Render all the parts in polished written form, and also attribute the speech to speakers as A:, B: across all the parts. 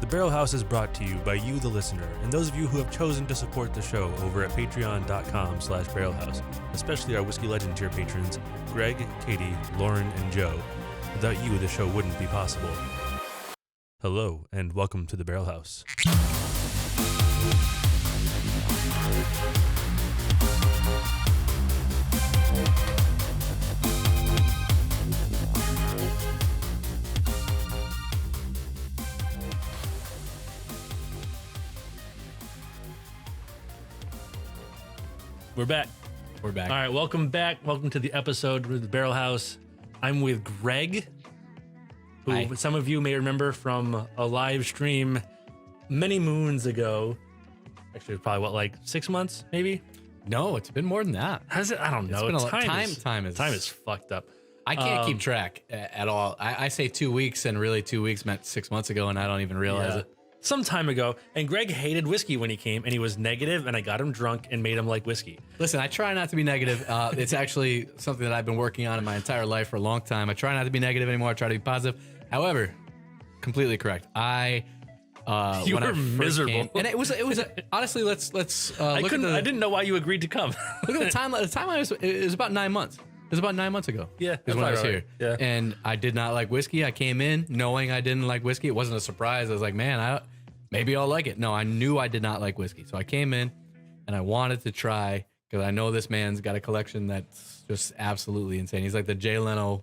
A: The Barrel House is brought to you by you, the listener, and those of you who have chosen to support the show over at patreon.com/barrelhouse, especially our Whiskey Legend tier patrons, Greg, Katie, Lauren, and Joe. Without you, the show wouldn't be possible. Hello, and welcome to the Barrel House. We're back.
B: We're back.
A: All right, welcome back. Welcome to the episode with the Barrel House. I'm with Greg, who
B: Hi.
A: some of you may remember from a live stream many moons ago. Actually, probably what, 6 months, maybe?
B: No, it's been more than that.
A: Has it? I don't know.
B: It's been
A: Time is fucked up.
B: I can't keep track at all. I say 2 weeks, and really 2 weeks meant 6 months ago, and I don't even realize it.
A: Some time ago, and Greg hated whiskey when he came, and he was negative, and I got him drunk and made him like whiskey.
B: Listen, I try not to be negative. It's actually something that I've been working on in my entire life for a long time. I try not to be negative anymore. I try to be positive. However, completely correct.
A: You
B: when
A: were
B: I first
A: miserable,
B: came, and it was honestly. Let's
A: I
B: look
A: couldn't.
B: at the,
A: I didn't know why you agreed to come.
B: look at the time. The time it was about 9 months. It was about 9 months ago.
A: Yeah,
B: is when I was
A: right.
B: here.
A: Yeah.
B: And I did not like whiskey. I came in knowing I didn't like whiskey. It wasn't a surprise. I was like, man, maybe I'll like it. No, I knew I did not like whiskey. So I came in and I wanted to try, because I know this man's got a collection that's just absolutely insane. He's like the Jay Leno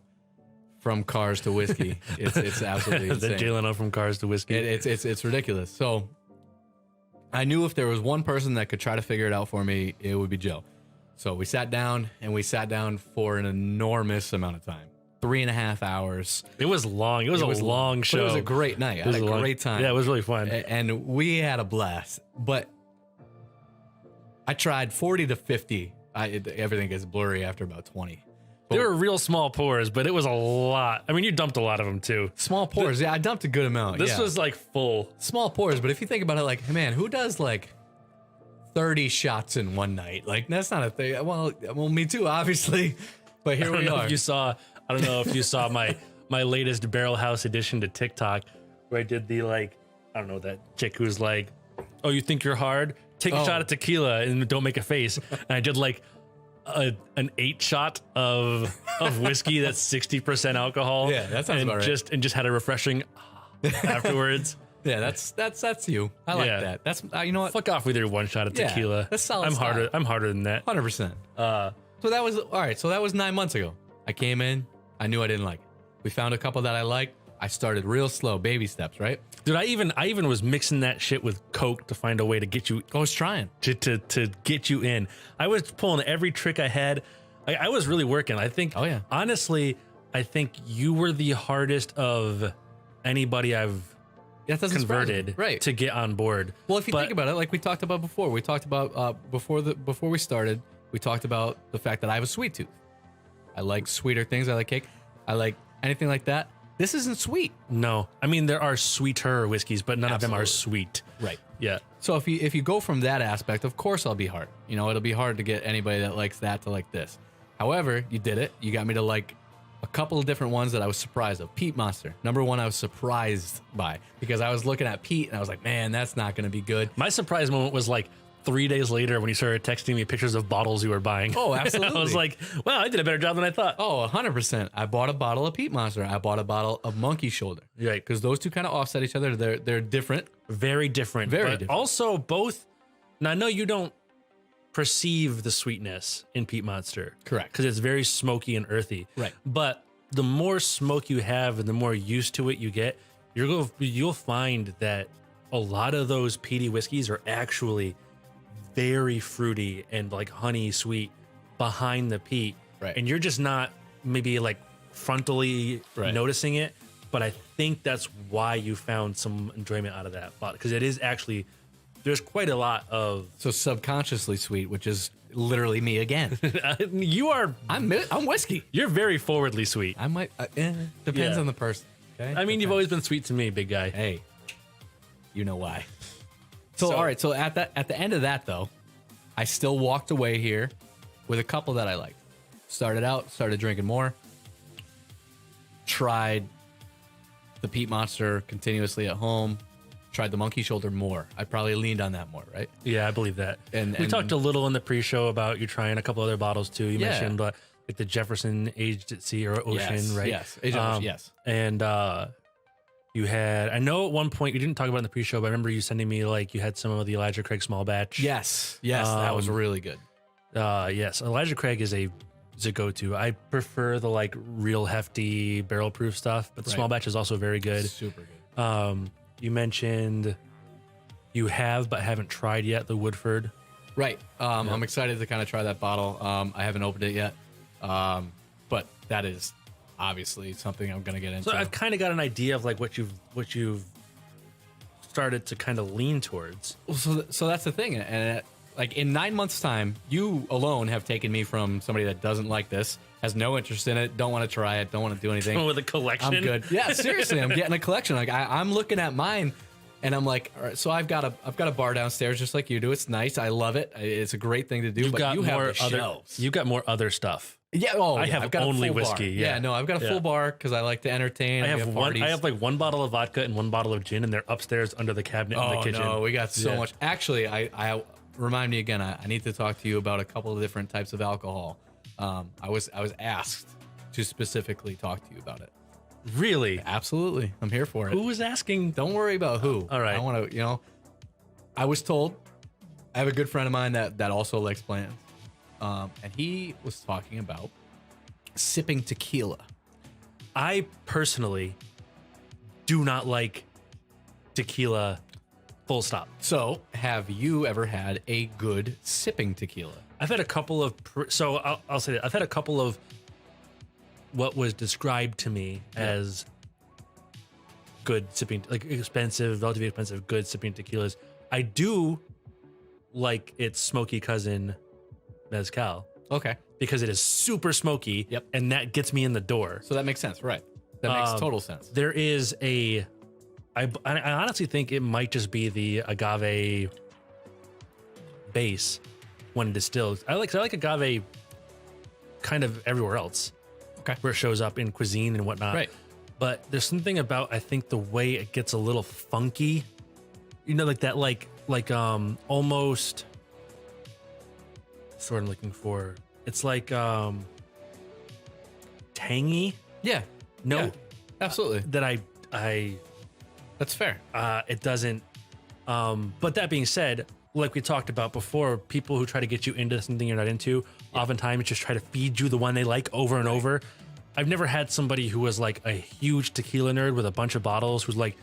B: from Cars to whiskey. It's absolutely insane.
A: The Jay Leno from Cars to whiskey.
B: It's ridiculous. So I knew if there was one person that could try to figure it out for me, it would be Joe. So we sat down for an enormous amount of time. 3.5 hours.
A: It was long. It was a long show.
B: But it was a great night. I had a great time.
A: Yeah, it was really fun.
B: And we had a blast. But I tried 40 to 50. Everything gets blurry after about 20.
A: They were real small pours, but it was a lot. I mean, you dumped a lot of them too.
B: Small pours. Yeah, I dumped a good amount.
A: This was full.
B: Small pours. But if you think about it, hey, man, who does 30 shots in one night? That's not a thing. Well, me too, obviously. But here we are.
A: I don't know if you saw my latest Barrel House edition to TikTok, where I did the I don't know, that chick who's like, oh, you think you're hard? Take a shot of tequila and don't make a face. And I did an 8 shot of whiskey that's 60% alcohol.
B: Yeah, that sounds about right.
A: And just had a refreshing afterwards.
B: Yeah, that's you. I like that. That's you know what?
A: Fuck off with your 1 shot of tequila.
B: That's solid.
A: I'm harder than that.
B: 100%. So that was all right. So that was 9 months ago. I came in. I knew I didn't like it. We found a couple that I liked. I started real slow, baby steps, right?
A: Dude, I even was mixing that shit with Coke to find a way to get you.
B: I was trying
A: to get you in. I was pulling every trick I had. I was really working. I think.
B: Oh yeah.
A: Honestly, I think you were the hardest of anybody I've converted to get on board.
B: Well, if you think about it, like we talked about before, before we started, we talked about the fact that I have a sweet tooth. I like sweeter things. I like cake. I like anything like that. This isn't sweet.
A: No. I mean, there are sweeter whiskeys, but none of them are sweet.
B: Right.
A: Yeah.
B: So if you go from that aspect, of course I'll be hard. It'll be hard to get anybody that likes that to like this. However, you did it. You got me to like a couple of different ones that I was surprised of. Peat Monster. Number one, I was surprised by, because I was looking at Pete and I was like, man, that's not going to be good.
A: My surprise moment was 3 days later when you started texting me pictures of bottles you were buying.
B: Oh, absolutely.
A: I was like, wow, I did a better job than I thought.
B: Oh, 100%. I bought a bottle of Peat Monster. I bought a bottle of Monkey Shoulder.
A: Right.
B: Because those two kind of offset each other. They're different.
A: Very different.
B: Very
A: but
B: different.
A: Also, both. Now, I know you don't perceive the sweetness in Peat Monster.
B: Correct.
A: Because it's very smoky and earthy.
B: Right.
A: But the more smoke you have and the more used to it you get, you'll find that a lot of those peaty whiskeys are actually very fruity and honey sweet behind the peat.
B: Right.
A: And you're just not maybe frontally noticing it, but I think that's why you found some enjoyment out of that. Because it is actually, there's quite a lot of...
B: So subconsciously sweet, which is literally me again. I'm whiskey.
A: You're very forwardly sweet.
B: I might, depends on the person. Okay.
A: I mean, you've always been sweet to me, big guy.
B: Hey, you know why. So all right. So at the end of that though, I still walked away here with a couple that I liked. Started drinking more. Tried the Peat Monster continuously at home. tried the monkey shoulder more. I probably leaned on that more, right?
A: Yeah, I believe that.
B: And
A: we talked a little in the pre-show about you trying a couple other bottles too. You
B: Yeah.
A: mentioned like the Jefferson Aged at Sea or Ocean,
B: yes,
A: right?
B: Yes, Aged at Ocean, yes.
A: And you had, I know at one point you didn't talk about it in the pre-show, but I remember you sending me like you had some of the Elijah Craig small batch.
B: Yes, that was really good.
A: Yes, Elijah Craig is a go-to. I prefer the like real hefty barrel proof stuff, but the small batch is also very good.
B: Super good.
A: You mentioned you have but haven't tried yet the Woodford.
B: Right. I'm excited to kind of try that bottle. I haven't opened it yet, but that is obviously something I'm going to get into.
A: So I've kind of got an idea of like what you've started to kind of lean towards.
B: Well, so that's the thing, and like in 9 months' time, you alone have taken me from somebody that doesn't like this, has no interest in it, don't want to try it, don't want to do anything.
A: With a collection,
B: I'm good. Yeah, seriously, I'm getting a collection. Like I'm looking at mine, and I'm like, all right. So I've got a bar downstairs just like you do. It's nice. I love it. It's a great thing to do. But you have the shelves.
A: You've got more other stuff.
B: Yeah.
A: I have
B: I've got
A: only
B: a full
A: whiskey.
B: Bar.
A: Yeah.
B: No, I've got a full bar because I like to entertain.
A: I have one.
B: parties.
A: I have like one bottle of vodka and one bottle of gin, and they're upstairs under the cabinet in the kitchen.
B: No, we got so much. Actually, I remind me again. I need to talk to you about a couple of different types of alcohol. I was asked to specifically talk to you about it.
A: Really?
B: Absolutely, I'm here for it.
A: Who was asking?
B: Don't worry about who.
A: All right.
B: I want to. I was told. I have a good friend of mine that also likes plants, and he was talking about sipping tequila.
A: I personally do not like tequila. Full stop.
B: So, have you ever had a good sipping tequila?
A: I've had a couple of. I'll say that I've had a couple of what was described to me as good sipping, like expensive, relatively expensive, good sipping tequilas. I do like its smoky cousin, mezcal.
B: Okay.
A: Because it is super smoky.
B: Yep.
A: And that gets me in the door.
B: So that makes sense, right? That makes total sense.
A: There is I honestly think it might just be the agave base when distilled. I like agave kind of everywhere else.
B: Okay.
A: Where it shows up in cuisine and whatnot.
B: Right.
A: But there's something about, I think, the way it gets a little funky. You know, like that, like almost. That's what I'm looking for. It's like tangy.
B: Yeah.
A: No,
B: Yeah, absolutely.
A: that I
B: That's fair.
A: it doesn't. But that being said, like we talked about before, people who try to get you into something you're not into, oftentimes just try to feed you the one they like over and over. I've never had somebody who was like a huge tequila nerd with a bunch of bottles who's like,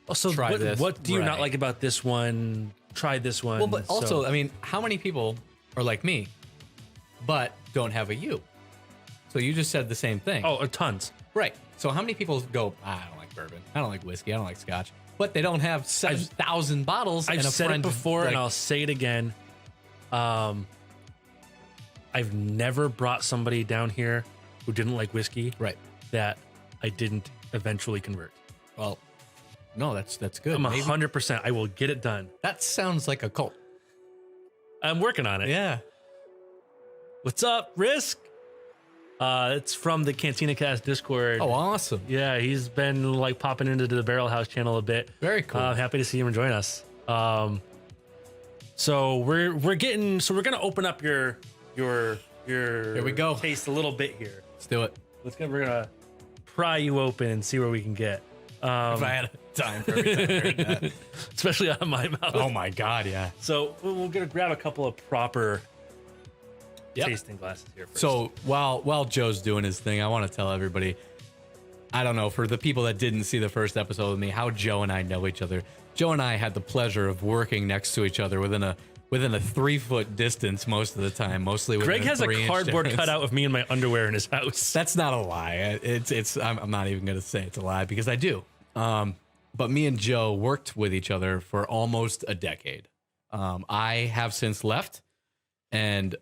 A: oh, so
B: Try this.
A: what do you not
B: Right.
A: like about this one? Try this one.
B: Well, but also,
A: So-
B: I mean, how many people are like me, but don't have a U? So you just said the same thing.
A: oh, tons.
B: Right. So how many people go, I don't like bourbon, I don't like whiskey, I don't like scotch, but they don't have 7,000 bottles
A: I've
B: and a
A: said
B: friend
A: it before,
B: like,
A: and I'll say it again. I've never brought somebody down here who didn't like whiskey.
B: Right.
A: That I didn't eventually convert.
B: Well, no, that's good.
A: I'm
B: Maybe-
A: 100%. I will get it done.
B: That sounds like a cult.
A: I'm working on it.
B: Yeah.
A: What's up, Risk? It's from the Cantina Cast Discord.
B: Oh, awesome.
A: Yeah, he's been like popping into the Barrel House channel a bit.
B: Very cool.
A: Happy to see him join us. So we're gonna open up your
B: Here we go.
A: taste a little bit here.
B: Let's do it.
A: We're gonna pry you open and see where we can get.
B: If I had time for every time I heard that.
A: Especially out of my mouth.
B: Oh my God, yeah.
A: So we're gonna grab a couple of proper
B: Yep.
A: tasting glasses here first.
B: So while Joe's doing his thing, I want to tell everybody, I don't know, for the people that didn't see the first episode with me, how Joe and I know each other. Joe and I had the pleasure of working next to each other within a 3-foot distance most of the time, mostly within
A: Greg has a
B: 3-inch
A: cardboard
B: difference.
A: cutout of me in my underwear in his house.
B: That's not a lie. I'm not even going to say it's a lie because I do. But me and Joe worked with each other for almost a decade. I have since left, and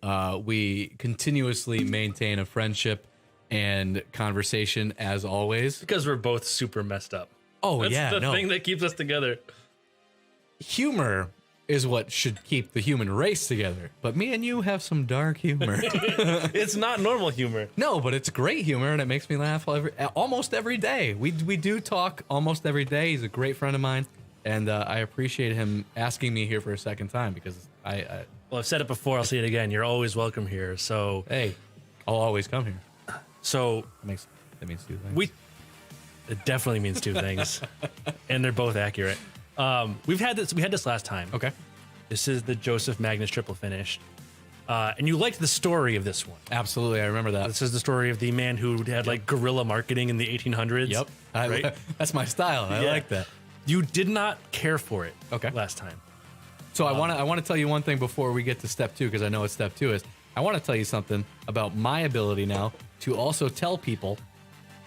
B: we continuously maintain a friendship and conversation as always.
A: Because we're both super messed up.
B: Oh,
A: That's
B: yeah.
A: the thing that keeps us together.
B: Humor is what should keep the human race together. But me and you have some dark humor.
A: It's not normal humor.
B: No, but it's great humor, and it makes me laugh almost every day. We do talk almost every day. He's a great friend of mine. And I appreciate him asking me here for a second time because
A: Well, I've said it before. I'll say it again. You're always welcome here. So,
B: hey, I'll always come here.
A: So
B: that means two things.
A: It definitely means two things, and they're both accurate. We had this last time.
B: Okay.
A: This is the Joseph Magnus triple finished, and you liked the story of this one.
B: Absolutely, I remember that.
A: This is the story of the man who had like guerrilla marketing in the 1800s.
B: Yep.
A: Right.
B: That's my style. I like that.
A: You did not care for it.
B: Okay.
A: Last time.
B: So I want to tell you one thing before we get to step 2 because I know what step 2 is. I want to tell you something about my ability now to also tell people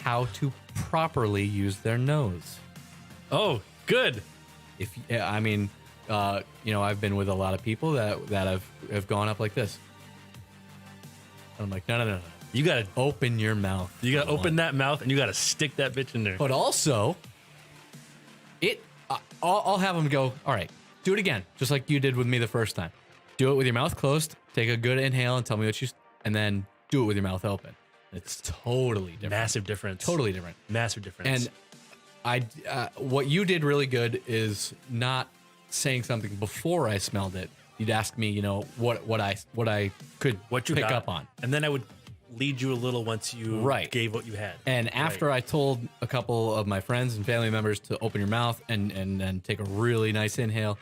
B: how to properly use their nose.
A: Oh, good.
B: I've been with a lot of people that have gone up like this. And I'm like, no.
A: You gotta
B: open your mouth.
A: You gotta open that mouth and you gotta stick that bitch in there.
B: But also, I'll have them go, all right, do it again, just like you did with me the first time. Do it with your mouth closed, take a good inhale and tell me and then do it with your mouth open. It's totally different.
A: Massive difference.
B: Totally different.
A: Massive difference.
B: And what you did really good is not saying something before I smelled it. You'd ask me, what I could pick up on.
A: And then I would lead you a little once you gave what you had.
B: And after I told a couple of my friends and family members to open your mouth and then take a really nice inhale,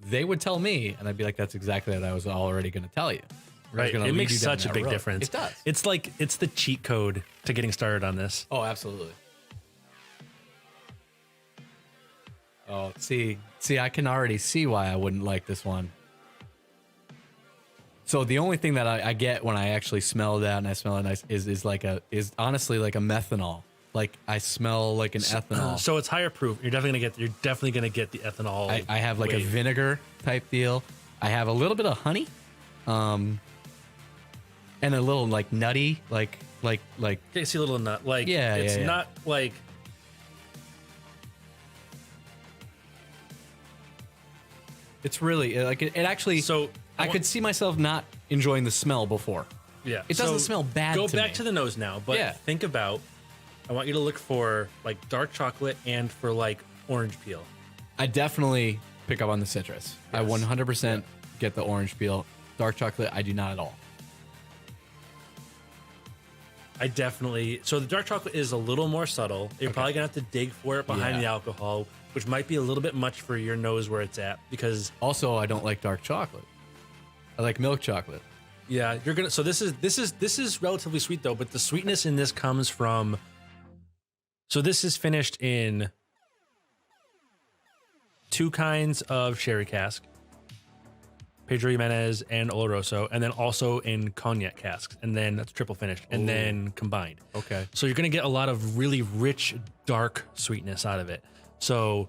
B: they would tell me, and I'd be like, that's exactly what I was already going to tell you.
A: Right. It makes such a big difference.
B: It does.
A: It's the cheat code to getting started on this.
B: Oh, absolutely. Oh, see, I can already see why I wouldn't like this one. So the only thing that I get when I actually smell that and I smell it nice is honestly like a methanol. Like I smell like an ethanol.
A: So it's higher proof. You're definitely gonna get the ethanol.
B: I have like a vinegar type deal. I have a little bit of honey, and a little like nutty, like.
A: Okay, see a little nut. Like
B: it's
A: not like.
B: It's really like it actually.
A: So
B: I could see myself not enjoying the smell before.
A: Yeah,
B: it doesn't smell bad.
A: Go
B: to
A: back
B: me.
A: to the nose now, but think about. I want you to look for like dark chocolate and for like orange peel.
B: I definitely pick up on the citrus. Yes. I 100% get the orange peel. Dark chocolate, I do not at all.
A: So the dark chocolate is a little more subtle. You're probably gonna have to dig for it behind the alcohol, which might be a little bit much for your nose where it's at. Because
B: also, I don't like dark chocolate. I like milk chocolate.
A: Yeah, you're gonna. So this is relatively sweet though, but the sweetness in this comes from. So this is finished in 2 kinds of sherry cask, Pedro Jimenez and Oloroso, and then also in cognac casks, and then that's triple finished, and then combined.
B: Okay.
A: So you're gonna get a lot of really rich, dark sweetness out of it. So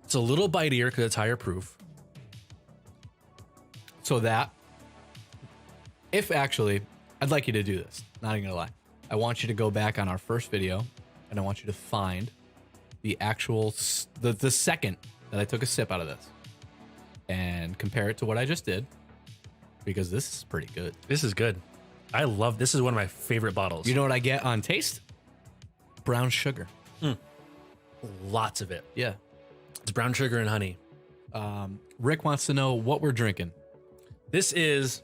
A: it's a little bitier because it's higher proof.
B: So that, if actually, I'd like you to do this. Not even gonna lie. I want you to go back on our first video, and I want you to find the actual the second that I took a sip out of this, and compare it to what I just did, because this is pretty good.
A: This is good. I love this. Is one of my favorite bottles.
B: You know what I get on taste? Brown sugar.
A: Lots of it.
B: Yeah.
A: It's brown sugar and honey.
B: Rick wants to know what we're drinking.
A: This is.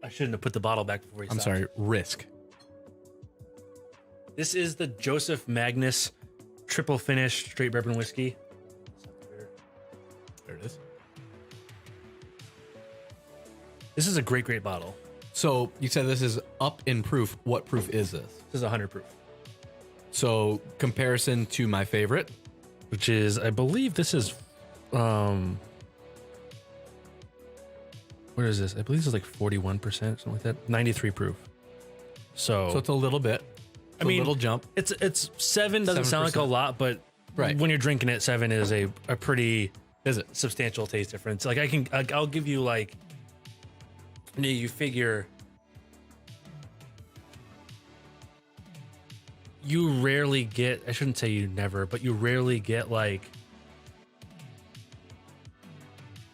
A: I shouldn't have put the bottle back before you stopped.
B: I'm sorry, Risk.
A: This is the Joseph Magnus triple finish straight bourbon whiskey.
B: There it is.
A: This is a great, great bottle.
B: So you said this is up in proof. What proof is this?
A: This is 100 proof.
B: So comparison to my favorite,
A: which is, I believe this is, what is this? I believe this is like 41%, something like that. 93 proof. So
B: it's a little bit. A little jump.
A: It's 7 doesn't 7%. Sound like a lot, but when you're drinking it, 7 is a pretty substantial taste difference. Like I'll give you like, you figure you rarely get, I shouldn't say you never, but you rarely get like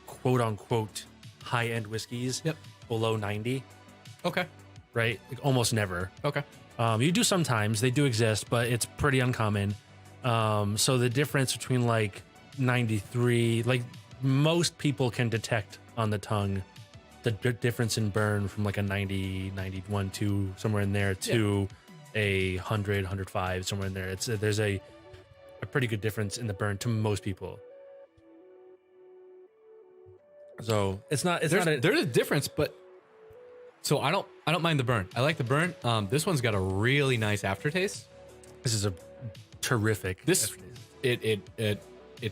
A: quote unquote high end whiskeys below 90.
B: Okay.
A: right? Like almost never.
B: Okay.
A: You do sometimes, they do exist, but it's pretty uncommon. So the difference between like 93, like most people can detect on the tongue the difference in burn from like a 90, 91 to somewhere in there to a 100, 105, somewhere in there. There's a pretty good difference in the burn to most people. So there's
B: a difference, but so I don't mind the burn. I like the burn. This one's got a really nice aftertaste.
A: This is a terrific.
B: It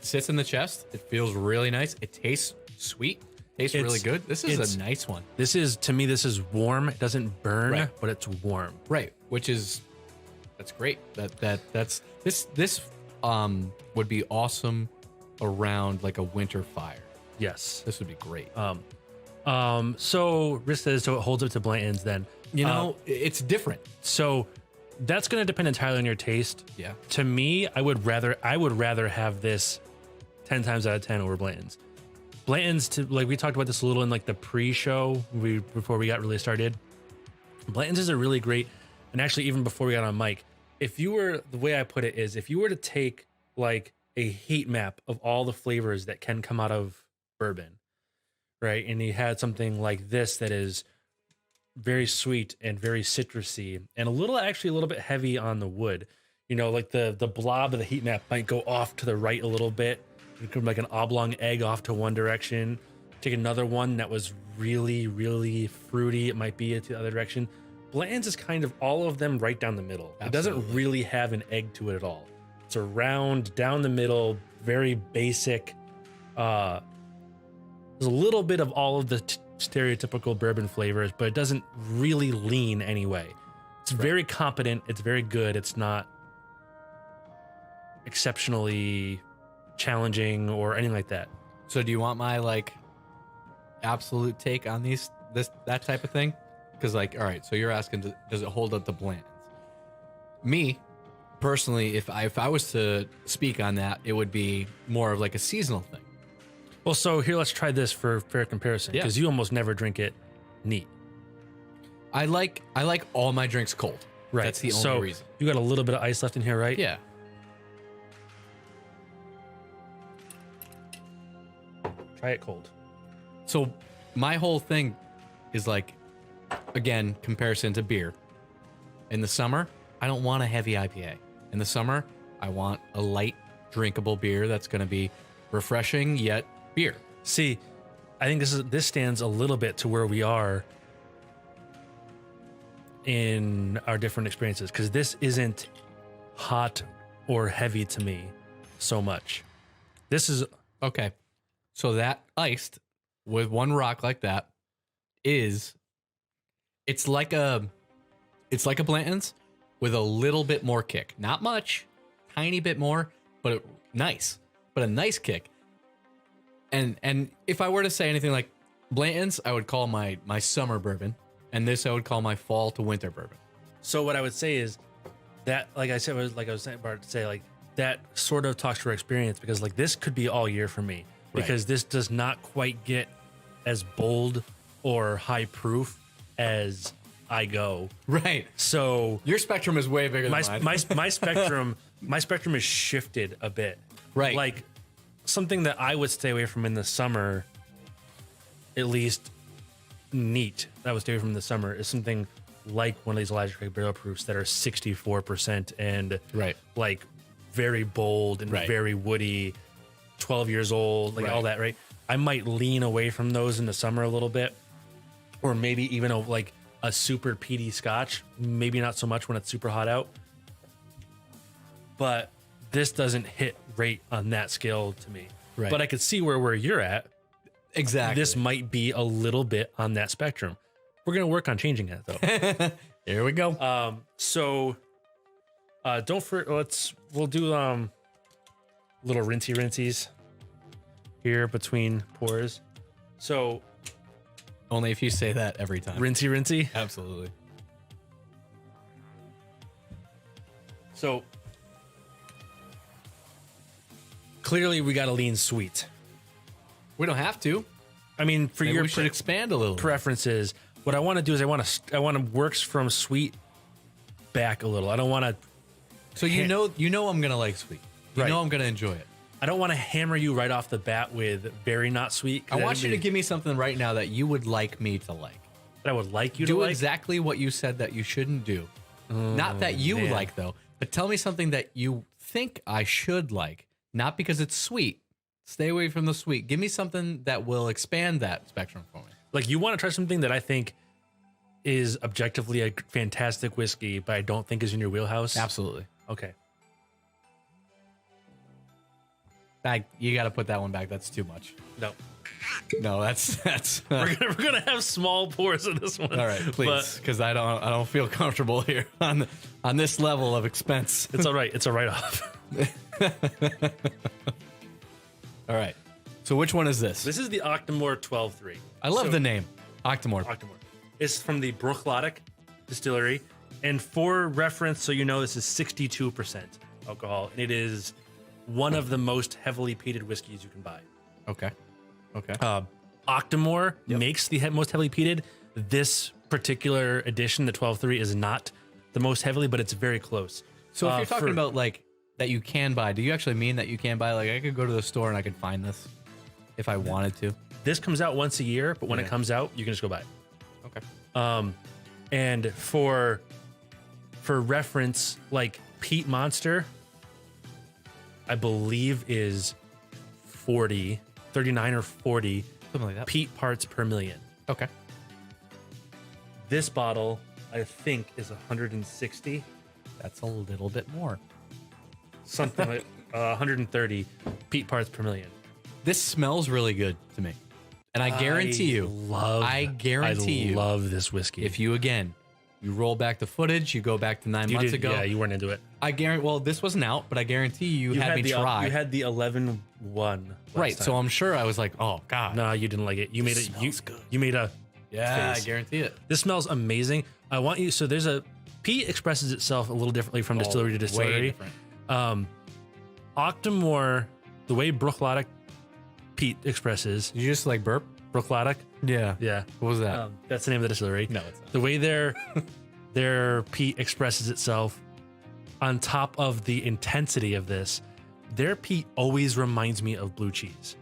B: sits in the chest. It feels really nice. It tastes sweet. Tastes really good. This is a nice one.
A: This is warm. It doesn't burn,
B: Right.
A: but it's warm.
B: Right, that's great. That's this would be awesome around like a winter fire.
A: Yes.
B: This would be great.
A: So Rick says, so it holds up to Blanton's then.
B: It's different.
A: So that's going to depend entirely on your taste.
B: Yeah.
A: To me, I would rather have this 10 times out of 10 over Blanton's. Blanton's, like we talked about this a little in like the pre-show before we got really started. Blanton's is a really great, and actually even before we got on mic, the way I put it is, if you were to take like a heat map of all the flavors that can come out of bourbon, right? And you had something like this that is very sweet and very citrusy and a little bit heavy on the wood. Like the blob of the heat map might go off to the right a little bit. It could be like an oblong egg off to one direction. Take another one that was really, really fruity. It might be to the other direction. Bland's is kind of all of them right down the middle. Absolutely. It doesn't really have an egg to it at all. It's a round, down the middle, very basic. There's a little bit of all of the stereotypical bourbon flavors, but it doesn't really lean anyway. It's very competent. It's very good. It's not exceptionally challenging or anything like that.
B: So do you want my like absolute take on that type of thing? Because like, all right, so you're asking, does it hold up the Blanton's? Me personally, if I was to speak on that, it would be more of like a seasonal thing.
A: Well, so here, let's try this for fair comparison, because you almost never drink it neat.
B: I like all my drinks cold.
A: Right.
B: That's the only reason.
A: You got a little bit of ice left in here, right?
B: Yeah.
A: Try it cold.
B: So my whole thing is like, again, comparison to beer. In the summer, I don't want a heavy IPA. In the summer, I want a light, drinkable beer that's going to be refreshing yet beer.
A: See, I think this stands a little bit to where we are in our different experiences, because this isn't hot or heavy to me so much. This is
B: okay. So that iced with one rock like that it's like a Blanton's with a little bit more kick. Not much, tiny bit more, but a nice kick. And if I were to say anything like Blanton's, I would call my summer bourbon, and this I would call my fall to winter bourbon.
A: So what I would say is that, like I was about to say, like that sort of talks to our experience, because like this could be all year for me, because this does not quite get as bold or high proof as I go.
B: Right.
A: So
B: your spectrum is way bigger than mine.
A: my spectrum is shifted a bit.
B: Right.
A: Like something that I would stay away from in the summer, at least neat, that I would stay away from in the summer, is something like one of these Elijah Craig barrel proofs that are 64% and like very bold and very woody, 12 years old, like all that, right? I might lean away from those in the summer a little bit, or maybe even a super peaty scotch, maybe not so much when it's super hot out. But this doesn't hit right on that scale to me. Right. But I could see where you're at.
B: Exactly.
A: This might be a little bit on that spectrum. We're going to work on changing that though.
B: Here we go.
A: We'll do little rinsey here between pours. So
B: only if you say that every time.
A: Rinsey.
B: Absolutely.
A: So clearly we got to lean sweet.
B: We don't have to.
A: I mean, for
B: Maybe
A: your
B: we should expand a little
A: preferences, What I want to do is I want to works from sweet back a little. I don't want to.
B: So you know I'm gonna like sweet. You
A: Right.
B: know I'm gonna enjoy it.
A: I don't want to hammer you right off the bat with very not sweet.
B: I want you to give me something right now that you would like me to like.
A: That I would like you to
B: Do
A: like.
B: exactly what you said that you shouldn't do. Not that you
A: man.
B: like though, but tell me something that you think I should like. Not because it's sweet. Stay away from the sweet. Give me something that will expand that spectrum for me.
A: Like you want to try something that I think is objectively a fantastic whiskey, but I don't think is in your wheelhouse.
B: Absolutely.
A: Okay.
B: You got to put that one back. That's too much.
A: No.
B: No, that's.
A: We're gonna have small pours of this one.
B: All right, please, because I don't feel comfortable here on this level of expense.
A: It's all right. It's a write-off.
B: All right. So which one is this?
A: This is the Octamore 12.3.
B: I love the name, Octamore.
A: Octamore. It's from the Bruichladdich distillery, and for reference, so you know, this is 62% alcohol, and it is one of the most heavily peated whiskeys you can buy.
B: Okay.
A: Octamore makes the most heavily peated. This particular edition, the 12.3, is not the most heavily, but it's very close.
B: So if you're talking about like that you can buy, do you actually mean that you can buy? Like I could go to the store and I could find this if I wanted to.
A: This comes out once a year, but when it comes out, you can just go buy it.
B: Okay.
A: And for reference, like Peat Monster, I believe is 39 or 40
B: Something like that.
A: peat parts per million.
B: Okay.
A: This bottle, I think, is 160,
B: That's a little bit more.
A: something like 130 peat parts per million.
B: This smells really good to me. And I guarantee you, I
A: love this whiskey.
B: if you roll back the footage, you go back to 9 months ago.
A: Yeah, you weren't into it.
B: I guarantee, well, this wasn't out, but I guarantee you had me try.
A: You had the 11-1.
B: Right. So I'm sure I was like, oh God.
A: No, you didn't like it. You made it.
B: smells good.
A: You made a.
B: Yeah,
A: face.
B: I guarantee it.
A: This smells amazing. I want you. So there's a peat expresses itself a little differently from distillery to distillery.
B: Way different.
A: Octamore, the way Bruichladdich peat expresses.
B: Did you just like burp?
A: Bruichladdich.
B: Yeah.
A: Yeah.
B: What was that?
A: That's the name of the distillery.
B: No, it's not.
A: The way their peat expresses itself, on top of the intensity of this, their peat always reminds me of blue cheese.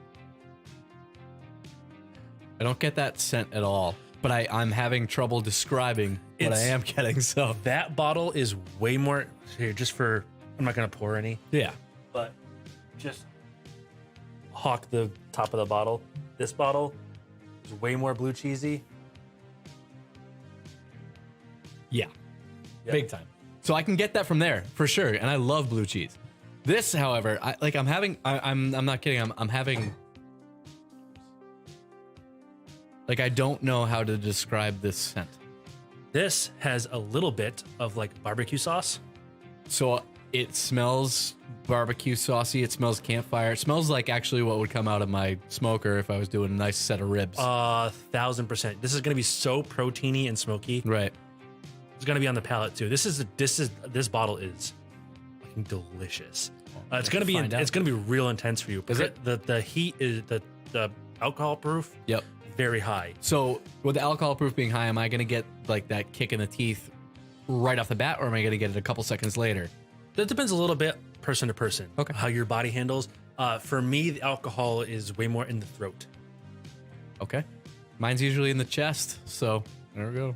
B: I don't get that scent at all, but I'm having trouble describing what I
A: It's-
B: am getting. So
A: That bottle is way more here. Just for, I'm not gonna pour any,
B: yeah.
A: but just hawk the top of the bottle. This bottle is way more blue cheesy.
B: Yeah.
A: Yeah.
B: Big time. So I can get that from there for sure, and I love blue cheese. This, however, I'm not kidding. I'm having like I don't know how to describe this scent.
A: This has a little bit of like barbecue sauce.
B: So it smells barbecue saucy. It smells campfire. It smells like actually what would come out of my smoker if I was doing a nice set of ribs.
A: 1000%. This is gonna be so proteiny and smoky.
B: Right.
A: It's gonna be on the palate too. This bottle is fucking delicious. It's gonna be real intense for you.
B: Is it?
A: The heat is the alcohol proof.
B: Yep.
A: Very high.
B: So with the alcohol proof being high, am I going to get like that kick in the teeth right off the bat, or am I going to get it a couple seconds later?
A: That depends a little bit person to person.
B: Okay.
A: How your body handles. For me, the alcohol is way more in the throat.
B: Okay. Mine's usually in the chest. So there we go.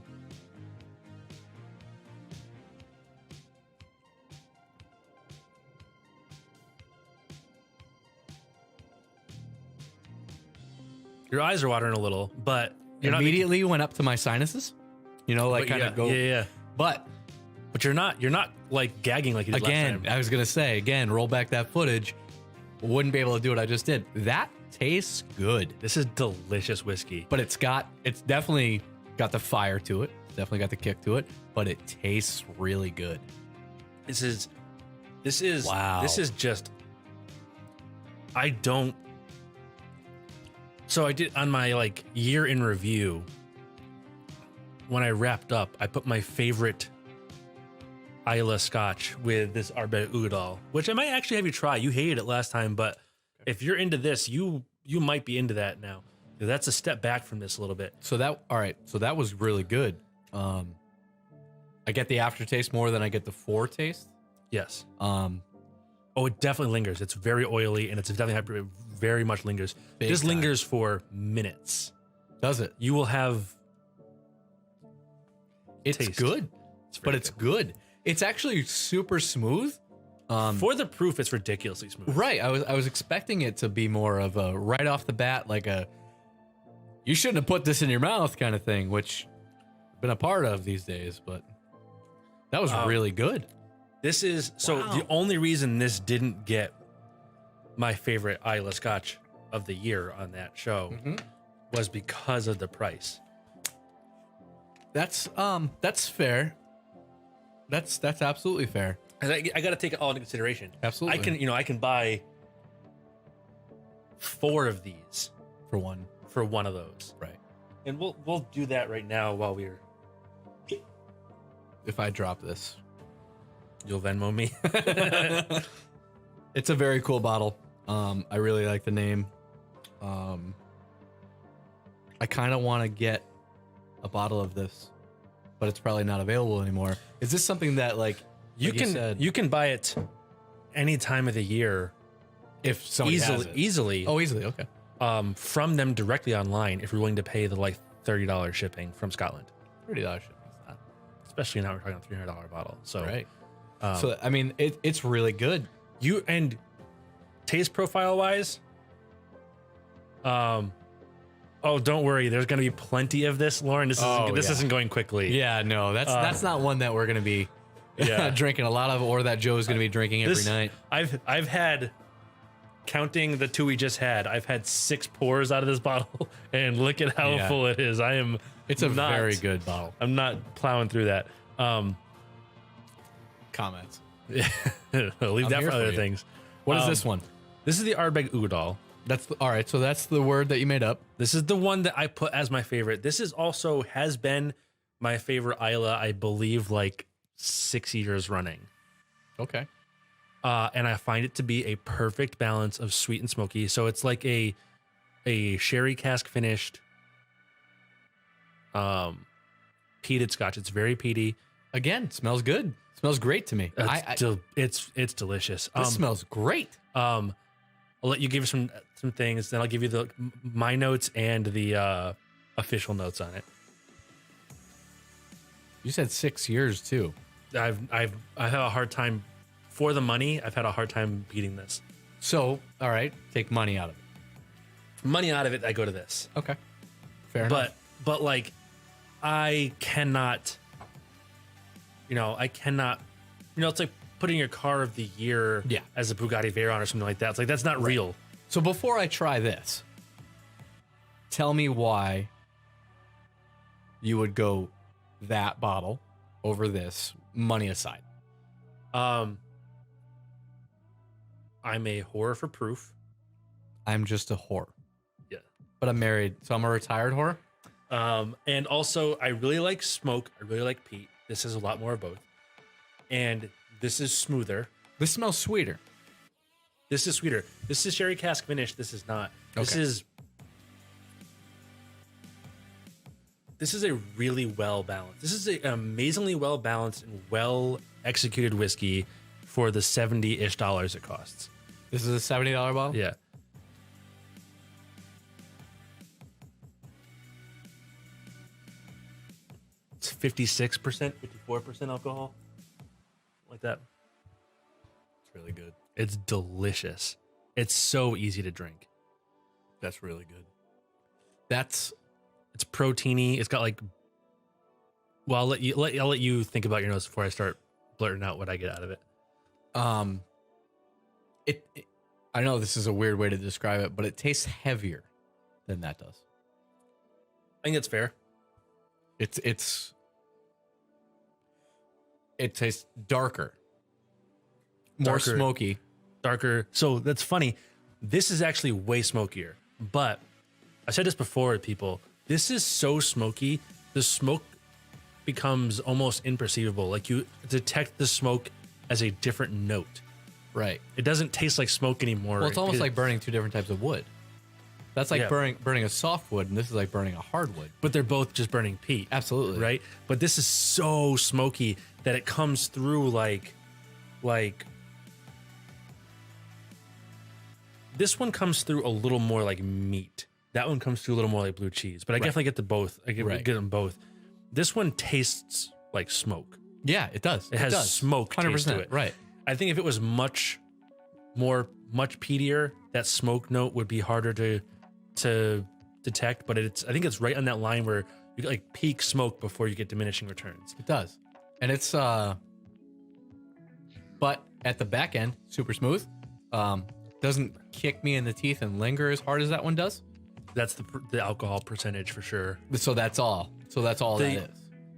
A: Your eyes are watering a little, but you're
B: Immediately went up to my sinuses. You know, like
A: not.
B: kind of go.
A: Yeah.
B: But
A: But you're not like gagging like you did
B: again,
A: last time.
B: I was going to say, roll back that footage. Wouldn't be able to do what I just did. That tastes good.
A: This is delicious whiskey.
B: But it's definitely got the fire to it. Definitely got the kick to it. But it tastes really good.
A: This is
B: Wow.
A: This is just. I don't. So I did on my like year in review. When I wrapped up, I put my favorite Islay Scotch with this Artbeg Udoll, which I might actually have you try. You hated it last time, but if you're into this, you might be into that now. That's a step back from this a little bit.
B: So that was really good. I get the aftertaste more than I get the foretaste.
A: Yes. Oh, it definitely lingers. It's very oily, and it's definitely very much lingers. This lingers for minutes.
B: Does it?
A: You will have.
B: It's
A: taste.
B: good, but it's good. It's actually super smooth.
A: For the proof, it's ridiculously smooth.
B: Right. I was expecting it to be more of a right off the bat, like a you shouldn't have put this in your mouth kind of thing, which I've been a part of these days, but that was really good.
A: This is the only reason this didn't get my favorite Islay Scotch of the year on that show was because of the price.
B: That's fair. That's absolutely fair.
A: And I got to take it all into consideration.
B: Absolutely.
A: I can buy 4 of these
B: For one.
A: for one of those.
B: Right.
A: And we'll do that right now while we're.
B: If I drop this.
A: You'll Venmo me.
B: It's a very cool bottle. I really like the name. I kind of want to get a bottle of this, but it's probably not available anymore. Is this something that
A: you can buy it any time of the year
B: if somebody has it?
A: easily.
B: Oh, easily. Okay.
A: From them directly online if you're willing to pay the $30 shipping from Scotland.
B: $30 shipping.
A: Especially now we're talking a $300 bottle. So
B: Right. So I mean, it's really good.
A: You and taste profile wise, oh, don't worry. There's going to be plenty of this, Lauren. This isn't going quickly.
B: Yeah, no, that's not one that we're gonna be drinking a lot of, or that Joe's gonna be drinking every night.
A: I've had, counting the 2 we just had, I've had 6 pours out of this bottle, and look at how full it is.
B: It's a very good bottle.
A: I'm not plowing through that.
B: Comments.
A: Leave that for other things.
B: What is this one?
A: This is the Artbeg Udoll.
B: All right. So that's the word that you made up.
A: This is the one that I put as my favorite. This is also has been my favorite Islay, I believe, 6 years running.
B: Okay.
A: And I find it to be a perfect balance of sweet and smoky. So it's like a sherry cask finished peated Scotch. It's very peaty.
B: Again, smells good. Smells great to me.
A: It's delicious.
B: This smells great.
A: I'll let you give some things, then I'll give you my notes and the official notes on it.
B: You said 6 years too.
A: I've had a hard time for the money. I've had a hard time beating this.
B: So, all right, take money out of it.
A: Money out of it, I go to this.
B: Okay, fair enough.
A: But I cannot. It's like putting your car of the year as a Bugatti Veyron or something like that. It's like, that's not real.
B: So before I try this, tell me why you would go that bottle over this, money aside.
A: I'm a whore for proof.
B: I'm just a whore.
A: Yeah.
B: But I'm married, so I'm a retired whore.
A: And also, I really like smoke. I really like peat. This is a lot more of both. And this is smoother.
B: This smells sweeter.
A: This is sweeter. This is sherry cask finish. This is not. This is a really well balanced. This is an amazingly well balanced and well executed whiskey for the $70-ish it costs.
B: This is a $70 bottle?
A: Yeah. It's 56%, 54% alcohol. Like that.
B: It's really good.
A: It's delicious. It's so easy to drink.
B: That's really good.
A: It's proteiny. It's got I'll let you think about your notes before I start blurting out what I get out of it.
B: I know this is a weird way to describe it, but it tastes heavier than that does.
A: I think that's fair.
B: It tastes darker. More smoky.
A: Darker. So that's funny. This is actually way smokier. But I said this before to people. This is so smoky. The smoke becomes almost imperceivable. Like you detect the smoke as a different note.
B: Right.
A: It doesn't taste like smoke anymore.
B: Well, it's almost like burning two different types of wood. That's like
A: Yeah.
B: burning a softwood, and this is like burning a hardwood.
A: But they're both just burning peat.
B: Absolutely.
A: Right? But this is so smoky that it comes through like this one comes through a little more like meat. That one comes through a little more like blue cheese. But I definitely get the both. I get them both. This one tastes like smoke.
B: Yeah, it does.
A: It has smoke taste to it.
B: Right.
A: I think if it was much peatier, that smoke note would be harder to detect. But I think it's right on that line where you get like peak smoke before you get diminishing returns.
B: It does. And it's but at the back end, super smooth. Doesn't kick me in the teeth and linger as hard as that one does.
A: That's the alcohol percentage for sure.
B: So that's all. that is.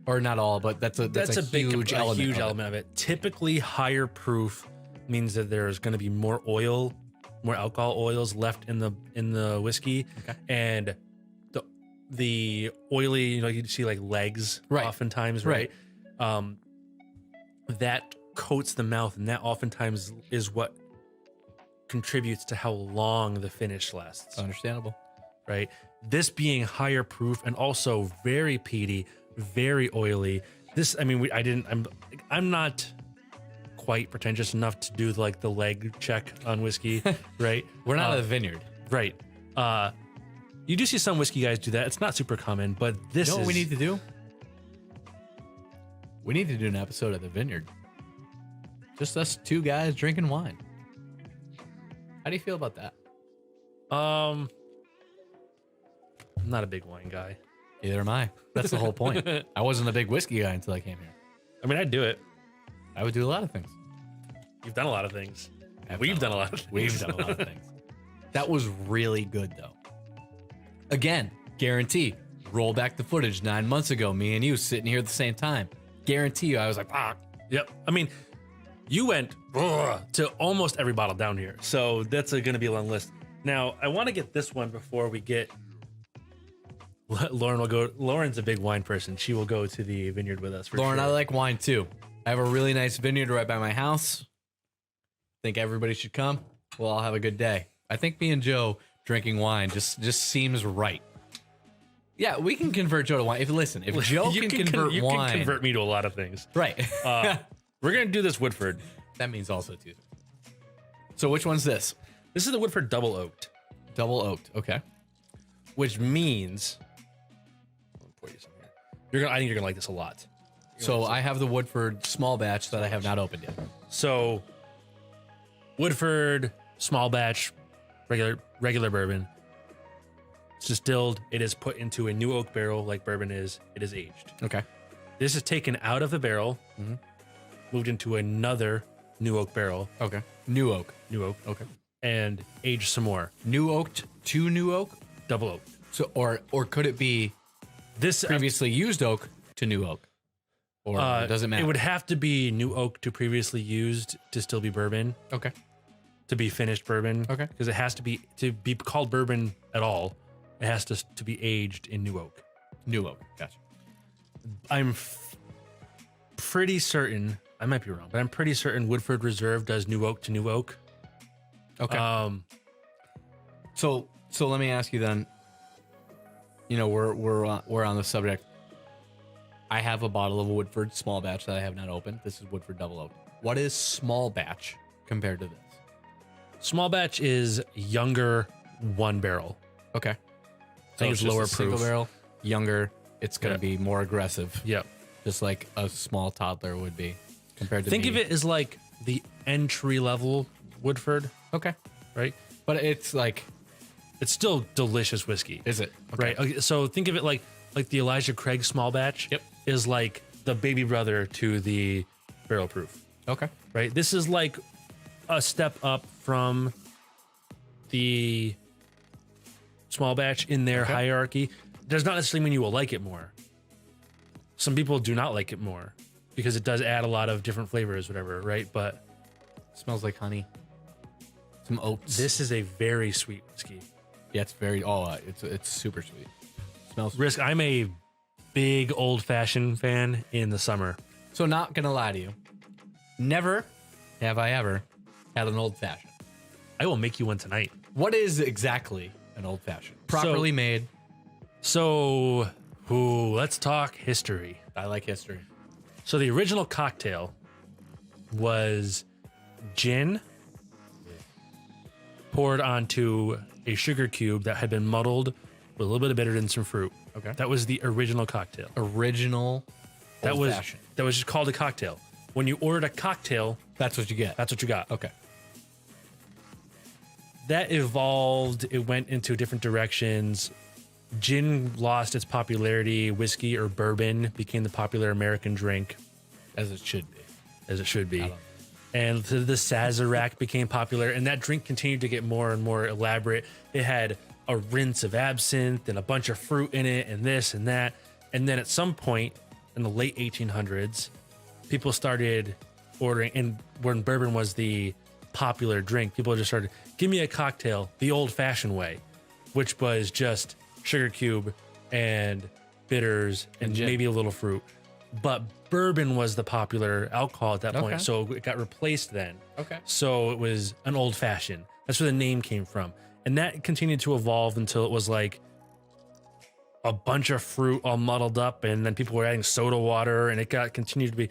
B: Or not all, but that's a huge element
A: of it. Typically, higher proof means that there's going to be more alcohol oils left in the whiskey, and the oily, you see like legs, oftentimes, right? That coats the mouth, and that oftentimes is what contributes to how long the finish lasts.
B: Understandable,
A: right? This being higher proof and also very peaty, very oily. This, I'm not quite pretentious enough to do like the leg check on whiskey, right?
B: We're not a vineyard,
A: right? You do see some whiskey guys do that. It's not super common, but this is
B: what we need to do. We need to do an episode of the vineyard. Just us two guys drinking wine. How do you feel about that?
A: I'm not a big wine guy.
B: Neither am I. That's the whole point. I wasn't a big whiskey guy until I came here.
A: I mean, I'd do it.
B: I would do a lot of things.
A: You've done a lot of things. We've done a lot of things.
B: We've done a lot of things. That was really good, though. Again, guarantee. Roll back the footage 9 months ago. Me and you sitting here at the same time. Guarantee you, I was like, ah.
A: Yep. I mean, you went to almost every bottle down here. So that's going to be a long list. Now, I want to get this one before we get... Lauren will go. Lauren's a big wine person. She will go to the vineyard with us.
B: Lauren,
A: sure.
B: I like wine too. I have a really nice vineyard right by my house. Think everybody should come. We'll all have a good day. I think me and Joe drinking wine just seems right. Yeah, we can convert Joe to wine. If Joe can convert
A: you
B: wine,
A: can convert me to a lot of things.
B: Right.
A: We're gonna do this Woodford.
B: That means also Tuesday. So which one's this?
A: This is the Woodford Double Oaked.
B: Double oaked. Okay.
A: Which means, I think you're gonna like this a lot.
B: So I have the Woodford small batch that I have not opened yet.
A: So Woodford small batch, regular bourbon. It's distilled. It is put into a new oak barrel like bourbon is. It is aged.
B: Okay.
A: This is taken out of the barrel, moved into another new oak barrel.
B: Okay. New oak.
A: Okay. And aged some more.
B: New oaked to new oak?
A: Double oaked.
B: So or could it be
A: this
B: previously used oak to new oak? Or does it matter?
A: It would have to be new oak to previously used to still be bourbon.
B: Okay.
A: To be finished bourbon.
B: Okay.
A: Because it has to be called bourbon at all. It has to be aged in new oak.
B: New oak. Gotcha.
A: I'm pretty certain, I might be wrong, but I'm pretty certain Woodford Reserve does new oak to new oak.
B: Okay. So let me ask you then. We're on the subject. I have a bottle of Woodford small batch that I have not opened. This is Woodford Double Oak. What is small batch compared to this?
A: Small batch is younger, one barrel.
B: Okay.
A: I think it's lower proof.
B: Single barrel, younger. It's going to be more aggressive.
A: Yep.
B: Just like a small toddler would be compared to
A: Think of it as like the entry level Woodford.
B: Okay.
A: Right?
B: But it's like...
A: It's still delicious whiskey.
B: Is it?
A: Okay. Right. Okay, so think of it like the Elijah Craig small batch.
B: Yep.
A: Is like the baby brother to the barrel proof.
B: Okay.
A: Right. This is like a step up from the small batch in their hierarchy. Does not necessarily mean you will like it more. Some people do not like it more because it does add a lot of different flavors, whatever. Right. But
B: it smells like honey. Some oats.
A: This is a very sweet whiskey.
B: Yeah, it's very. It's super sweet. Smells.
A: Risk. I'm a big old fashioned fan in the summer.
B: So not gonna lie to you, never have I ever had an old fashioned.
A: I will make you one tonight.
B: What is exactly an old fashioned, properly made.
A: So, let's talk history.
B: I like history.
A: So the original cocktail was gin poured onto a sugar cube that had been muddled with a little bit of bitter and some fruit.
B: Okay.
A: That was the original cocktail.
B: That was
A: just called a cocktail. When you ordered a cocktail,
B: that's what you get.
A: that's what you got.
B: Okay.
A: That evolved. It went into different directions. Gin lost its popularity. Whiskey or bourbon became the popular American drink.
B: As it should be.
A: And the Sazerac became popular, and that drink continued to get more and more elaborate. It had a rinse of absinthe and a bunch of fruit in it and this and that. And then at some point in the late 1800s, people started ordering, and when bourbon was the popular drink, people just started, give me a cocktail the old-fashioned way, which was just sugar cube and bitters and maybe a little fruit. But bourbon was the popular alcohol at that point, so it got replaced then.
B: Okay.
A: So it was an old-fashioned. That's where the name came from. And that continued to evolve until it was like a bunch of fruit all muddled up, and then people were adding soda water, and it continued to be.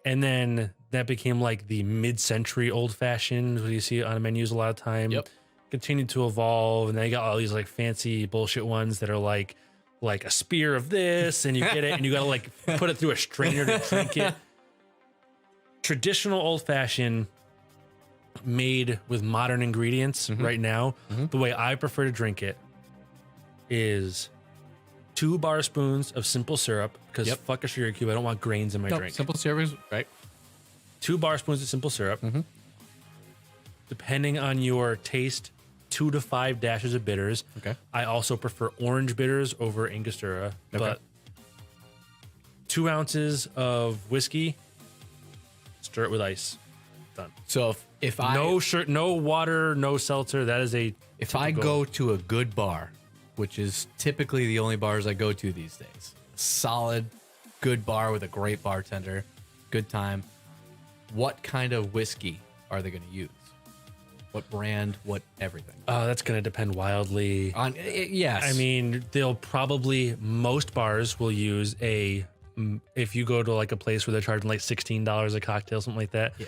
A: And then that became like the mid-century old-fashioned, what you see on menus a lot of time.
B: Yep.
A: Continued to evolve, and then you got all these like fancy bullshit ones that are like a spear of this, and you get it, and you gotta like put it through a strainer to drink it. Traditional old-fashioned made with modern ingredients right now, the way I prefer to drink it is 2 bar spoons of simple syrup, because fuck a sugar cube, I don't want grains in my drink.
B: Simple syrup is right.
A: 2 bar spoons of simple syrup. Depending on your taste, 2 to 5 dashes of bitters.
B: Okay.
A: I also prefer orange bitters over Angostura, but 2 ounces of whiskey, stir it with ice. Done.
B: So if I
A: no water, no seltzer. That is
B: if I go to a good bar, which is typically the only bars I go to these days, solid, good bar with a great bartender, good time. What kind of whiskey are they going to use? What brand? What everything?
A: That's going to depend wildly.
B: On yes,
A: I mean, most bars will use if you go to like a place where they're charging like $16 a cocktail, something like that.
B: Yeah.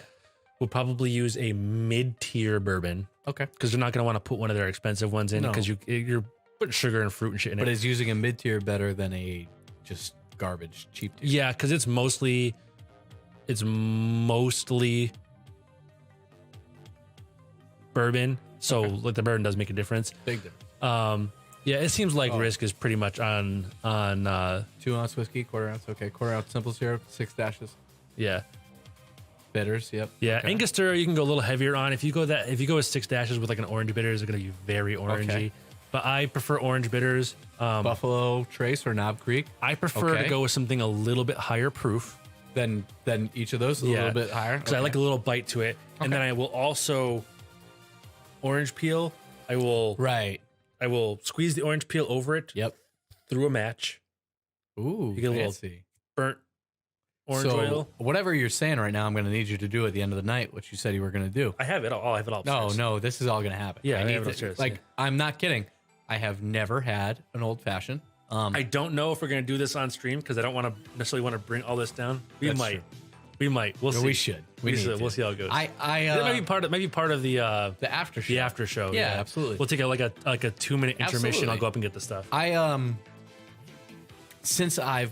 A: We'll probably use a mid-tier bourbon.
B: Okay.
A: Because they're not going to want to put one of their expensive ones in, because you're putting sugar and fruit and shit in it.
B: But is using a mid-tier better than a just garbage cheap tier?
A: Yeah, because it's mostly bourbon. So like the bourbon does make a difference.
B: Big difference.
A: Yeah, it seems like risk is pretty much on
B: 2 ounce whiskey, quarter ounce. Okay, quarter ounce simple syrup, 6 dashes.
A: Yeah.
B: Bitters, yep.
A: Yeah,
B: okay.
A: Angostura you can go a little heavier on. If you go with 6 dashes with like an orange bitters, they're gonna be very orangey.
B: Okay.
A: But I prefer orange bitters.
B: Buffalo Trace or Knob Creek.
A: I prefer to go with something a little bit higher proof
B: than each of those, a little bit higher.
A: Because I like a little bite to it, and then I will also orange peel. I will squeeze the orange peel over it.
B: Yep.
A: Through a match.
B: Ooh,
A: you get a little burnt orange oil.
B: Whatever you're saying right now, I'm going to need you to do at the end of the night what you said you were going to do.
A: I have it all. I have it all.
B: No, this is all going to happen.
A: Yeah,
B: I
A: I
B: need
A: have it upstairs.
B: like, I'm not kidding. I have never had an old fashioned.
A: I don't know if we're going to do this on stream because I don't want to necessarily want to bring all this down. We
B: That's
A: might.
B: true.
A: We might. We'll see.
B: We should. We'll
A: see how it goes.
B: It
A: might be part of the
B: after show.
A: The after show.
B: Yeah, absolutely.
A: We'll take a 2-minute intermission.
B: Absolutely.
A: I'll go up and get the stuff.
B: Since I've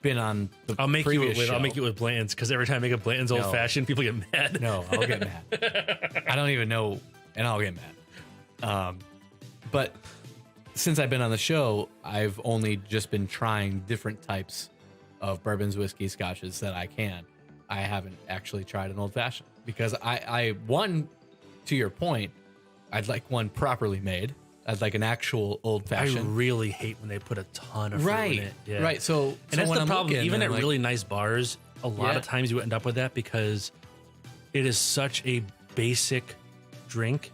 B: been on the
A: I'll make
B: previous show,
A: I'll make it with Blanton's, because every time I make a Blanton's old fashioned, people get mad.
B: No, I'll get mad. I don't even know, and I'll get mad. But since I've been on the show, I've only just been trying different types of bourbons, whiskey, scotches that I can. I haven't actually tried an old fashioned because I to your point, I'd like one properly made. I'd like an actual old fashioned.
A: I really hate when they put a ton of fruit in it. Yeah.
B: Right. So
A: that's the problem.
B: Looking,
A: even at
B: like,
A: really nice bars, a lot of times you end up with that because it is such a basic drink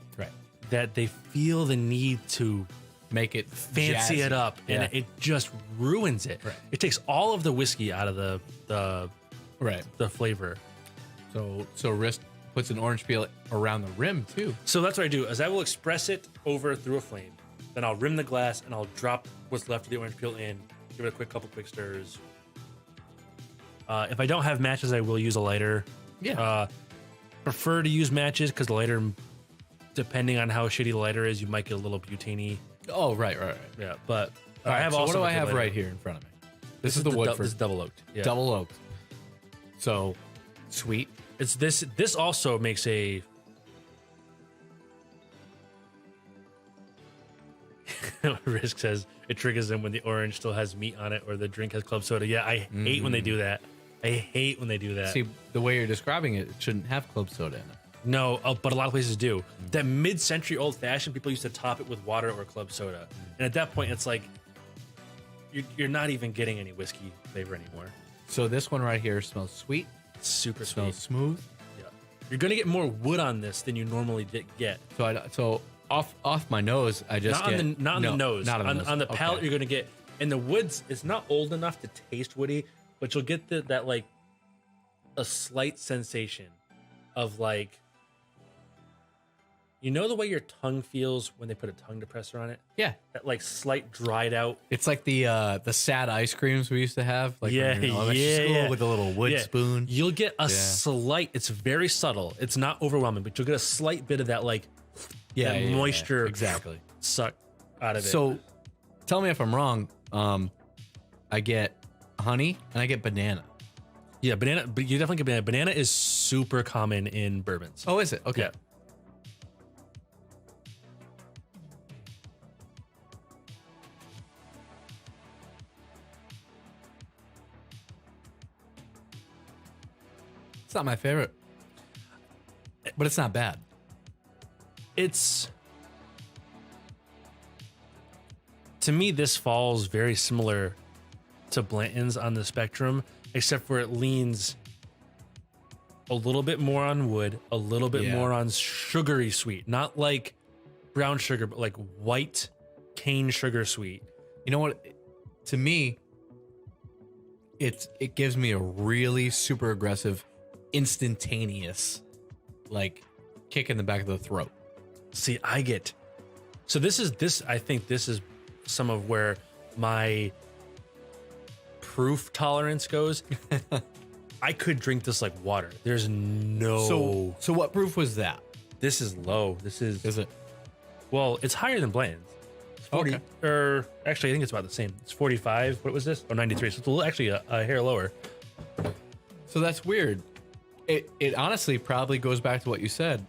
A: that they feel the need to
B: make it
A: fancy
B: jazzy.
A: It up, and it just ruins it.
B: Right.
A: It takes all of the whiskey out of the flavor.
B: So Wrist puts an orange peel around the rim too.
A: So that's what I do is I will express it over through a flame. Then I'll rim the glass and I'll drop what's left of the orange peel in. Give it a couple quick stirs. If I don't have matches, I will use a lighter.
B: Yeah.
A: Prefer to use matches because the lighter, depending on how shitty the lighter is, you might get a little butane-y.
B: Oh, right.
A: Yeah, but
B: All right,
A: I have
B: so
A: also.
B: what do I
A: a good
B: have
A: lighter.
B: right here in front of me? This is the Woodford.
A: This is double oaked. Yeah.
B: Double oaked. So sweet.
A: It's this. This also makes a. Risk says it triggers them when the orange still has meat on it or the drink has club soda. Yeah, I hate when they do that. I hate when they do that.
B: See, the way you're describing it, it shouldn't have club soda in it.
A: No, but a lot of places do. That mid-century old-fashioned, people used to top it with water or club soda, and at that point, it's like you're not even getting any whiskey flavor anymore.
B: So this one right here smells sweet.
A: It's super
B: Smells
A: sweet.
B: smooth.
A: Yeah, you're gonna get more wood on this than you normally get.
B: So off my nose, I just
A: Not on the nose.
B: Not on the nose.
A: On the palate,
B: Okay.
A: you're gonna get. And the woods, it's not old enough to taste woody, but you'll get that like a slight sensation of like. You know the way your tongue feels when they put a tongue depressor on it?
B: Yeah,
A: That like slight dried out.
B: it's like the sad ice creams we used to have. Like
A: Yeah,
B: when you're in elementary school
A: yeah.
B: with the little wood
A: Yeah.
B: spoon.
A: You'll get a slight, it's very subtle. It's not overwhelming, but you'll get a slight bit of that like that moisture
B: exactly.
A: suck out of it.
B: So tell me if I'm wrong. I get honey and I get banana.
A: yeah, banana, but you definitely get banana. Banana is super common in bourbons.
B: Oh, is it? Okay.
A: Yeah.
B: It's not my favorite, but it's not bad.
A: It's to me, this falls very similar to Blanton's on the spectrum, except for it leans a little bit more on wood, a little bit more on sugary sweet, not like brown sugar, but like white cane sugar sweet.
B: You know what? To me, it gives me a really super aggressive, instantaneous, like kick in the back of the throat.
A: See, I get. So I think this is some of where my proof tolerance goes. I could drink this like water. There's no.
B: So what proof was that?
A: This is low. This is.
B: Is it?
A: Well, it's higher than Blanton's. It's 40,
B: Okay.
A: or actually, I think it's about the same. It's 45. What was this? Oh, 93. So it's actually a hair lower.
B: So that's weird. It honestly probably goes back to what you said.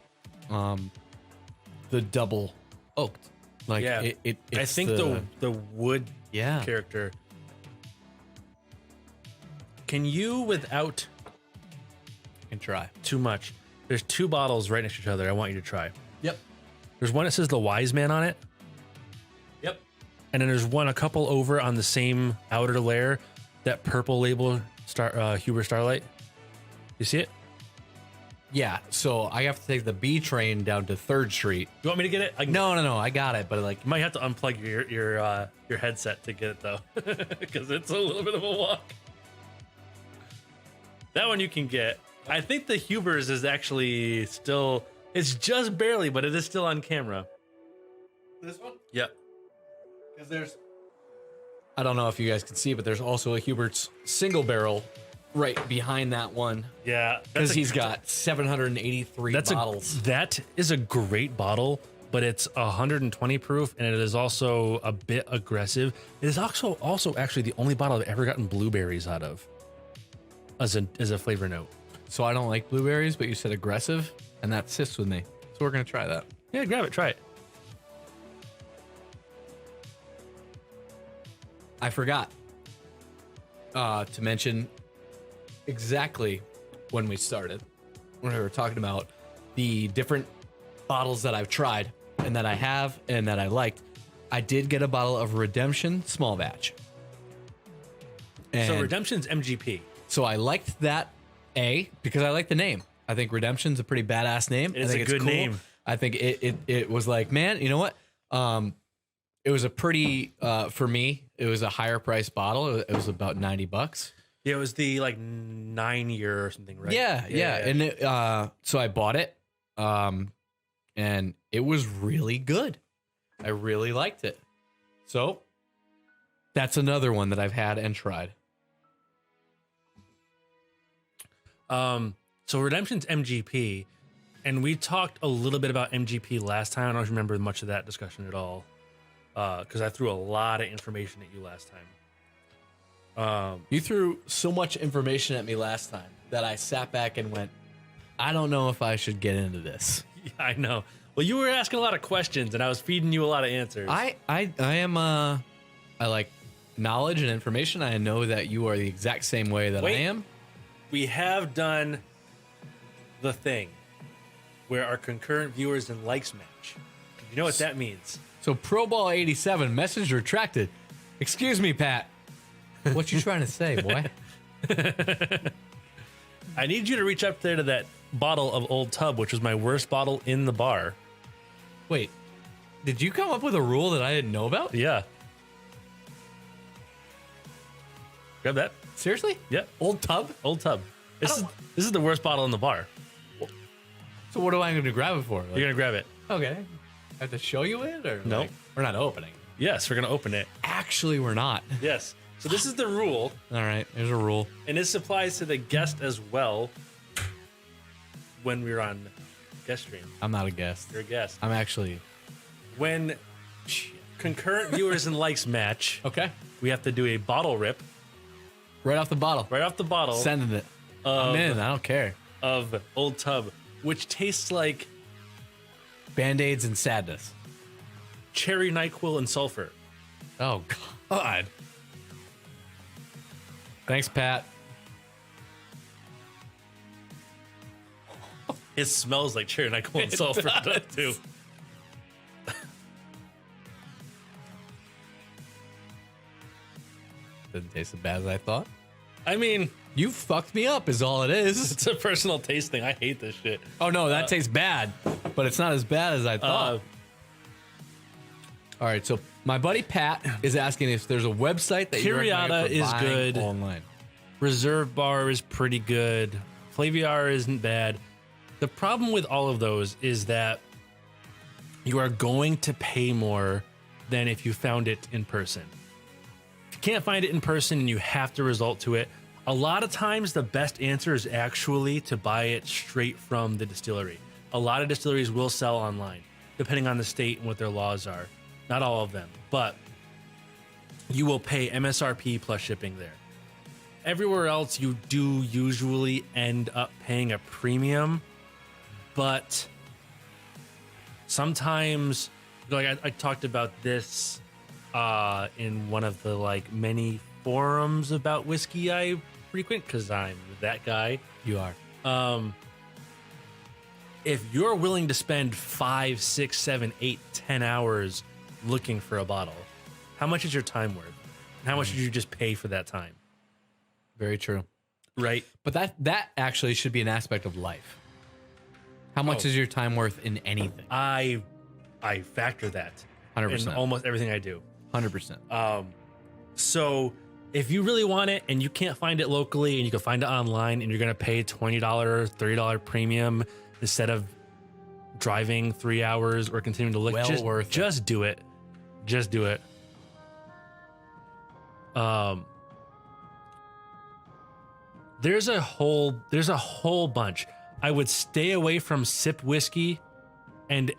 B: The double oaked. Like
A: Yeah.
B: I
A: I think the wood
B: yeah.
A: character. Can you, without
B: can try.
A: too much, there's two bottles right next to each other I want you to try.
B: Yep.
A: There's one that says the Wise Man on it.
B: Yep.
A: And then there's one a couple over on the same outer layer, that purple label Huber Starlight. You see it?
B: Yeah. So I have to take the B train down to 3rd Street.
A: You want me to get it? I can,
B: No, I got it. But like,
A: You might have to unplug your headset to get it though, because it's a little bit of a walk. That one you can get. I think the Huber's is actually still. It's just barely, but it is still on camera.
B: this one?
A: Yep.
B: Because there's, I don't know if you guys can see, but there's also a Hubert's single barrel right behind that one.
A: Yeah,
B: Because he's got 783 bottles.
A: That is a great bottle, but it's 120 proof, and it is also a bit aggressive. It is also actually the only bottle I've ever gotten blueberries out of as a flavor note.
B: So I don't like blueberries, but you said aggressive, and that sits with me. So we're gonna try that.
A: Yeah, grab it, try it.
B: I forgot to mention exactly when we started, when we were talking about the different bottles that I've tried and that I have and that I liked. I did get a bottle of Redemption small batch. And
A: So Redemption's MGP.
B: so I liked that, because I like the name. I think Redemption's a pretty badass name.
A: It is
B: I think
A: a good name.
B: I think it was like, man, you know what? It was a pretty, for me, it was a higher price bottle. It was about $90.
A: Yeah, it was the like 9-year or something, right?
B: Yeah. And it, so I bought it, and it was really good. I really liked it. So that's another one that I've had and tried.
A: So Redemption's MGP, and we talked a little bit about MGP last time. I don't remember much of that discussion at all, because I threw a lot of information at you last time.
B: You threw so much information at me last time that I sat back and went, I don't know if I should get into this.
A: Yeah, I know. Well, you were asking a lot of questions, and I was feeding you a lot of answers.
B: I like knowledge and information. I know that you are the exact same way that I am.
A: We have done the thing where our concurrent viewers and likes match. You know what that means?
B: So Pro Ball 87, message retracted. Excuse me, Pat. What you trying to say, boy?
A: I need you to reach up there to that bottle of Old Tub, which was my worst bottle in the bar.
B: Wait, did you come up with a rule that I didn't know about?
A: Yeah. Grab that.
B: Seriously?
A: Yeah.
B: Old Tub?
A: Old Tub. This is the worst bottle in the bar.
B: So what am I going to grab it for? Like,
A: You're going to grab it.
B: okay. I have to show you it? Or
A: No.
B: like, we're not opening.
A: Yes, we're going to open it.
B: Actually, we're not.
A: Yes. So this is the rule,
B: All right, there's a rule.
A: and this applies to the guest as well when we're on guest stream.
B: I'm not a guest.
A: You're a guest.
B: I'm actually...
A: When concurrent viewers and likes match,
B: Okay.
A: we have to do a bottle rip
B: Right off the bottle.
A: right off the bottle
B: Sending it. I'm in. I don't care.
A: of Old Tub, which tastes like
B: Band-Aids and sadness.
A: cherry NyQuil and sulfur.
B: Oh, God. Thanks, Pat.
A: It smells like cherry NyQuil and sulfur too.
B: Doesn't taste as bad as I thought.
A: I mean,
B: You fucked me up is all it is.
A: it's a personal taste thing. I hate this shit.
B: Oh, no, that tastes bad. But it's not as bad as I thought. All right, so my buddy Pat is asking if there's a website that you recommend
A: Curiata
B: for
A: is
B: buying
A: good.
B: online.
A: Reserve Bar is pretty good. Flaviar isn't bad. The problem with all of those is that you are going to pay more than if you found it in person. If you can't find it in person and you have to resort to it, a lot of times the best answer is actually to buy it straight from the distillery. A lot of distilleries will sell online, depending on the state and what their laws are. Not all of them, but you will pay MSRP plus shipping there. Everywhere else, you do usually end up paying a premium, but sometimes, like I talked about this in one of the like many forums about whiskey I frequent because I'm that guy.
B: You are.
A: If you're willing to spend 5, 6, 7, 8, 10 hours looking for a bottle, how much is your time worth? How much did you just pay for that time?
B: Very true.
A: Right?
B: But that actually should be an aspect of life. How much is your time worth in anything?
A: I factor that
B: 100%.
A: in almost everything I do.
B: 100%.
A: So if you really want it and you can't find it locally and you can find it online and you're going to pay $20, $30 premium instead of driving 3 hours or continuing to look,
B: Well worth it.
A: just do it. Just do it. There's a whole bunch. I would stay away from Sip Whiskey and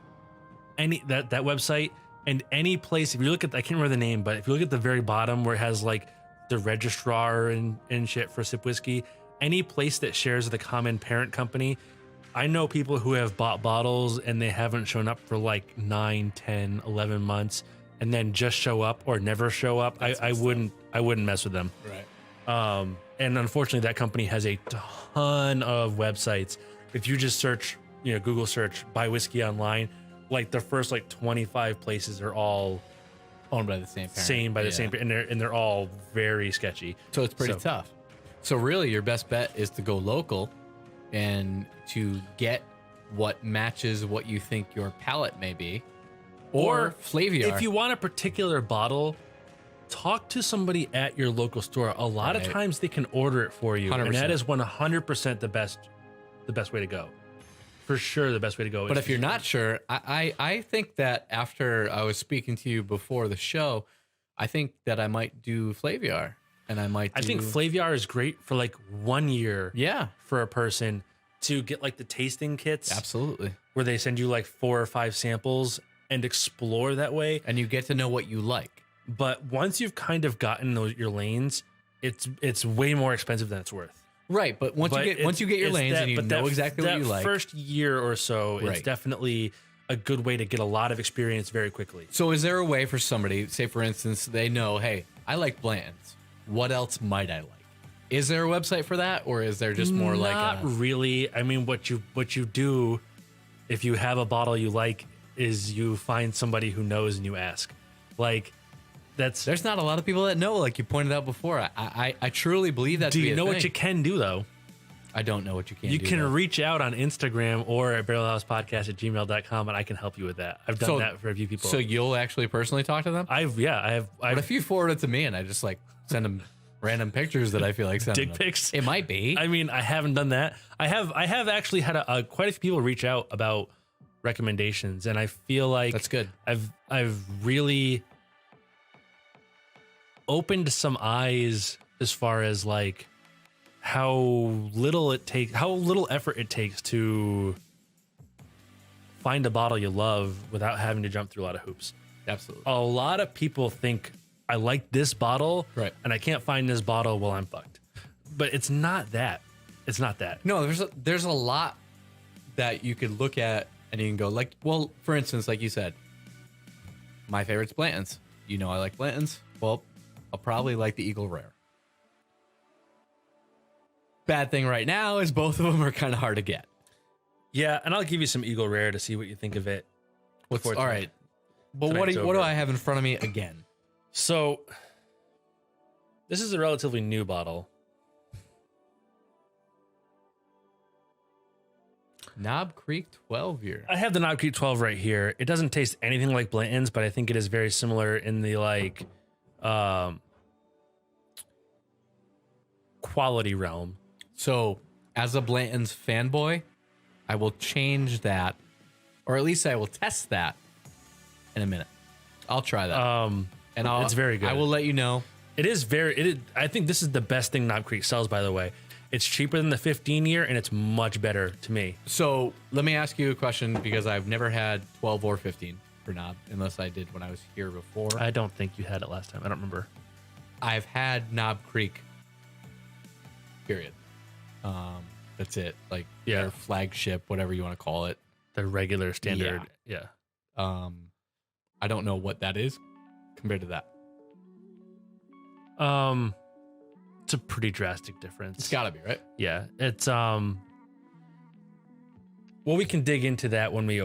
A: any that website and any place. If you look at, I can't remember the name, but if you look at the very bottom where it has like the registrar and shit for Sip Whiskey, any place that shares with a common parent company, I know people who have bought bottles and they haven't shown up for like 9, 10, 11 months and then just show up or never show up. I wouldn't mess with them.
B: Right.
A: And unfortunately, that company has a ton of websites. If you just search, Google search buy whiskey online, like the first like 25 places are all
B: Owned by the same parent.
A: same by the same, and they're all very sketchy.
B: So it's pretty tough. So really, your best bet is to go local and to get what matches what you think your palate may be, or Flaviar.
A: If you want a particular bottle, talk to somebody at your local store. A lot of times they can order it for you,
B: 100%.
A: and that is 100% the best way to go. for sure the best way to go.
B: But if you're not sure, I think that after I was speaking to you before the show, I think that I might do Flaviar, and I
A: think Flaviar is great for like 1 year.
B: Yeah,
A: for a person to get like the tasting kits.
B: Absolutely.
A: Where they send you like 4 or 5 samples and explore that way.
B: And you get to know what you like.
A: But once you've kind of gotten your lanes, it's way more expensive than it's worth.
B: Right, but once you get your lanes and you know exactly what you like.
A: That first year or so,
B: Right.
A: it's definitely a good way to get a lot of experience very quickly.
B: So is there a way for somebody, say for instance, they know, hey, I like Blanton's. What else might I like? Is there a website for that, or is there just more
A: Not really. I mean, what you do if you have a bottle you like is you find somebody who knows and you ask. Like there's
B: not a lot of people that know, like you pointed out before. I truly believe that.
A: Do you know what you can do though?
B: I don't know what you can do.
A: You can reach out on Instagram or at barrelhousepodcast@gmail.com and I can help you with that. I've done that for a few people.
B: So you'll actually personally talk to them?
A: I have.
B: What if you forward it to me and I just like send them random pictures that I feel like sending
A: dick
B: them?
A: pics?
B: It might be.
A: I mean, I haven't done that. I have actually had quite a few people reach out about recommendations, and I feel like
B: that's good.
A: I've really opened some eyes as far as like how little effort it takes to find a bottle you love without having to jump through a lot of hoops.
B: Absolutely.
A: A lot of people think I like this bottle,
B: right,
A: and I can't find this bottle, well, I'm fucked. But it's not that. It's not that.
B: No, there's a lot that you could look at and you can go like, well, for instance, like you said, my favorite's Blanton's. You know I like Blanton's. Well, I'll probably like the Eagle Rare. Bad thing right now is both of them are kind of hard to get.
A: Yeah, and I'll give you some Eagle Rare to see what you think of it.
B: All right. But what do I have in front of me again?
A: So, this is a relatively new bottle.
B: Knob Creek 12 year.
A: I have the Knob Creek 12 right here. It doesn't taste anything like Blanton's, but I think it is very similar in the like quality realm.
B: So, as a Blanton's fanboy, I will change that, or at least I will test that in a minute. I'll try that. And
A: it's very good.
B: I will let you know.
A: It is I think this is the best thing Knob Creek sells, by the way. It's cheaper than the 15 year and it's much better to me.
B: So let me ask you a question, because I've never had 12 or 15 for Knob, unless I did when I was here before.
A: I don't think you had it last time. I don't remember.
B: I've had Knob Creek, period. That's it. Like their flagship, whatever you want to call it.
A: The regular standard. Yeah.
B: I don't know what that is compared to that.
A: It's a pretty drastic difference.
B: It's gotta be, right?
A: Yeah. It's well, we can dig into that when we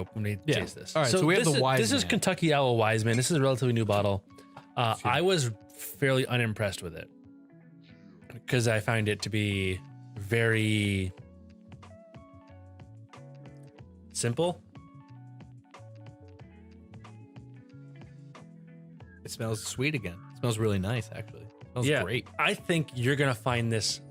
A: taste this.
B: All right, so we have the Wiseman.
A: This is Kentucky Owl Wiseman. This is a relatively new bottle. I was fairly unimpressed with it because I find it to be very simple.
B: It smells sweet again. It smells really nice, actually. It smells great.
A: I think you're gonna find this.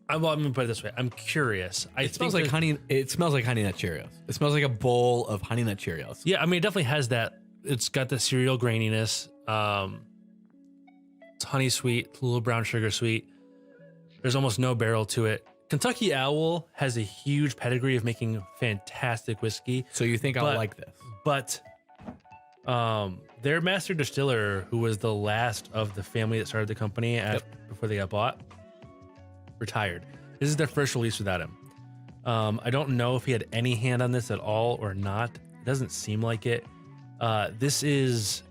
A: I'm gonna put it this way. I'm curious.
B: It smells like honey. It smells like Honey Nut Cheerios. It smells like a bowl of Honey Nut Cheerios.
A: Yeah, I mean, it definitely has that. It's got the cereal graininess. It's honey sweet, a little brown sugar sweet. There's almost no barrel to it. Kentucky Owl has a huge pedigree of making fantastic whiskey.
B: So you think I'll like this?
A: But their master distiller, who was the last of the family that started the company before they got bought, retired. This is their first release without him. I don't know if he had any hand on this at all or not. It doesn't seem like it. This is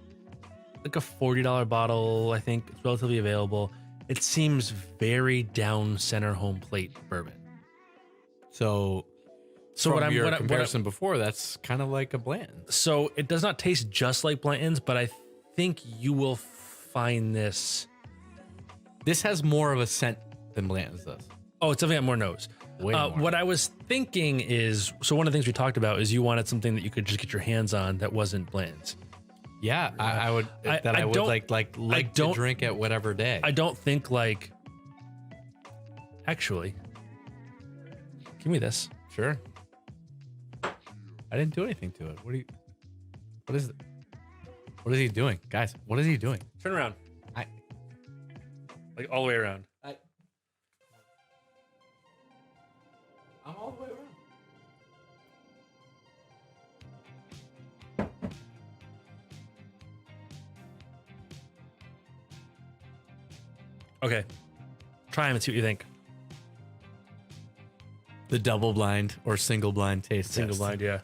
A: like a $40 bottle. I think it's relatively available. It seems very down center home plate bourbon.
B: So from your comparison before, that's kind of like a Blanton's.
A: So it does not taste just like Blanton's, but I think you will find this.
B: This has more of a scent than Blanton's does.
A: Oh, it's definitely got more nose.
B: Way more.
A: What I was thinking is, so one of the things we talked about is you wanted something that you could just get your hands on that wasn't Blanton's.
B: Yeah, I would. I would like to drink at whatever day.
A: I don't think like. Actually, give me this.
B: Sure. I didn't do anything to it. What is it? What is he doing? Guys, what is he doing?
A: Turn around. Like all the way around.
B: I'm all the way around.
A: Okay. Try them and see what you think.
B: The double blind or single blind taste
A: Single
B: test.
A: blind, yeah.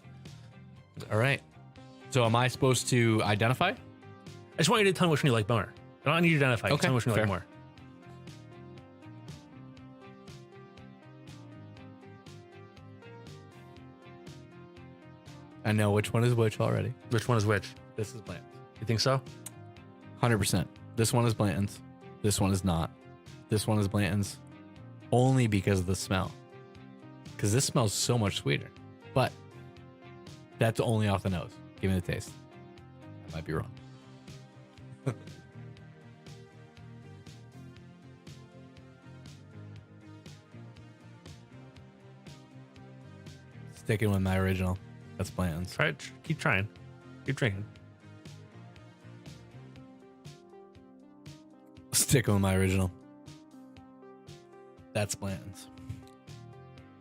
B: All right. So am I supposed to identify?
A: I just want you to tell me which one you like more. I don't need you to identify. Just
B: Okay,
A: tell me which one you like
B: fair.
A: more.
B: I know which one is which already.
A: Which one is which?
B: This is Blanton's.
A: You think so?
B: 100%. This one is Blanton's. This one is not. This one is Blanton's only because of the smell. Because this smells so much sweeter. But that's only off the nose. Give me the taste. I might be wrong. Sticking with my original. That's Blanton's.
A: Try it. Keep trying. Keep drinking.
B: Sticking with my original. That's Blanton's.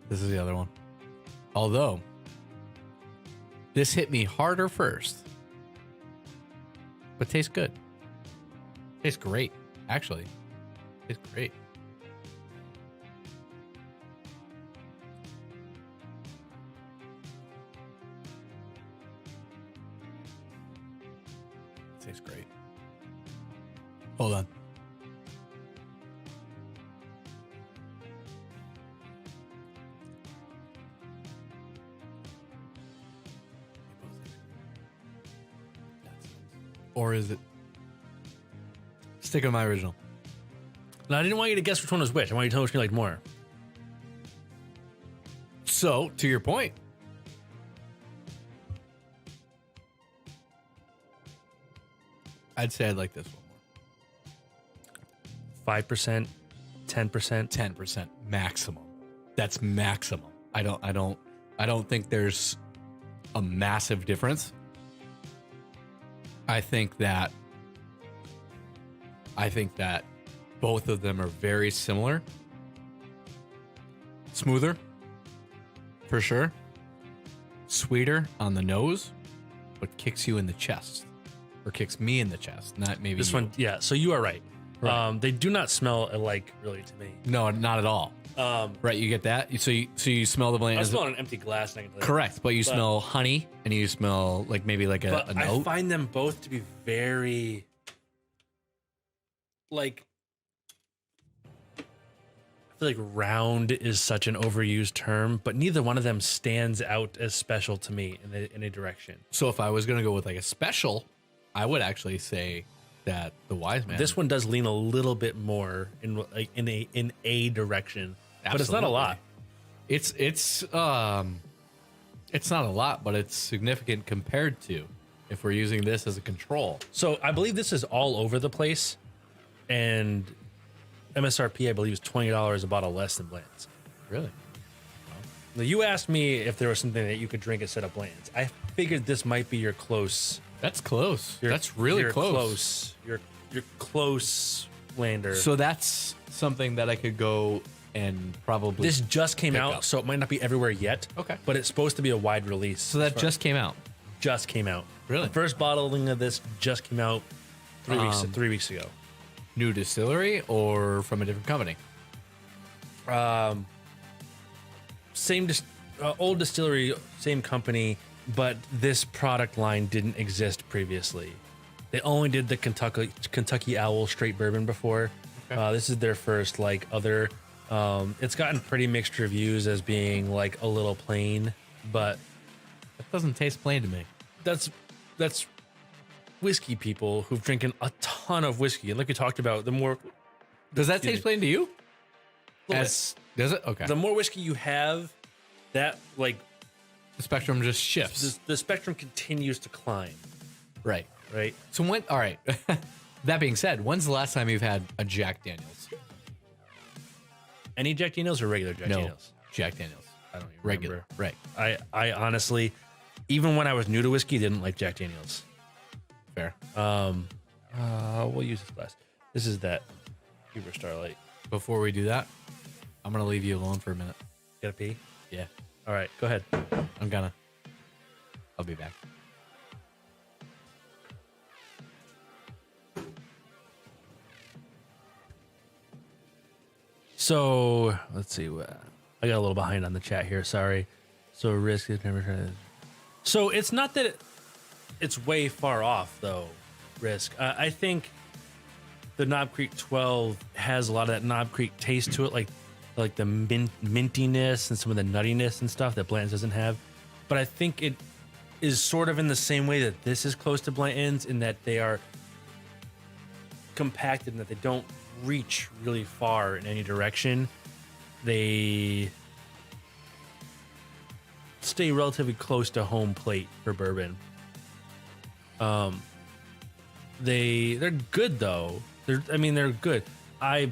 B: This is the other one. Although, this hit me harder first. But tastes good. Tastes great, actually. Tastes great. Tastes great. Hold on. Or is it? Stick with my original.
A: No, I didn't want you to guess which one was which. I want you to tell me which one you like more.
B: So, to your point, I'd say I'd like this one more.
A: 5%, 10%.
B: 10% maximum. That's maximum. I don't think there's a massive difference. I think that both of them are very similar. Smoother, for sure. Sweeter on the nose, but kicks you in the chest. Or kicks me in the chest, not maybe
A: This
B: you.
A: one, yeah. So you are right.
B: Right.
A: They do not smell alike, really, to me.
B: No, not at all. Right, you get that? So you smell the
A: I
B: Blanton's.
A: smell an empty glass. And I can tell you.
B: Correct, but you smell honey, and you smell like maybe like a
A: But I
B: note.
A: find them both to be very, like, I feel like round is such an overused term, but neither one of them stands out as special to me in a direction.
B: So if I was gonna go with like a special, I would actually say that the Wise Man.
A: This one does lean a little bit more in a direction, but it's not a lot.
B: It's not a lot, but it's significant compared to if we're using this as a control.
A: So I believe this is all over the place, and MSRP I believe is $20 a bottle less than Bland's.
B: Really?
A: Now, you asked me if there was something that you could drink instead of Bland's. I figured this might be your close.
B: That's close.
A: Your,
B: That's really
A: your
B: close.
A: Your close Blander.
B: So that's something that I could go and probably.
A: This just came
B: pick
A: out,
B: up.
A: so it might not be everywhere yet.
B: Okay.
A: But it's supposed to be a wide release.
B: So that just came out.
A: Just came out.
B: Really?
A: The first bottling of this just came out 3 weeks ago.
B: New distillery or from a different company?
A: Same old distillery, same company, but this product line didn't exist previously. They only did the Kentucky Owl straight bourbon before.
B: Okay.
A: This is their first like other. It's gotten pretty mixed reviews as being like a little plain, but
B: That doesn't taste plain to me.
A: that's whiskey people who've drinking a ton of whiskey, and like we talked about, the more
B: Does that taste plain to you?
A: little
B: Does it? Okay.
A: the more whiskey you have, that like
B: The spectrum just shifts.
A: the spectrum continues to climb,
B: Right.
A: right?
B: So when? All right. That being said, when's the last time you've had a Jack Daniels?
A: Any Jack Daniels or regular Jack
B: No,
A: Daniels?
B: Jack Daniels.
A: I don't even
B: Regular.
A: remember.
B: Right.
A: I honestly, even when I was new to whiskey, didn't like Jack Daniels.
B: Fair.
A: We'll use this glass. This is that Huber Starlight.
B: Before we do that, I'm gonna leave you alone for a minute.
A: Gotta pee?
B: Yeah,
A: All right, go ahead.
B: I'll be back.
A: So let's see. I got a little behind on the chat here. Sorry. So risk is never trying to. So it's not that it's way far off though. Risk. I think the Knob Creek 12 has a lot of that Knob Creek taste to it, like the mintiness and some of the nuttiness and stuff that Blanton's doesn't have. But I think it is sort of in the same way that this is close to Blanton's in that they are compacted and that they don't reach really far in any direction. They stay relatively close to home plate for bourbon. They're good though. They're good. I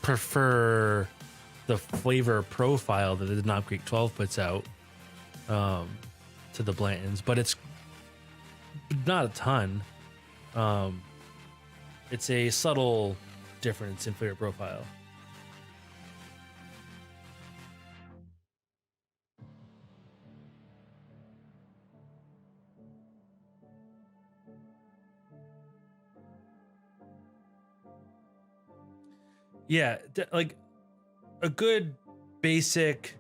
A: prefer the flavor profile that the Knob Creek 12 puts out to the Blanton's, but it's not a ton. It's a subtle difference in flavor profile. Yeah, like a good basic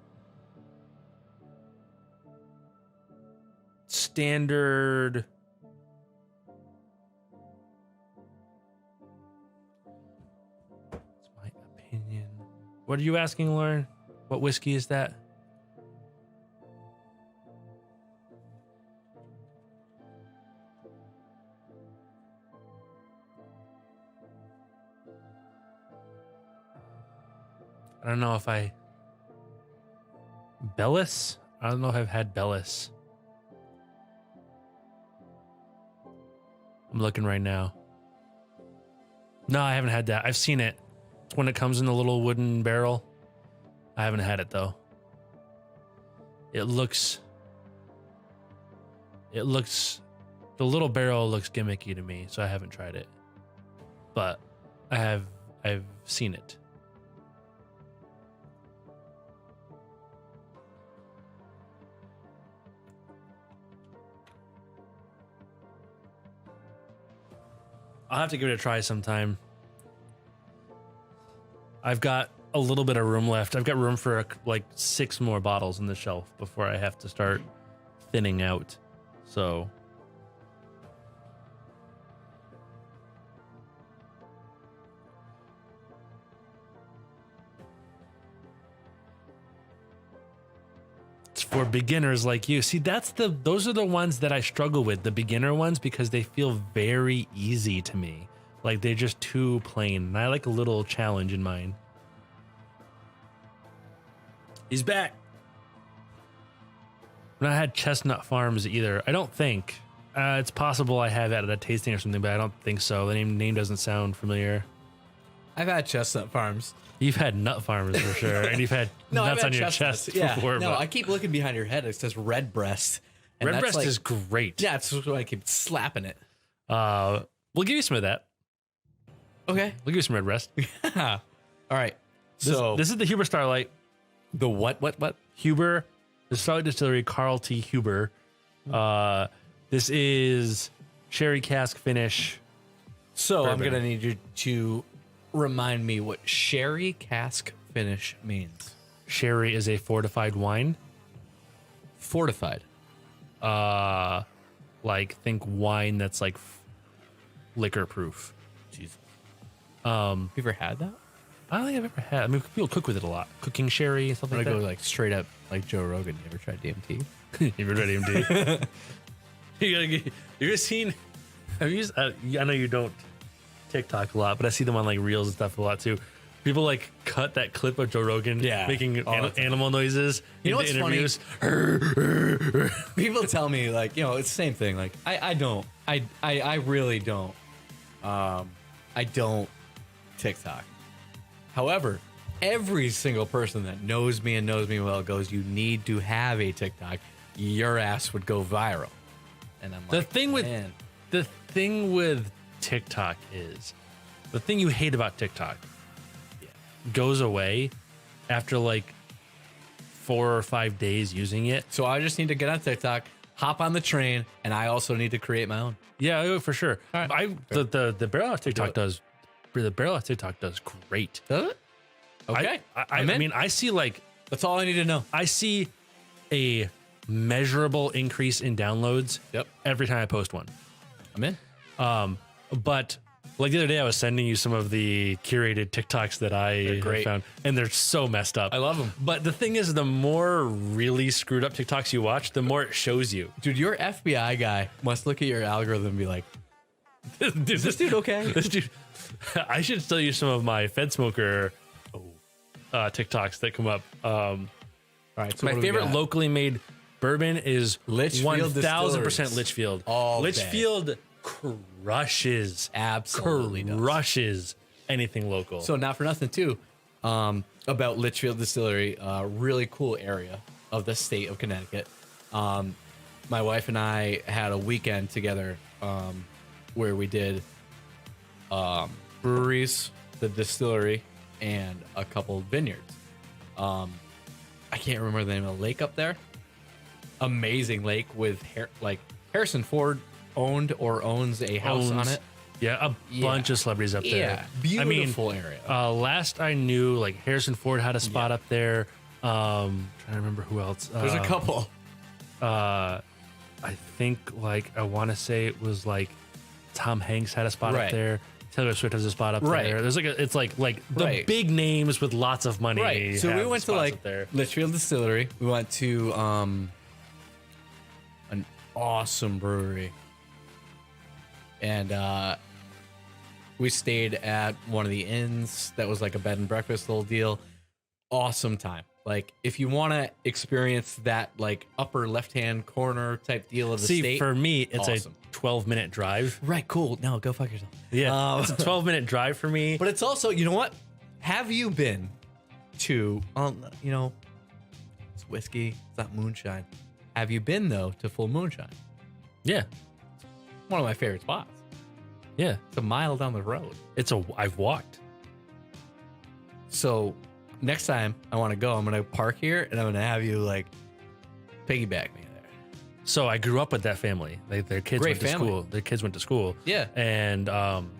A: standard it's my opinion. What are you asking, Lauren? What whiskey is that? I don't know if Bellis? I don't know if I've had Bellis. I'm looking right now. No, I haven't had that. I've seen it. It's when it comes in the little wooden barrel. I haven't had it though. It looks, the little barrel looks gimmicky to me, so I haven't tried it. But I've seen it. I'll have to give it a try sometime. I've got a little bit of room left. I've got room for like 6 more bottles on the shelf before I have to start thinning out. So it's for beginners like you. See, those are the ones that I struggle with, the beginner ones, because they feel very easy to me. Like they're just too plain. And I like a little challenge in mine. He's back. I've not had Chestnut Farms either. I don't think. It's possible I have at a tasting or something, but I don't think so. The name doesn't sound familiar.
B: I've had Chestnut Farms.
A: You've had Nut Farms for sure, and you've had nuts on your chest before.
B: No, I keep looking behind your head. It says Red Breast. And
A: Red Breast is great.
B: Yeah, it's why I keep slapping it.
A: We'll give you some of that.
B: Okay.
A: We'll give you some Red Breast.
B: All right. So
A: this is the Huber Starlight.
B: The what?
A: Huber, the Starlight Distillery, Carl T. Huber. This is sherry cask finish.
B: So
A: bourbon.
B: I'm going to need you to remind me what sherry cask finish means.
A: Sherry is a fortified wine.
B: Fortified.
A: Like think wine that's like liquor proof.
B: Jesus. You ever had that?
A: I don't think I've ever had. I mean, people cook with it a lot. Cooking sherry, stuff like
B: I
A: that.
B: go like straight up like Joe Rogan. You ever tried DMT?
A: You ever tried DMT? You ever seen? Have you used? I know you don't TikTok a lot, but I see them on like reels and stuff a lot too. People like cut that clip of Joe Rogan making animal noises.
B: You know what's
A: interviews.
B: Funny? People tell me like, you know, it's the same thing. Like I really don't. I don't TikTok. However, every single person that knows me and knows me well goes, you need to have a TikTok. your ass would go viral. And I'm like, man.
A: The thing with TikTok is, the thing you hate about TikTok goes away after like 4 or 5 days using it.
B: So I just need to get on TikTok, hop on the train, and I also need to create my own.
A: Yeah, for sure.
B: All right.
A: The barrel off TikTok does great.
B: Does it? Okay.
A: I mean, I see like,
B: that's all I need to know.
A: I see a measurable increase in downloads.
B: Yep.
A: Every time I post one.
B: I'm in.
A: But like the other day, I was sending you some of the curated TikToks that I found, and they're so messed up.
B: I love them.
A: But the thing is, the more really screwed up TikToks you watch, the more it shows you.
B: Dude, your FBI guy must look at your algorithm and be like, is this dude okay?
A: This dude, I should tell you some of my Fed Smoker TikToks that come up. All
B: right, so
A: my favorite locally made bourbon is
B: Litchfield
A: 1000% Litchfield.
B: All
A: Litchfield crushes,
B: absolutely
A: crushes anything local.
B: So not for nothing too, about Litchfield Distillery, really cool area of the state of Connecticut. My wife and I had a weekend together where we did breweries, the distillery, and a couple vineyards. I can't remember the name of the lake up there. Amazing lake with Harrison Ford owned or owns a house on it.
A: Yeah, a bunch of celebrities up there.
B: Yeah, beautiful area.
A: Last I knew, like Harrison Ford had a spot up there. Trying to remember who else.
B: There's a couple.
A: I think I want to say it was like Tom Hanks had a spot up there. Taylor Swift has a spot up there. There's it's like the big names with lots of money.
B: Right. So we went to Litchfield Distillery. We went to an awesome brewery. And we stayed at one of the inns that was like a bed and breakfast little deal. Awesome time. Like if you want to experience that like upper left-hand corner type deal of the state.
A: For me, it's
B: awesome.
A: a 12-minute drive.
B: Right, cool. No, go fuck yourself.
A: Yeah, it's a 12-minute drive for me.
B: But it's also, you know what? Have you been to, it's whiskey, it's not moonshine. Have you been, though, to Full Moonshine?
A: Yeah.
B: One of my favorite spots.
A: Yeah.
B: It's a mile down the road.
A: I've walked.
B: So next time I want to go, I'm going to park here and I'm going to have you like piggyback me there.
A: So I grew up with that family. Their kids went to school. Their kids went to school.
B: Yeah.
A: And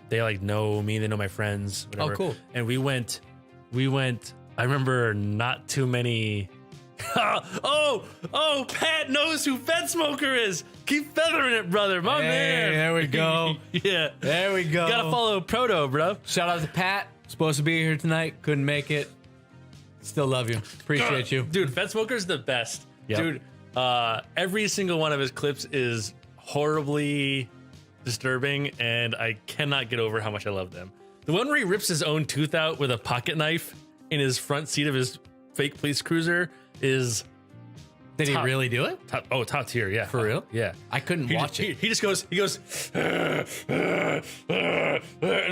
A: they like know me. They know my friends. Whatever.
B: Oh, cool.
A: And we went. I remember not too many. Oh, Pat knows who Fed Smoker is. Keep feathering it, brother. My man.
B: There we go.
A: Yeah.
B: There we go.
A: Gotta follow Proto, bro.
B: Shout out to Pat. Supposed to be here tonight. Couldn't make it. Still love you. Appreciate you.
A: Dude, Fed Smoker's the best.
B: Yep.
A: Dude, every single one of his clips is horribly disturbing, and I cannot get over how much I love them. The one where he rips his own tooth out with a pocket knife in his front seat of his fake police cruiser is...
B: Did he really do it?
A: Top tier, yeah.
B: For real?
A: Yeah.
B: I couldn't watch it.
A: He just goes, and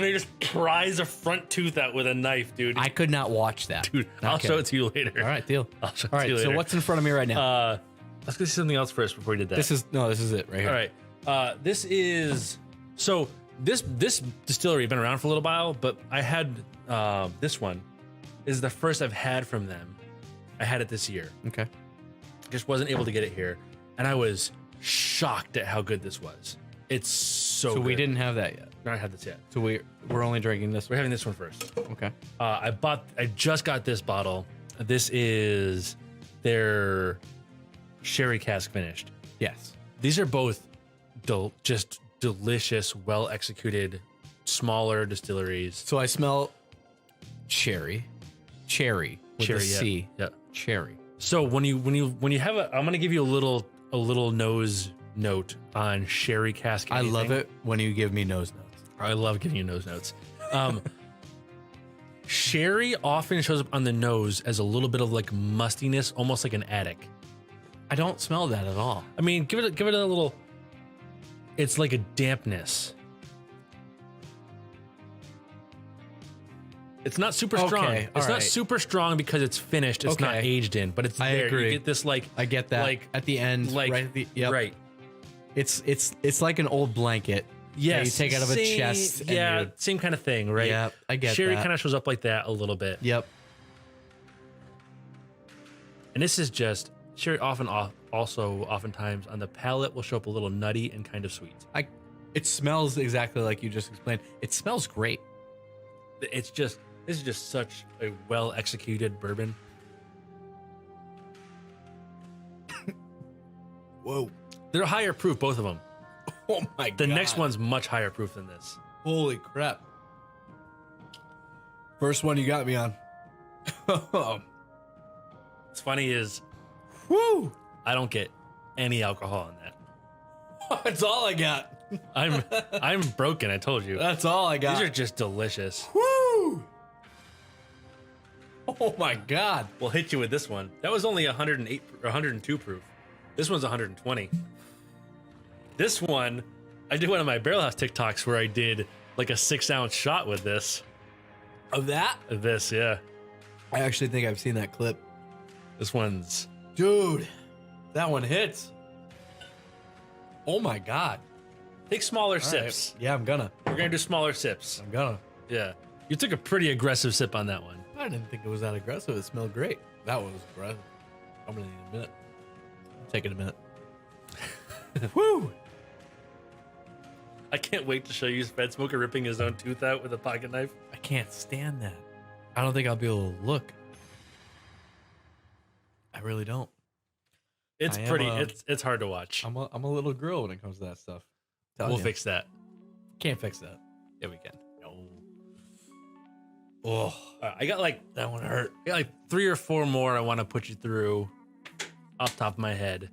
A: he just pries a front tooth out with a knife, dude.
B: I could not watch that.
A: Dude, I'll show it to you later.
B: All right, deal.
A: I'll show it
B: All
A: to you
B: right,
A: later.
B: so what's in front of me right now?
A: Let's go see something else first before we did that.
B: This is it right here.
A: All right. This is... So, this distillery has been around for a little while, but I had... this one is the first I've had from them. I had it this year.
B: Okay.
A: Just wasn't able to get it here, and I was shocked at how good this was. It's so good.
B: we didn't have that yet.
A: No, I had this yet.
B: So we're only drinking this
A: We're
B: one.
A: having this one first.
B: Okay.
A: I just got this bottle. This is their sherry cask finished.
B: Yes.
A: These are both just delicious, well executed, smaller distilleries.
B: So I smell cherry with
A: Cherry,
B: a C.
A: Yeah.
B: Cherry.
A: So when you have I'm gonna give you a little nose note on sherry cask.
B: I love it when you give me nose notes.
A: I love giving you nose notes. Sherry often shows up on the nose as a little bit of like mustiness, almost like an attic.
B: I don't smell that at all.
A: I mean, give it a little. It's like a dampness. It's not super strong.
B: Okay,
A: It's
B: all
A: not
B: right.
A: super strong because it's finished. It's not
B: Okay.
A: aged in, but it's
B: I
A: there.
B: agree.
A: You get this like
B: I get that.
A: Like
B: At the end,
A: like
B: right? At the, yep.
A: right.
B: It's like an old blanket.
A: Yes,
B: that you take out of a chest. And
A: Yeah,
B: you-
A: same kind of thing, right?
B: Yep, I get
A: Sherry
B: that.
A: kind of shows up like that a little bit,
B: Yep.
A: and this is just sherry. Oftentimes on the palate will show up a little nutty and kind of sweet.
B: It smells exactly like you just explained. It smells great.
A: This is just such a well executed bourbon.
B: Whoa.
A: They're higher proof, both of them.
B: Oh my god.
A: The next one's much higher proof than this.
B: Holy crap. First one you got me on.
A: What's funny is
B: Woo!
A: I don't get any alcohol in that.
B: That's all I got.
A: I'm broken. I told you.
B: That's all I got.
A: These are just delicious.
B: Woo! Oh my god.
A: We'll hit you with this one. That was only 108 or 102 proof. This one's 120. This one, I did one of my barrel house TikToks where I did like a 6-ounce shot with this.
B: Of that?
A: Of this, yeah.
B: I actually think I've seen that clip.
A: This one's
B: Dude, that one hits. Oh my god.
A: take smaller
B: All
A: sips.
B: right. Yeah, I'm gonna.
A: We're gonna do smaller sips.
B: I'm gonna.
A: Yeah. You took a pretty aggressive sip on that one.
B: I didn't think it was that aggressive. It smelled great. That one was aggressive. I'm gonna need a minute. I'm taking a minute. Woo!
A: I can't wait to show you Fed Smoker ripping his own tooth out with a pocket knife.
B: I can't stand that. I don't think I'll be able to look. I really don't.
A: It's
B: I am,
A: pretty. It's hard to watch.
B: I'm a little girl when it comes to that stuff.
A: We'll fix that.
B: Can't fix that.
A: Yeah, we can.
B: No. Oh,
A: I got like
B: that one hurt.
A: 3 or 4 more I want to put you through off the top of my head,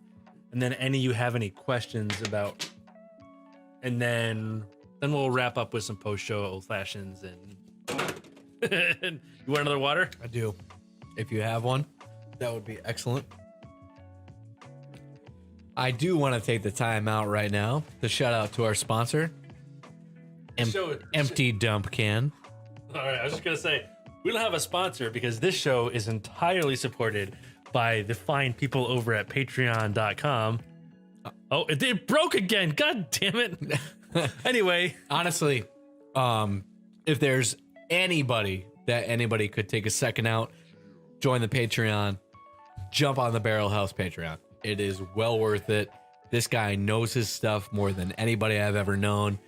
A: and then any you have any questions about, and then we'll wrap up with some post-show old fashions and. You want another water?
B: I do. If you have one, that would be excellent. I do want to take the time out right now to shout out to our sponsor, Empty Dump Can.
A: All right, I was just gonna say we don't have a sponsor because this show is entirely supported by the fine people over at Patreon.com. Oh, it broke again! God damn it! Anyway,
B: Honestly, if there's anybody could take a second out, join the Patreon, jump on the Barrel House Patreon. It is well worth it. This guy knows his stuff more than anybody I've ever known.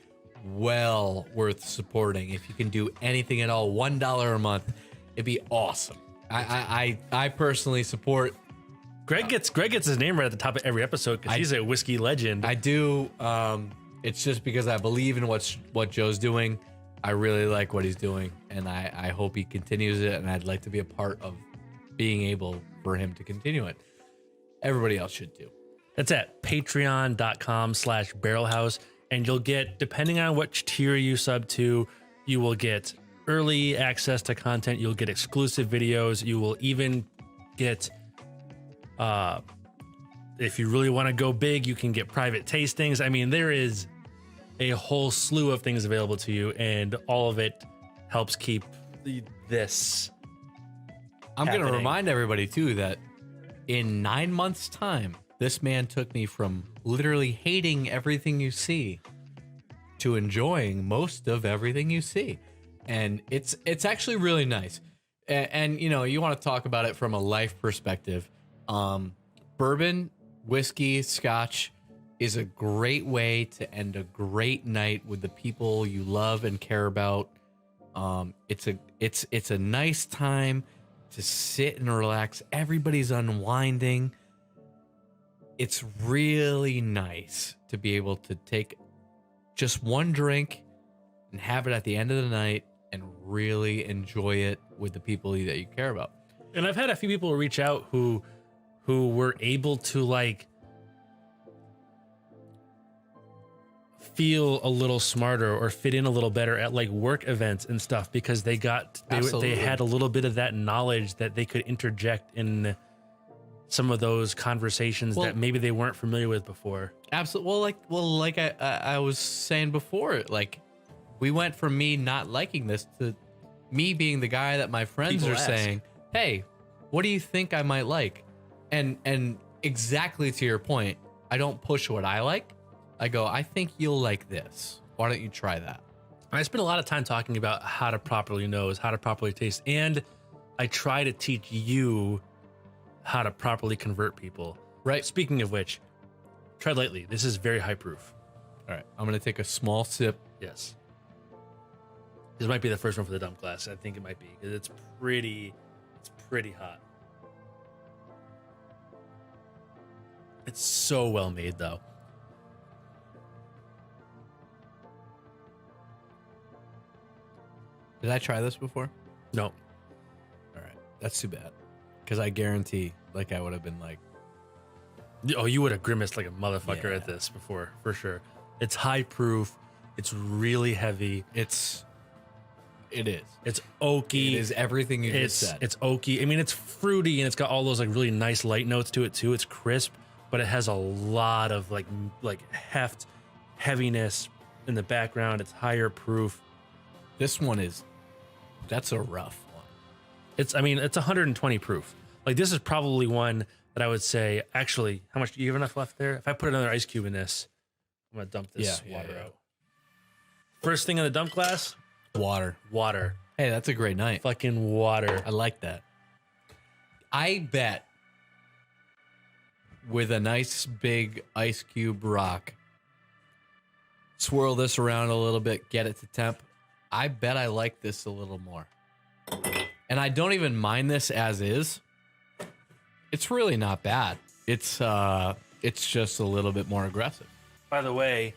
B: Well worth supporting. If you can do anything at all, $1 a month, it'd be awesome. I personally support.
A: Greg gets his name right at the top of every episode because he's a whiskey legend.
B: I do. It's just because I believe in what Joe's doing. I really like what he's doing, and I hope he continues it. And I'd like to be a part of being able for him to continue it. Everybody else should do.
A: That's at patreon.com/barrelhouse. And you'll get, depending on which tier you sub to, you will get early access to content. You'll get exclusive videos. You will even get, if you really want to go big, you can get private tastings. I mean, there is a whole slew of things available to you, and all of it helps keep this.
B: I'm going to
A: happening.
B: remind everybody, too, that in 9 months' time, this man took me from literally hating everything you see to enjoying most of everything you see. And it's actually really nice. And you know, you want to talk about it from a life perspective. Bourbon, whiskey, scotch is a great way to end a great night with the people you love and care about. It's a nice time to sit and relax. Everybody's unwinding. It's really nice to be able to take just one drink and have it at the end of the night and really enjoy it with the people that you care about.
A: And I've had a few people reach out who were able to like feel a little smarter or fit in a little better at like work events and stuff because they had a little bit of that knowledge that they could interject in some of those conversations that maybe they weren't familiar with before.
B: Absolutely. Like I was saying before, like we went from me not liking this to me being the guy that my friends
A: People
B: are
A: ask.
B: saying, hey, what do you think I might like? And exactly to your point, I don't push what I like. I go, I think you'll like this. Why don't you try that?
A: I spend a lot of time talking about how to properly nose, how to properly taste, and I try to teach you how to properly convert people.
B: Right.
A: Speaking of which, tread lightly. This is very high proof.
B: All right. I'm going to take a small sip.
A: Yes. This might be the first one for the dump glass. I think it might be because it's pretty hot. It's so well made though.
B: Did I try this before?
A: No.
B: All right. That's too bad. Because I guarantee, like, I would have been like,
A: Oh, you would have grimaced like a motherfucker
B: Yeah.
A: at this before, for sure. It's high proof. It's really heavy.
B: it is.
A: It's oaky.
B: It is everything you
A: It's
B: just said.
A: it's oaky. I mean, it's fruity and it's got all those like really nice light notes to it too. It's crisp, but it has a lot of like heft, heaviness in the background. It's higher proof.
B: This one is, that's a rough one.
A: It's 120 proof. Like this is probably one that I would say, actually, how much do you have enough left there? If I put another ice cube in this, I'm gonna dump this water out. First thing in the dump glass,
B: Water.
A: water.
B: Hey, that's a great night.
A: Fucking water.
B: I like that. I bet with a nice big ice cube rock, swirl this around a little bit, get it to temp. I bet I like this a little more. And I don't even mind this as is. It's really not bad. It's just a little bit more aggressive.
A: By the way,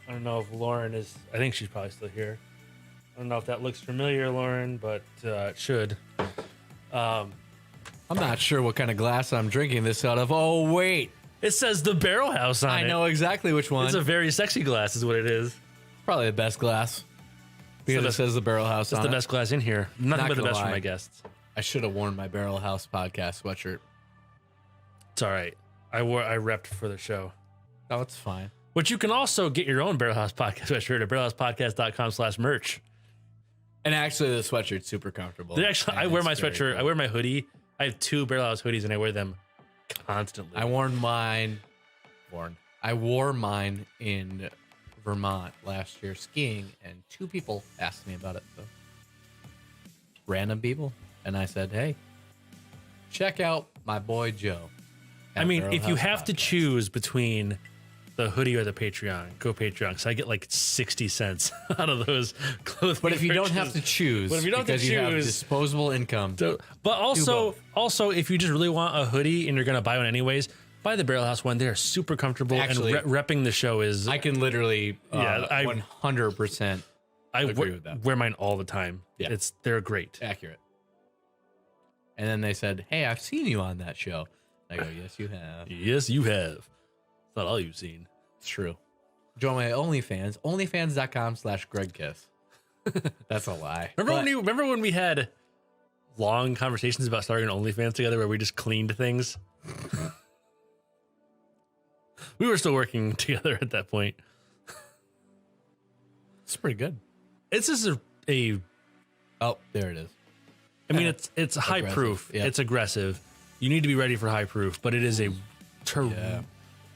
A: I don't know if Lauren is, I think she's probably still here. I don't know if that looks familiar, Lauren, but it should.
B: I'm not sure what kind of glass I'm drinking this out of. Oh, wait.
A: It says the Barrel House on it.
B: I know exactly which one.
A: It's a very sexy glass is what it is.
B: Probably the best glass. Because
A: So
B: it says the Barrel House
A: It's
B: on
A: the
B: it.
A: best glass in here. Nothing
B: Not
A: but the
B: gonna
A: best for
B: lie.
A: my guests.
B: I should have worn my Barrel House podcast sweatshirt.
A: It's all right. I repped for the show.
B: Oh, it's fine.
A: But you can also get your own Barrel House podcast sweatshirt at barrelhousepodcast.com/merch.
B: And actually, the sweatshirt's super comfortable.
A: Actually, I
B: And
A: wear my
B: it's very
A: sweatshirt.
B: cool.
A: I wear my hoodie. I have 2 Barrel House hoodies and I wear them constantly.
B: I wore mine in Vermont last year skiing, and 2 people asked me about it. So. Random people. And I said, hey, check out my boy Joe.
A: I
B: at
A: mean,
B: Barrel
A: if you
B: House
A: have to
B: Podcast.
A: choose between the hoodie or the Patreon, go Patreon. Because I get like 60 cents out of those clothing.
B: But if you don't have
A: purchases.
B: to choose,
A: But if you don't have to
B: because you have
A: choose-
B: disposable income,
A: So, but
B: both.
A: also, if you just really want a hoodie and you're gonna buy one anyways, buy the Barrel House one. They're super comfortable,
B: Actually,
A: and repping the show is.
B: I can literally
A: Yeah, I-
B: 100%
A: I
B: agree with that.
A: wear mine all the time.
B: Yeah.
A: They're great.
B: accurate. And then they said, hey, I've seen you on that show. I go, yes, you have.
A: Yes, you have. It's not all you've seen.
B: It's true. Join my OnlyFans, onlyfans.com/GregKiss. That's a lie.
A: Remember when we had long conversations about starting an OnlyFans together where we just cleaned things? We were still working together at that point.
B: It's pretty good.
A: It's just a
B: Oh, there it is.
A: I mean, it's high
B: Aggressive,
A: proof.
B: yeah.
A: It's aggressive. You need to be ready for high proof, but it is a
B: Yeah.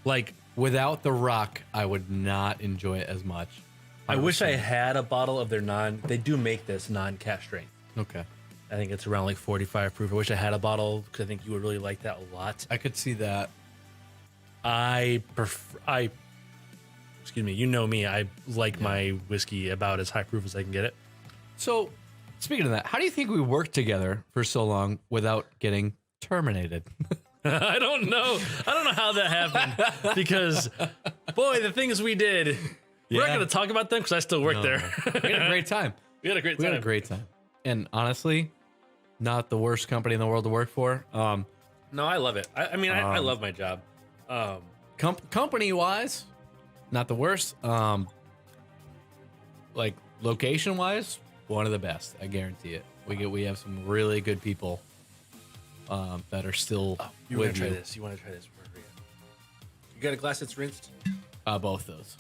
A: like.
B: Without the rock, I would not enjoy it as much.
A: I wish I had a bottle of their They do make this non-cask strength.
B: Okay.
A: I think it's around like 45 proof. I wish I had a bottle because I think you would really like that a lot.
B: I could see that.
A: Excuse me. You know me. I like my whiskey about as high proof as I can get it.
B: So, speaking of that, how do you think we worked together for so long without getting terminated?
A: I don't know. I don't know how that happened because, boy, the things we did. We're not
B: Yeah.
A: going to talk about them because I still work there.
B: We had a great time.
A: We had a great
B: We
A: time.
B: had a great time. And honestly, not the worst company in the world to work for.
A: No, I love it. I mean, I love my job.
B: Company wise, not the worst. Like location wise, one of the best. I guarantee it. We have some really good people that are still
A: You want
B: with
A: to try
B: you.
A: this? You want to try this? Where are you got a glass that's rinsed?
B: Both those.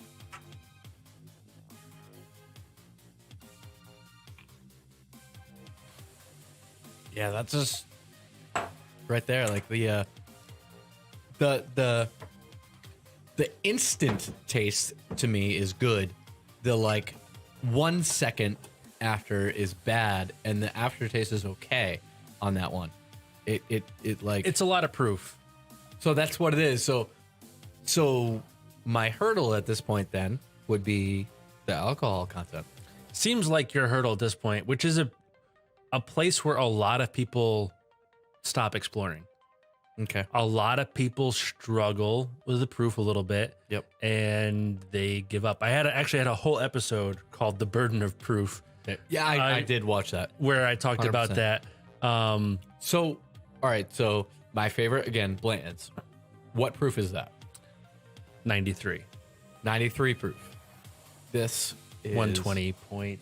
B: Yeah, that's just right there. Like the instant taste to me is good. The like 1 second after is bad, and the aftertaste is okay on that one. It like
A: It's a lot of proof.
B: so that's what it is. So my hurdle at this point then would be the alcohol content.
A: Seems like your hurdle at this point, which is a place where a lot of people stop exploring.
B: Okay.
A: A lot of people struggle with the proof a little bit.
B: Yep.
A: And they give up. I actually had a whole episode called The Burden of Proof.
B: Yeah, I did watch that.
A: Where I talked
B: 100%.
A: about that.
B: So, all right. So my favorite, again, Blanton's. What proof is that?
A: 93.
B: 93 proof. This is
A: 120.6.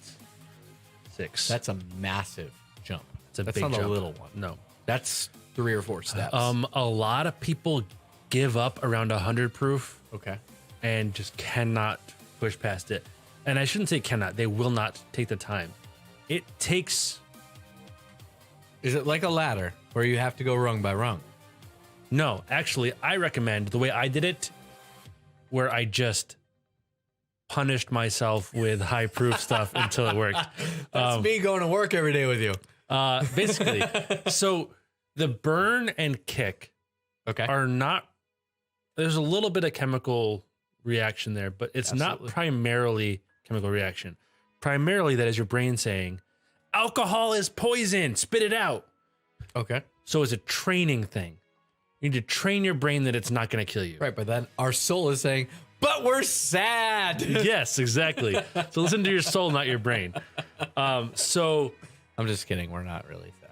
B: That's a massive jump.
A: It's a
B: That's
A: big
B: not
A: jump.
B: a little one.
A: No.
B: That's 3 or 4 steps.
A: A lot of people give up around 100 proof
B: Okay.
A: and just cannot push past it. And I shouldn't say cannot. They will not take the time. It takes...
B: Is it like a ladder where you have to go rung by rung?
A: No, actually, I recommend the way I did it, where I just punished myself with high proof stuff until it worked.
B: That's me going to work every day with you.
A: Basically, so the burn and kick
B: Okay.
A: are not, there's a little bit of chemical reaction there, but it's
B: Absolutely.
A: not primarily chemical reaction. Primarily, that is your brain saying, alcohol is poison, spit it out.
B: Okay.
A: So it's a training thing. You need to train your brain that it's not going to kill you.
B: Right, but then our soul is saying, but we're sad.
A: Yes, exactly. So listen to your soul, not your brain. So
B: I'm just kidding. We're not really sad.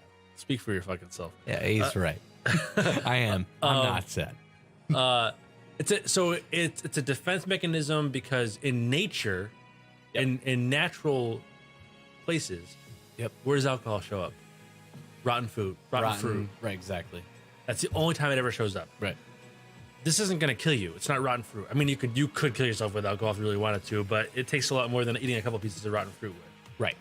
A: speak for your fucking self.
B: Yeah, he's right. I am. I'm not sad.
A: It's a defense mechanism because in nature, in natural places, where does alcohol show up? Rotten food, rotten fruit.
B: Right, exactly.
A: That's the only time it ever shows up.
B: Right.
A: This isn't going to kill you. It's not rotten fruit. I mean, you could kill yourself with alcohol if you really wanted to, but it takes a lot more than eating a couple pieces of rotten fruit would.
B: Right.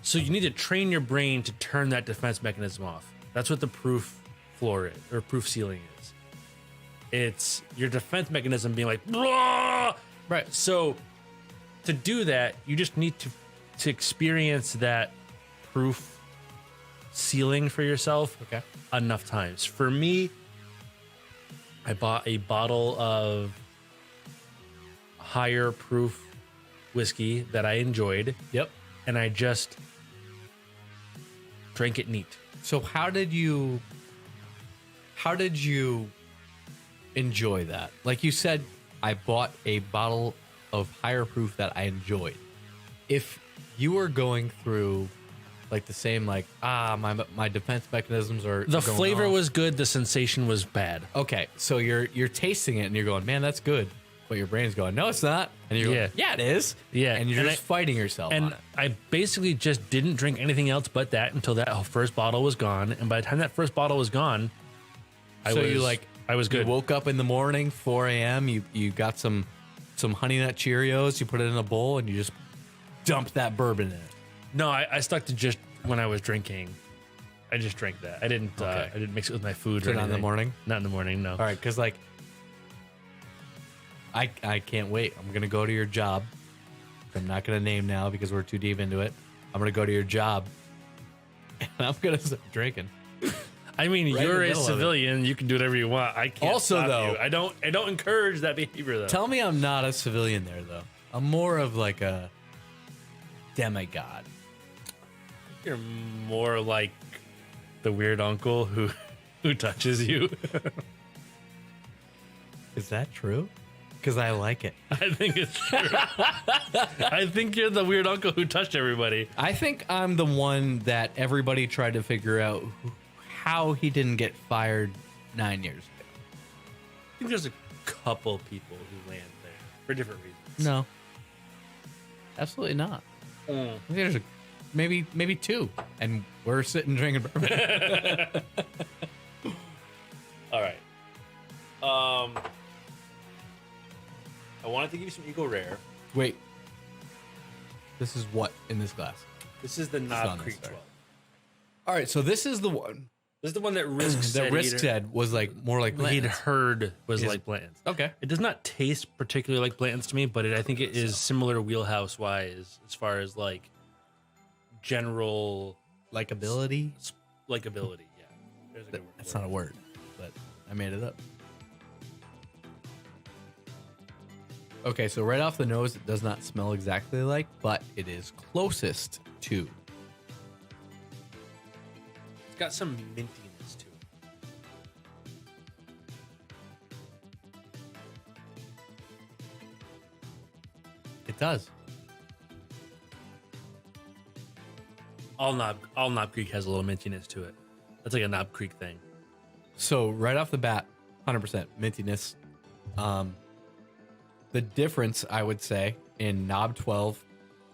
A: So you need to train your brain to turn that defense mechanism off. That's what the proof floor is, or proof ceiling is. It's your defense mechanism being like, "Blah!"
B: Right.
A: So to do that, you just need to experience that proof ceiling for yourself enough times. For me, I bought a bottle of higher proof whiskey that I enjoyed.
B: Yep.
A: And I just drank it neat.
B: So how did you enjoy that? Like you said, I bought a bottle of higher proof that I enjoyed. If you were going through like the same, like, my defense mechanisms are
A: The
B: going
A: flavor
B: off.
A: was good, the sensation was bad.
B: Okay, so you're tasting it and you're going, man, that's good. But your brain's going, no, it's not. And you're going, yeah, it is.
A: Yeah.
B: And you're just fighting yourself on
A: And
B: it.
A: I basically just didn't drink anything else but that until that first bottle was gone. And by the time that first bottle was gone, I was good.
B: You woke up in the morning, 4 a.m. You got some Honey Nut Cheerios. You put it in a bowl and you just dumped that bourbon in it.
A: No, I stuck to just when I was drinking. I just drank that. I didn't mix it with my food.
B: So
A: or
B: not in the
A: anything.
B: morning?
A: Not in the morning, no.
B: All right, because like I can't wait. I'm gonna go to your job. I'm not gonna name now because we're too deep into it. I'm gonna go to your job and I'm gonna start drinking.
A: I mean,
B: Right in
A: you're
B: the
A: a
B: middle of it.
A: civilian. You can do whatever you want. I can't.
B: Also,
A: stop
B: though-
A: you. I don't encourage that behavior though.
B: Tell me I'm not a civilian there though. I'm more of like a demigod.
A: You're more like the weird uncle who touches you.
B: Is that true? Because I like it.
A: I think it's true. I think you're the weird uncle who touched everybody.
B: I think I'm the one that everybody tried to figure out how he didn't get fired 9 years ago.
A: I think there's a couple people who land there for different reasons.
B: No, absolutely not. I think there's maybe two, and we're sitting drinking bourbon.
A: All right. I wanted to give you some Eagle Rare.
B: Wait, this is what in this glass?
A: This is the
B: not
A: Knob
B: this,
A: Creek
B: sorry.
A: 12.
B: All right, so this is the one
A: This is the one that Risk said.
B: that Risk said was like more like
A: he'd
B: Blanton's.
A: heard was like Blanton's.
B: Okay.
A: It does not taste particularly like Blanton's to me, but I think it is similar wheelhouse wise as far as like general
B: Likability.
A: likability. Yeah, there's a good word
B: That's
A: for
B: not
A: it.
B: a word, but I made it up. Okay, so right off the nose, it does not smell exactly like, but it is closest to.
A: It's got some mintiness to it.
B: It does.
A: All Knob Creek has a little mintiness to it. That's like a Knob Creek thing.
B: So right off the bat, 100% mintiness. The difference, I would say, in Knob 12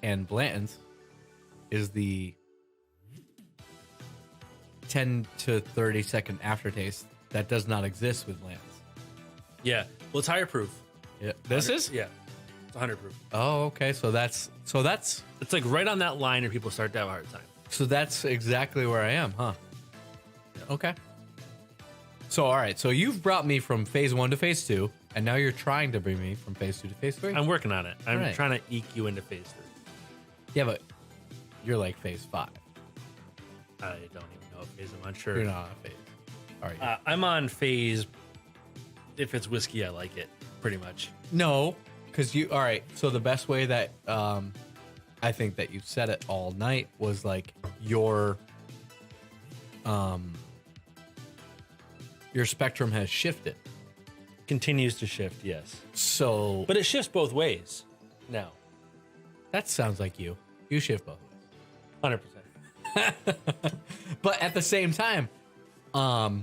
B: and Blanton's is the 10 to 30 second aftertaste that does not exist with Blanton's.
A: Yeah, well, it's higher proof.
B: Yeah, this is.
A: Yeah, it's 100 proof.
B: Oh, okay. So that's
A: It's like right on that line where people start to have a hard time.
B: exactly where I am, huh? Okay. So all right. So you've brought me from phase 1 to phase 2, and now you're trying to bring me from phase 2 to phase 3.
A: I'm working on it. I'm
B: Right.
A: trying to eke you into phase 3.
B: Yeah, but you're like phase 5.
A: I don't even know if phase I'm on. Sure.
B: You're not on phase. All right.
A: I'm on phase. If it's whiskey, I like it pretty much.
B: No, because you. All right. So the best way that I think that you said it all night was like your spectrum has shifted.
A: Continues to shift, yes,
B: So,
A: but it shifts both ways now.
B: that sounds like you. You shift both ways.
A: 100%.
B: But at the same time, I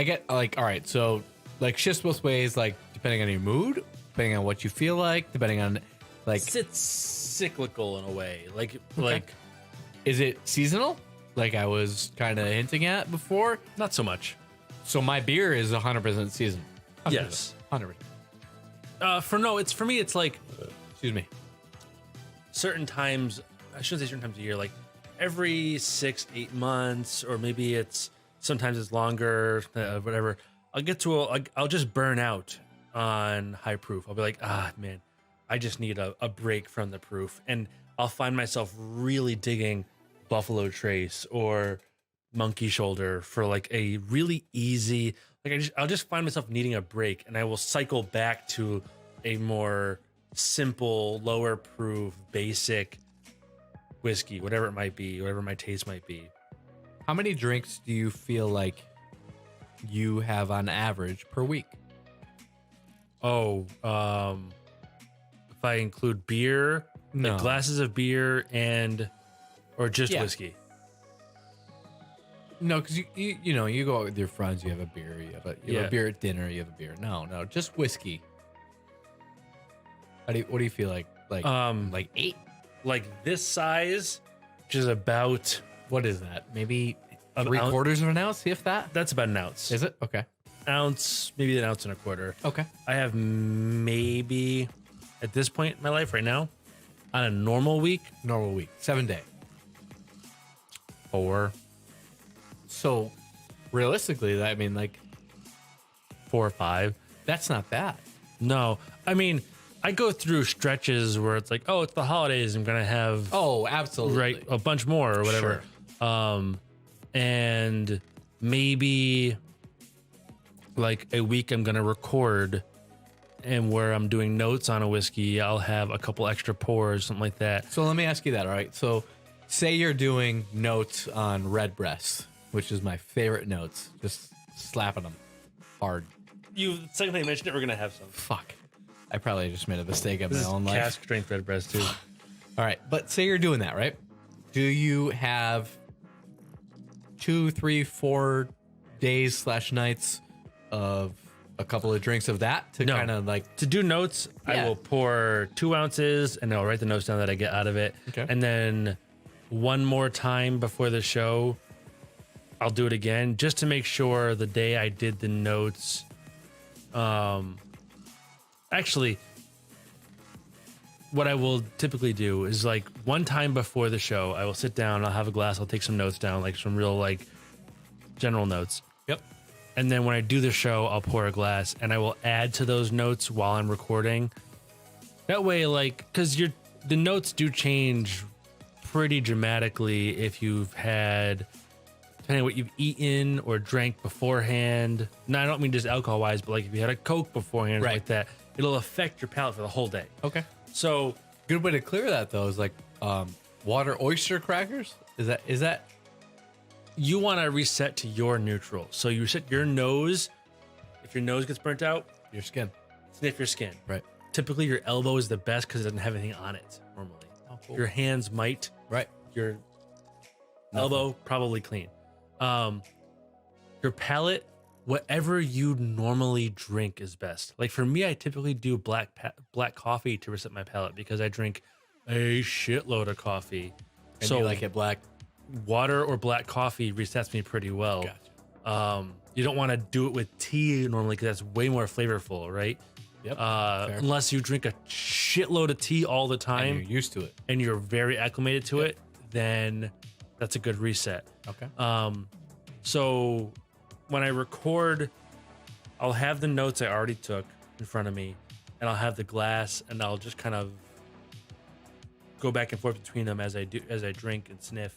B: get like, all right, so like shifts both ways, like depending on your mood, depending on what you feel like, depending on like,
A: It's cyclical in a way. Like
B: is it seasonal? Like I was kind of hinting at before.
A: not so much.
B: So my beer is 100% seasonal. 100%.
A: Yes.
B: 100%.
A: It's for me. It's like
B: Excuse me.
A: certain times. I shouldn't say certain times a year. Like every 6-8 months, or maybe sometimes it's longer. Whatever. I'll just burn out on high proof. I'll be like, man, I just need a break from the proof, and I'll find myself really digging Buffalo Trace or Monkey Shoulder for like a really easy. Like I'll just find myself needing a break, and I will cycle back to a more simple, lower proof, basic whiskey, whatever it might be, whatever my taste might be.
B: How many drinks do you feel like you have on average per week?
A: Oh, if I include beer,
B: No.
A: like glasses of beer or just
B: Yeah.
A: whiskey.
B: No, because you know, you go out with your friends, you have a beer, you have
A: Yeah.
B: a beer at dinner, you have a beer. No, just whiskey. What do you feel like? Like 8?
A: Like this size, which is about
B: What is that? Maybe
A: An
B: 3/4 of an ounce, if that.
A: that's about an ounce.
B: Is it? Okay.
A: Ounce, maybe an ounce and a quarter.
B: Okay.
A: I have maybe at this point in my life right now, on a normal week,
B: Normal week, 7-day.
A: 4
B: So realistically, I mean, like,
A: or 5.
B: that's not bad.
A: No, I mean, I go through stretches where it's like, oh, it's the holidays. I'm gonna have
B: Oh, absolutely.
A: right a bunch more or whatever. And maybe like a week I'm gonna record, and where I'm doing notes on a whiskey, I'll have a couple extra pours, something like that.
B: So let me ask you that. All right. So say you're doing notes on Redbreast, which is my favorite notes, just slapping them hard.
A: You second time you mentioned it, we're gonna have some.
B: Fuck. I probably just made a mistake of my
A: This is
B: own life.
A: cask strength Redbreast too.
B: All right. But say you're doing that, right? Do you have 2, 3, 4 days / nights of a couple of drinks of that to
A: No.
B: kind of like,
A: To do notes,
B: Yeah.
A: I will pour 2 ounces and I'll write the notes down that I get out of it.
B: Okay.
A: And then one more time before the show, I'll do it again just to make sure the day I did the notes. Actually, what I will typically do is like one time before the show, I will sit down, I'll have a glass, I'll take some notes down, like some real like general notes.
B: Yep.
A: And then when I do the show, I'll pour a glass and I will add to those notes while I'm recording. That way, like, because the notes do change pretty dramatically if you've had, depending on what you've eaten or drank beforehand. No, I don't mean just alcohol wise, but like if you had a Coke beforehand,
B: Right.
A: like that, it'll affect your palate for the whole day.
B: Okay.
A: So
B: Good way to clear that though is like water oyster crackers. Is that
A: you want to reset to your neutral. So you reset your nose. If your nose gets burnt out,
B: your skin?
A: sniff your skin.
B: Right.
A: Typically, your elbow is the best because it doesn't have anything on it normally.
B: Oh, cool.
A: Your hands might.
B: Right.
A: Your elbow probably clean. Your palate, whatever you normally drink is best. Like for me, I typically do black coffee to reset my palate because I drink a shitload of coffee.
B: And
A: so
B: you like it black?
A: water or black coffee resets me pretty well.
B: Gotcha.
A: You don't want to do it with tea normally because that's way more flavorful, right?
B: Yep.
A: Unless you drink a shitload of tea all the time
B: And you're used to it.
A: and you're very acclimated to it, then that's a good reset.
B: Okay.
A: So when I record, I'll have the notes I already took in front of me, and I'll have the glass, and I'll just kind of go back and forth between them as I drink and sniff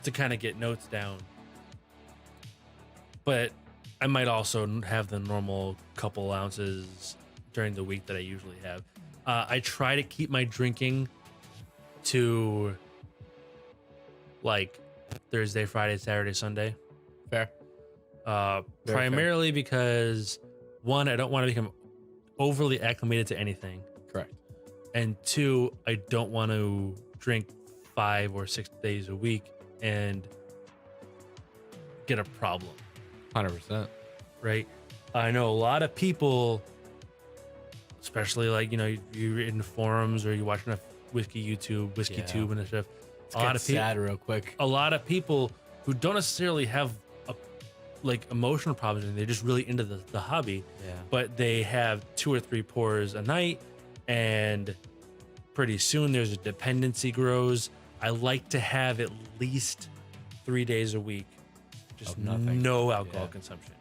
A: to kind of get notes down. But I might also have the normal couple ounces during the week that I usually have. I try to keep my drinking to like Thursday, Friday, Saturday, Sunday.
B: Fair.
A: Primarily because one, I don't want to become overly acclimated to anything.
B: Correct.
A: And two, I don't want to drink 5 or 6 days a week and get a problem.
B: 100%.
A: Right? I know a lot of people, especially like, you're in forums or you watch enough whiskey YouTube, whiskey tube and stuff.
B: A lot of sad real quick.
A: A lot of people who don't necessarily have emotional problems, and they're just really into the hobby.
B: Yeah.
A: But they have 2 or 3 pours a night, and pretty soon there's a dependency grows. I like to have at least 3 days a week, just
B: Of nothing.
A: no alcohol consumption.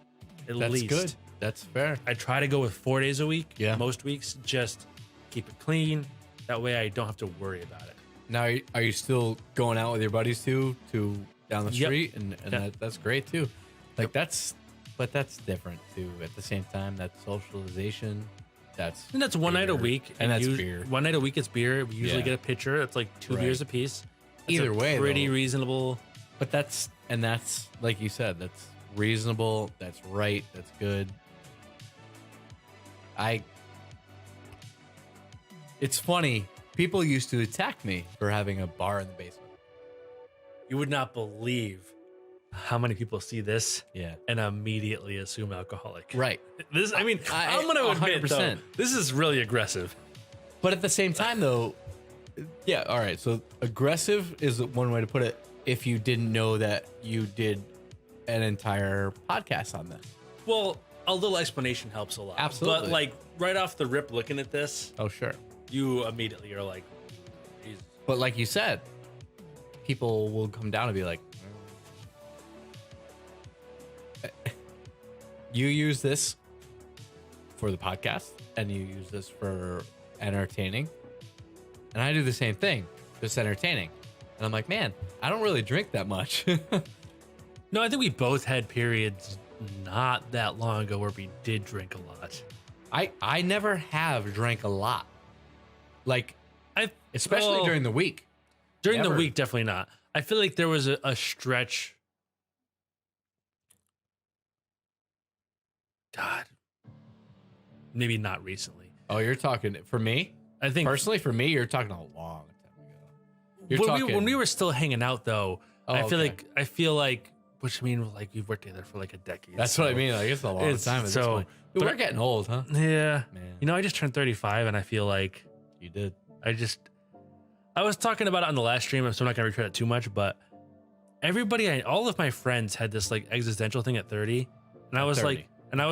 A: At
B: That's
A: least.
B: good. That's fair.
A: I try to go with 4 days a week.
B: Yeah.
A: Most weeks, just keep it clean. That way I don't have to worry about it.
B: Now, are you still going out with your buddies to down the
A: Yep.
B: street? And that's great too. Like that's different too. At the same time, that's socialization.
A: And that's one night a
B: beer.
A: week.
B: And that's beer.
A: One night a week it's beer. We usually
B: Yeah.
A: get a pitcher. It's like 2
B: Right.
A: beers a piece. That's
B: Either
A: a
B: way,
A: pretty
B: though.
A: reasonable.
B: But that's like you said, that's reasonable. That's right. That's good. It's funny. People used to attack me for having a bar in the basement.
A: You would not believe how many people see this
B: Yeah.
A: and immediately assume alcoholic.
B: Right.
A: This, I'm going to admit, though,
B: 100%.
A: this is really aggressive.
B: But at the same time, though, yeah, all right. So aggressive is one way to put it. If you didn't know that you did an entire podcast on this.
A: Well, a little explanation helps a lot.
B: Absolutely.
A: But like right off the rip, looking at this,
B: Oh, sure.
A: you immediately are like, Jesus.
B: But like you said, people will come down and be like, you use this for the podcast and you use this for entertaining. And I do the same thing, just entertaining. And I'm like, man, I don't really drink that much.
A: No, I think we both had periods not that long ago where we did drink a lot.
B: I never have drank a lot. Like, especially
A: well,
B: during the week.
A: During the
B: Never.
A: week, definitely not. I feel like there was a stretch. God, maybe not recently.
B: Oh, you're talking for me?
A: I think
B: Personally, for me, you're talking a long time ago. You're
A: when we were still hanging out, though,
B: Oh,
A: I
B: okay.
A: feel like, which I mean, like we've worked together for like a decade.
B: That's
A: so-
B: what I mean. Like, it's a long
A: It's-
B: time at this
A: so-
B: point. Dude,
A: but
B: we're getting old, huh?
A: Yeah,
B: Man,
A: I just turned 35, and I feel like
B: you did.
A: I was talking about it on the last stream, so I'm not gonna retread it too much, but all of my friends had this like existential thing at 30, and I was
B: 30.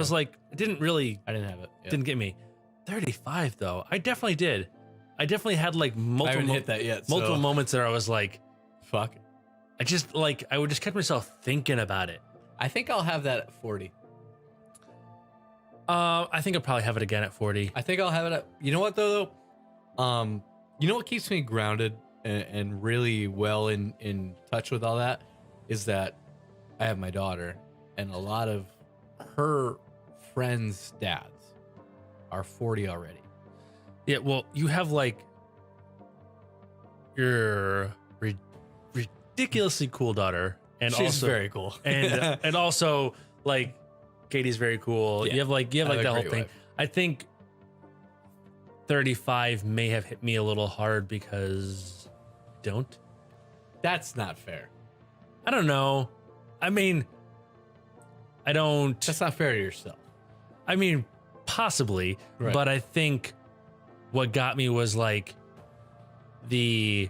A: like, it didn't really,
B: I didn't have it. Yeah.
A: didn't get me. 35 though, I definitely did. I definitely had like
B: I haven't
A: multiple
B: hit that yet.
A: multiple
B: so.
A: moments that I was like,
B: Fuck.
A: I would just catch myself thinking about it.
B: I think I'll have that at 40.
A: I think I'll probably have it again at 40.
B: I think I'll have it at, you know what though? You know what keeps me grounded and really well in touch with all that is that I have my daughter, and a lot of her friends' dads are 40 already.
A: Yeah, well, you have like your ridiculously cool daughter, and
B: She's
A: also
B: very cool.
A: and also like Katie's very cool.
B: Yeah,
A: You have like that
B: a
A: whole
B: great
A: thing.
B: wife.
A: I think 35 may have hit me a little hard because I don't.
B: That's not fair.
A: I don't know. I mean, I don't.
B: That's not fair to yourself.
A: I mean, possibly,
B: Right.
A: but I think what got me was like the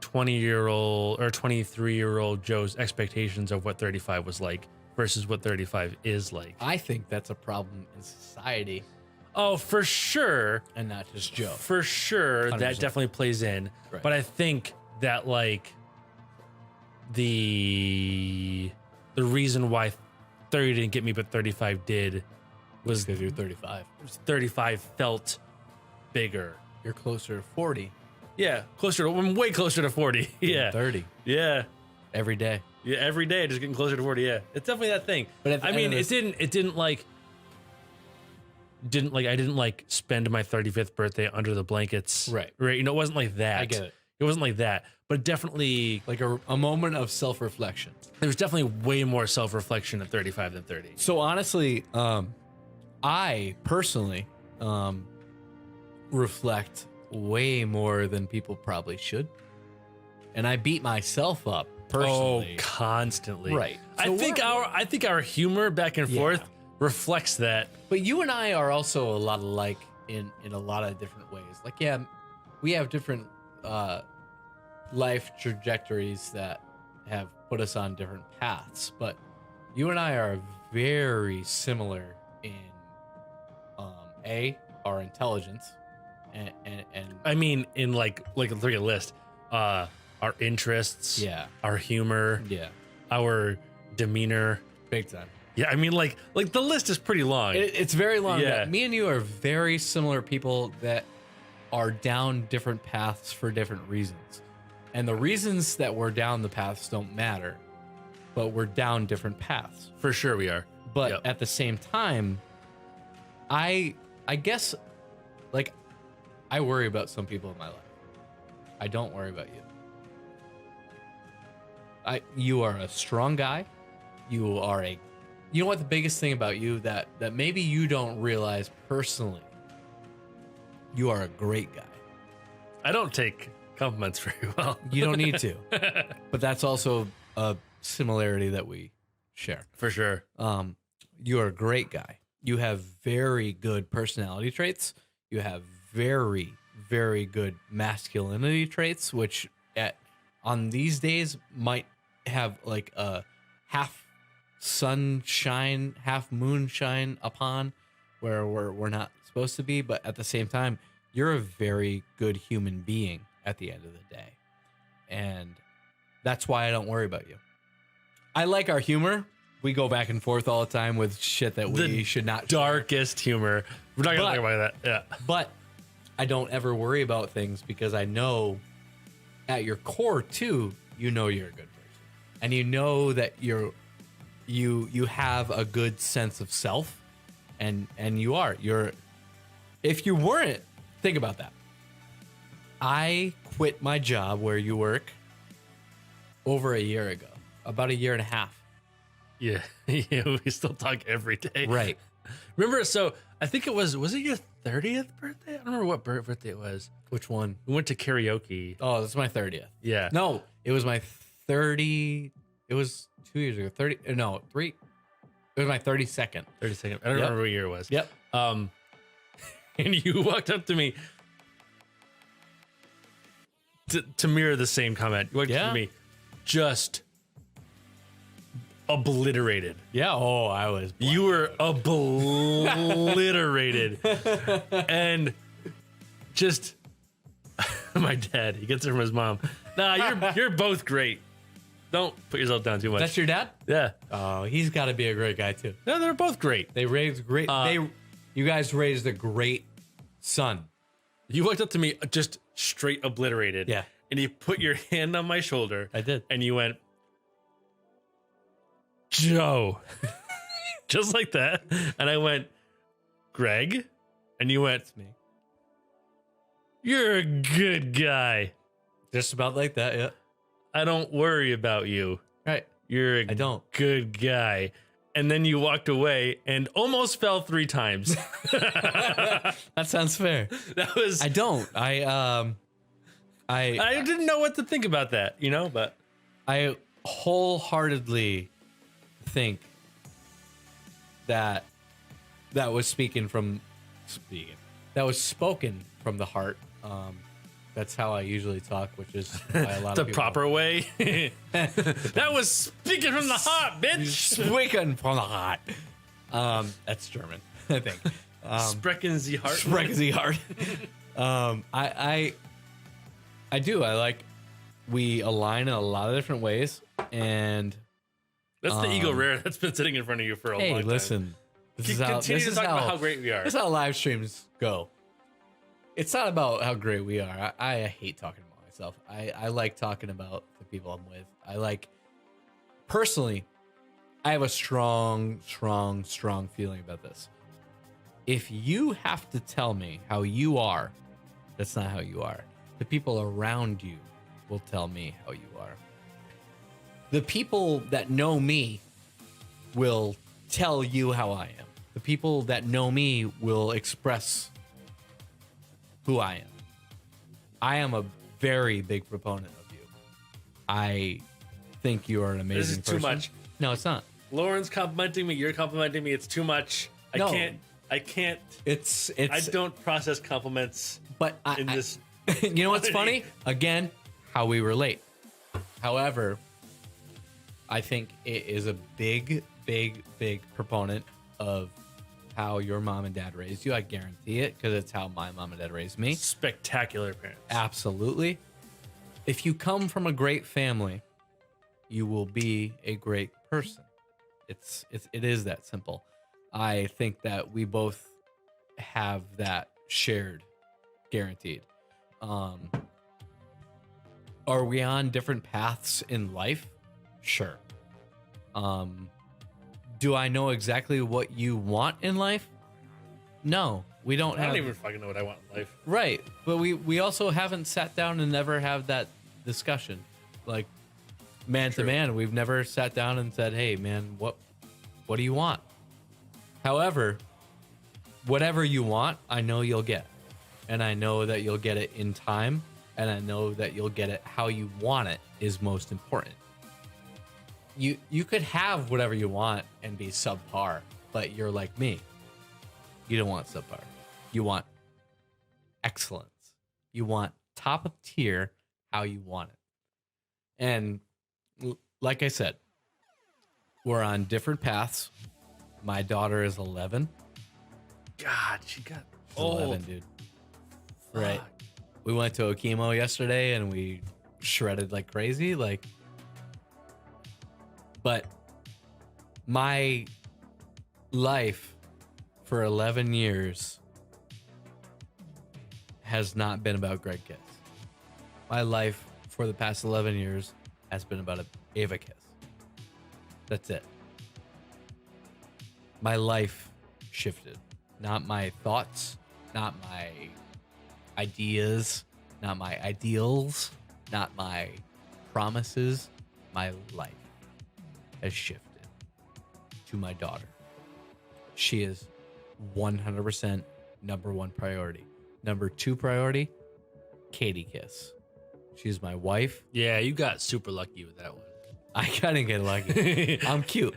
A: 20-year-old or 23-year-old Joe's expectations of what 35 was like versus what 35 is like.
B: I think that's a problem in society
A: Oh, for sure.
B: and not just Joe.
A: For sure.
B: 100%.
A: That definitely plays in.
B: Right.
A: But I think that like the reason why 30 didn't get me, but 35 did was
B: Because you're 35.
A: 35 felt bigger.
B: You're closer to 40
A: Yeah, I'm way closer to 40.
B: than
A: Yeah.
B: 30
A: Yeah.
B: every day.
A: Yeah, every day just getting closer to 40. Yeah. It's definitely that thing.
B: But at the
A: I
B: end
A: mean,
B: of
A: it didn't I didn't like spend my 35th birthday under the blankets.
B: Right.
A: Right. You know, it wasn't like that.
B: I get it.
A: It wasn't like that. But definitely
B: Like a moment of self-reflection.
A: there was definitely way more self-reflection at 35 than 30.
B: So honestly, I personally reflect way more than people probably should. And I beat myself up personally.
A: Oh, constantly.
B: Right.
A: I
B: So
A: think our humor back and
B: Yeah.
A: forth reflects that.
B: But you and I are also a lot alike in a lot of different ways. Like, yeah, we have different life trajectories that have put us on different paths. But you and I are very similar in our intelligence and
A: I mean, in like look at a list. Our interests,
B: yeah,
A: our humor,
B: yeah,
A: our demeanor.
B: big time.
A: Yeah, I mean, like the list is pretty long.
B: It's very long.
A: Yeah.
B: Me and you are very similar people that are down different paths for different reasons. And the reasons that we're down the paths don't matter, but we're down different paths.
A: For sure we are.
B: But
A: Yep.
B: at the same time, I guess, like, I worry about some people in my life. I don't worry about you. You are a strong guy. You know what the biggest thing about you that maybe you don't realize personally, you are a great guy.
A: I don't take compliments very well.
B: You don't need to. But that's also a similarity that we share.
A: For sure.
B: You are a great guy. You have very good personality traits. You have very, very good masculinity traits, which on these days might have like a half sunshine, half moonshine upon where we're not supposed to be. But at the same time, you're a very good human being at the end of the day. And that's why I don't worry about you. I like our humor. We go back and forth all the time with shit that we should not share.
A: Darkest humor. We're not gonna talk about that. Yeah.
B: But I don't ever worry about things because I know at your core too, you know you're a good person. And you know that you have a good sense of self, and you're if you weren't, think about that. I quit my job where you work over a year ago, about a year and a half.
A: Yeah. Yeah. We still talk every day.
B: Right.
A: Remember, so I think it was it your 30th birthday? I don't remember what birthday it was.
B: Which one?
A: We went to karaoke.
B: Oh, this is my 30th.
A: Yeah.
B: No, it was my 30. It was 2 years ago. 30. No, 3. It was my 32nd.
A: 32nd. I don't remember what year it was.
B: Yep.
A: And you walked up to me to mirror the same comment. You walked up to me, just obliterated.
B: Yeah. Oh, I was.
A: You were obliterated. And just My dad. He gets it from his mom. Nah, you're both great. Don't put yourself down too much.
B: That's your dad?
A: Yeah.
B: Oh, he's got to be a great guy too.
A: No, they're both great.
B: They raised great. You guys raised a great son.
A: You walked up to me just straight obliterated.
B: Yeah.
A: And you put your hand on my shoulder.
B: I did.
A: And you went, Joe. Just like that. And I went, Greg. And you went,
B: It's me.
A: You're a good guy.
B: Just about like that, yeah.
A: I don't worry about you.
B: Right.
A: You're a
B: I don't.
A: good guy. And then you walked away and almost fell 3 times.
B: That sounds fair.
A: That was.
B: I don't. I
A: didn't know what to think about that, but
B: I wholeheartedly think that was spoken from the heart. That's how I usually talk, which is why a lot
A: the
B: of people
A: proper way. That was speaking from the heart, bitch.
B: Speaking from the heart. That's German, I think.
A: Sprechen Sie Heart.
B: Sprechen Sie Heart. I do. I like we align in a lot of different ways, and
A: that's the ego rare that's been sitting in front of you for a long time.
B: Hey, listen.
A: Continue to talk about how great we are.
B: This is how live streams go. It's not about how great we are. I hate talking about myself. I like talking about the people I'm with. Personally, I have a strong feeling about this. If you have to tell me how you are, that's not how you are. The people around you will tell me how you are. The people that know me will tell you how I am. The people that know me will express who I am. I am a very big proponent of you. I think you are an amazing person.
A: This is too much.
B: No, it's not.
A: Lauren's complimenting me. You're complimenting me. It's too much.
B: No.
A: I can't.
B: It's.
A: I don't process compliments.
B: But
A: this.
B: You know what's funny? Again, how we relate. However, I think it is a big proponent of how your mom and dad raised you. I guarantee it, because it's how my mom and dad raised me.
A: Spectacular parents.
B: Absolutely. If you come from a great family, you will be a great person. It is that simple. I think that we both have that shared, guaranteed. Are we on different paths in life? Sure. Do I know exactly what you want in life? No, we don't.
A: I don't even fucking know what I want in life.
B: Right, but we also haven't sat down and never have that discussion, like man to man. We've never sat down and said, "Hey, man, what do you want?" However, whatever you want, I know you'll get, and I know that you'll get it in time, and I know that you'll get it how you want it is most important. You could have whatever you want and be subpar, but you're like me. You don't want subpar. You want excellence. You want top of tier how you want it. And like I said, we're on different paths. My daughter is 11.
A: God, she got
B: She's 11, dude. Right. We went to Octamore yesterday and we shredded like crazy. But my life for 11 years has not been about Greg Kiss. My life for the past 11 years has been about Ava Kiss. That's it. My life shifted. Not my thoughts, not my ideas, not my ideals, not my promises. My life has shifted to my daughter. She is 100% number one priority. Number two priority, Katie Kiss. She's my wife.
A: Yeah, you got super lucky with that one.
B: I didn't get lucky. I'm cute.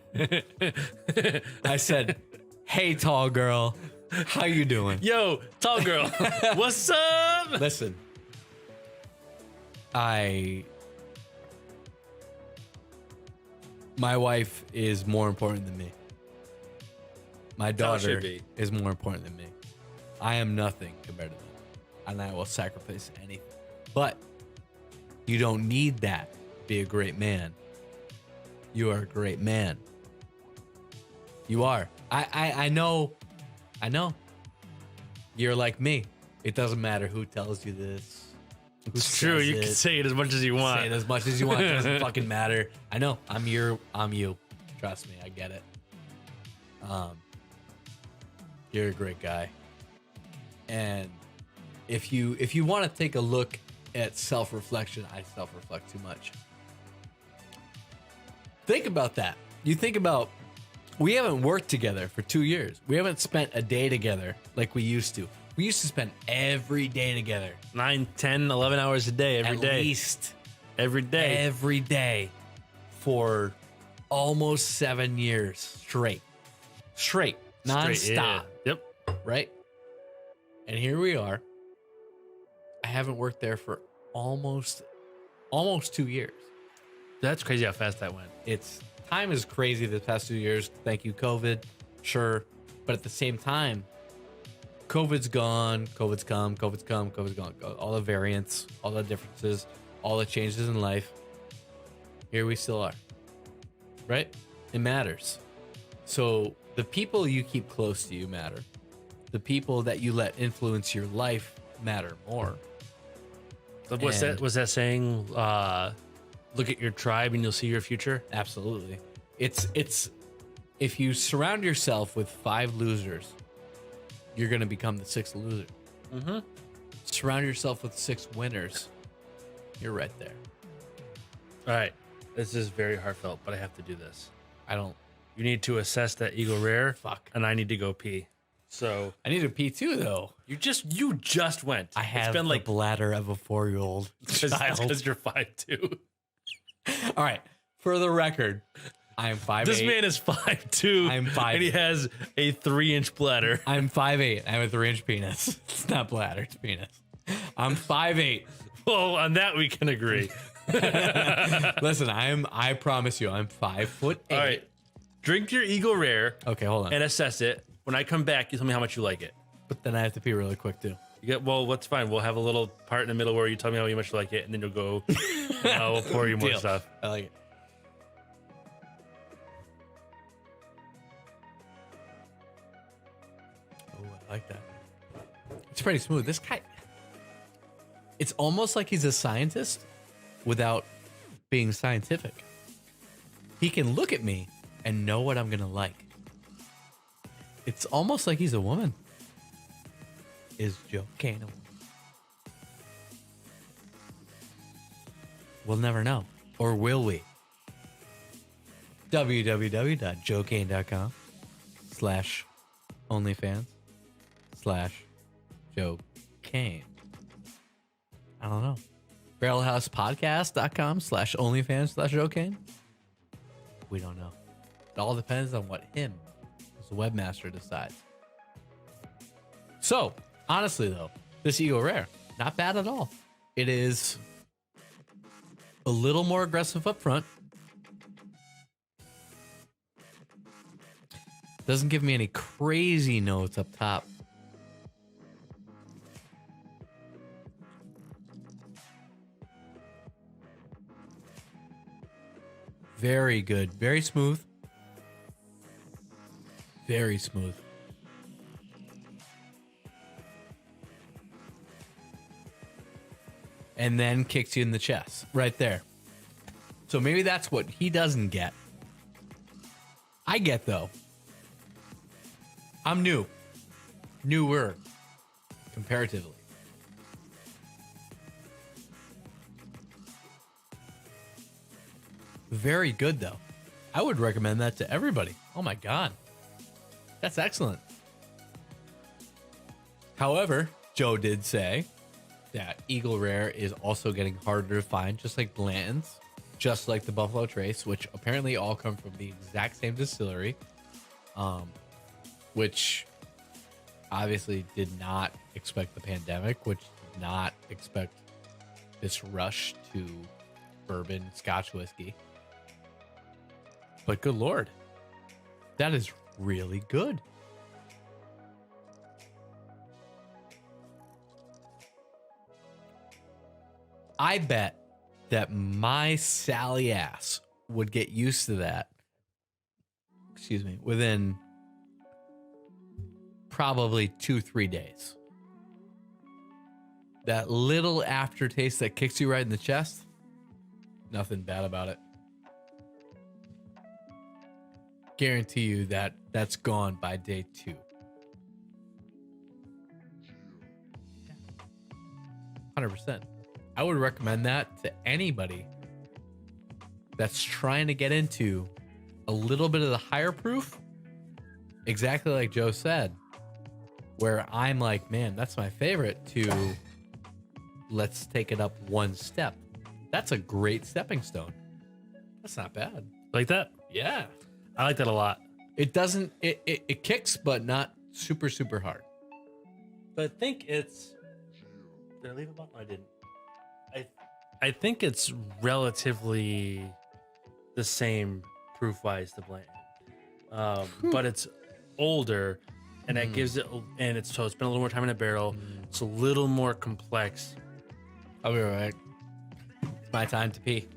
B: I said, "Hey, tall girl, how you doing?"
A: Yo, tall girl, what's up?
B: Listen, my wife is more important than me. My daughter is more important than me. I am nothing compared to them, and I will sacrifice anything But you don't need that to be a great man. You are a great man. You are. I know. You're like me. It doesn't matter who tells you this.
A: It's true. You can say it as much as you want.
B: Say it as much as you want. It doesn't fucking matter. I know. I'm you. Trust me. I get it. You're a great guy. And if you want to take a look at self-reflection, I self-reflect too much. Think about that. You think about, we haven't worked together for 2 years. We haven't spent a day together like we used to. We used to spend every day together.
A: 9, 10, 11 hours a day, every day.
B: At least.
A: Every day.
B: Every day. For almost 7 years straight. Non-stop.
A: Yeah. Yep.
B: Right? And here we are. I haven't worked there for almost 2 years.
A: That's crazy how fast that went.
B: Time is crazy the past 2 years. Thank you, COVID. Sure. But at the same time, COVID's gone, COVID's come, COVID's come, COVID's gone. All the variants, all the differences, all the changes in life. Here we still are. Right? It matters. So the people you keep close to you matter. The people that you let influence your life matter more.
A: Was that saying, look at your tribe and you'll see your future?
B: Absolutely. It's if you surround yourself with 5 losers, you're going to become the 6th loser. Mm-hmm. Surround yourself with 6 winners. You're right there.
A: All right. This is very heartfelt, but I have to do this.
B: I don't.
A: You need to assess that Eagle Rare.
B: Fuck.
A: And I need to go pee. So
B: I need to pee too, though.
A: you just went.
B: I have
A: it's been
B: the
A: like
B: bladder of a 4-year-old child.
A: Because you're 5'2".
B: All right. For the record, I am 5'8".
A: This man is 5'2".
B: I'm 5'8".
A: And he has a 3-inch bladder.
B: I'm 5'8". I have a 3-inch penis. It's not bladder, it's penis. I'm 5'8".
A: Well, on that we can agree.
B: Listen, I promise you, I'm 5'8".
A: All right. Drink your Eagle Rare.
B: Okay, hold on.
A: And assess it. When I come back, you tell me how much you like it.
B: But then I have to pee really quick too.
A: Well, that's fine. We'll have a little part in the middle where you tell me how much you like it, and then you'll go. And I'll pour you more
B: Deal.
A: stuff.
B: I like it. Oh, I like that. It's pretty smooth. This guy, it's almost like he's a scientist without being scientific. He can look at me and know what I'm going to like. It's almost like he's a woman. Is Joe Kane a woman? We'll never know. Or will we? www.joekane.com/OnlyFans/Joe Kane. I don't know. BarrelHousePodcast.com/OnlyFans/Joe Kane. We don't know. It all depends on what him, as the webmaster, decides. So, honestly, though, this Eagle Rare, not bad at all. It is a little more aggressive up front. Doesn't give me any crazy notes up top. Very good. Very smooth. Very smooth. And then kicks you in the chest right there. So maybe that's what he doesn't get. I get, though. I'm newer comparatively. Very good, though. I would recommend that to everybody. Oh my God. That's excellent. However, Joe did say that Eagle Rare is also getting harder to find, just like Blanton's, just like the Buffalo Trace, which apparently all come from the exact same distillery, which obviously did not expect the pandemic, which did not expect this rush to bourbon Scotch whiskey. But good Lord, that is really good. I bet that my Sally ass would get used to that. Excuse me, within probably 2-3 days. That little aftertaste that kicks you right in the chest, nothing bad about it. Guarantee you that that's gone by day 2. 100%. I would recommend that to anybody that's trying to get into a little bit of the higher proof. Exactly like Joe said, where I'm like, man, that's my favorite, to let's take it up one step. That's a great stepping stone. That's not bad.
A: Like that?
B: Yeah.
A: I like that a lot.
B: It doesn't, it kicks, but not super, super hard.
A: But I think it's. Did I leave a button? I didn't. I think it's relatively the same proof-wise to Blanton, but it's older, and that gives it. And it's so it's been a little more time in a barrel. It's a little more complex.
B: I'll be right back. It's my time to pee.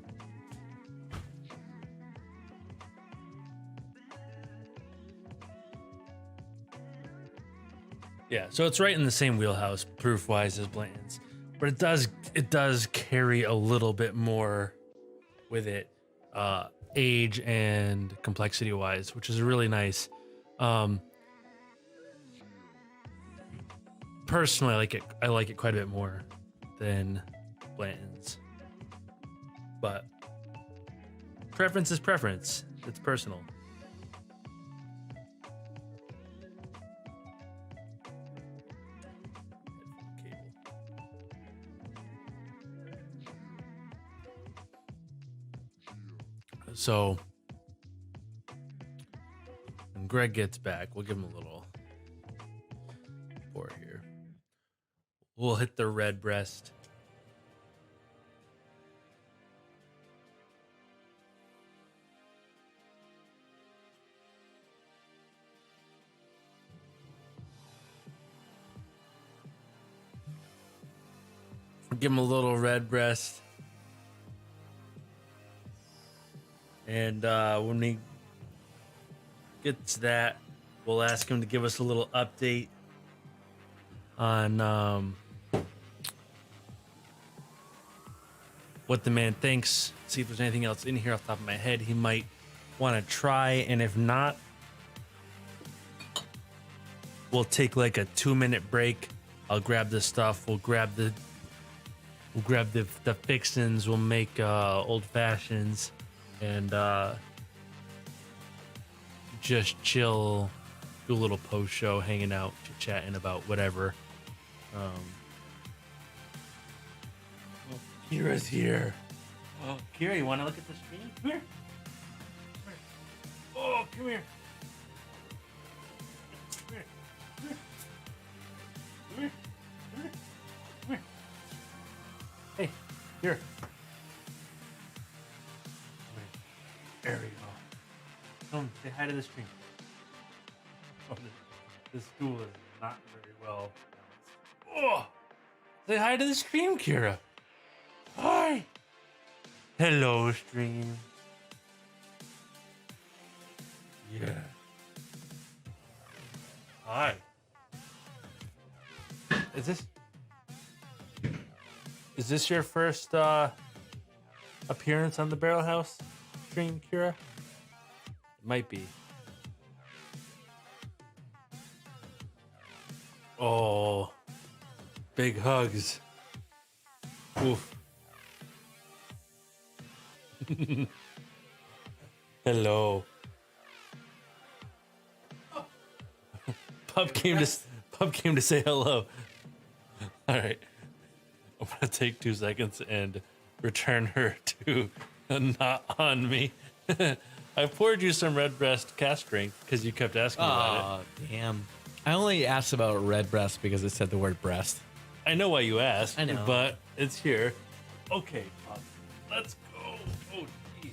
A: Yeah, so it's right in the same wheelhouse proof-wise as Blanton's, but it does carry a little bit more with it, age and complexity-wise, which is really nice. Personally, I like it quite a bit more than Blanton's, but preference is preference. It's personal. So when Greg gets back, we'll give him a little pour here. We'll hit the red breast. Give him a little red breast. And when he gets that, we'll ask him to give us a little update on what the man thinks. See if there's anything else in here off the top of my head he might want to try. And if not, we'll take like a 2-minute break. I'll grab the stuff. We'll grab the fixins. We'll make old fashions. And just chill, do a little post show, hanging out, chit-chatting about whatever. Oh, Kira's here. Oh, Kira, you want to look at the screen? Come here. Come here. Oh, come here. Come here. Come here. Come here. Come here. Come here. Hey, here. There we go. Come say hi to the screen. Oh, this stool is not very well balanced. Oh, say hi to the stream, Kira. Hi. Hello, stream. Yeah. Hi. Is this your first appearance on the Barrel House stream, Kira? It might be. Oh, big hugs. Oof. Hello. Pup came to say hello. All right. I'm gonna take 2 seconds and return her to not on me. I poured you some Redbreast cask drink because you kept asking about it.
B: Oh, damn. I only asked about Redbreast because it said the word breast.
A: I know why you asked,
B: I know.
A: but it's here. Okay, Pop, let's go. Oh, jeez.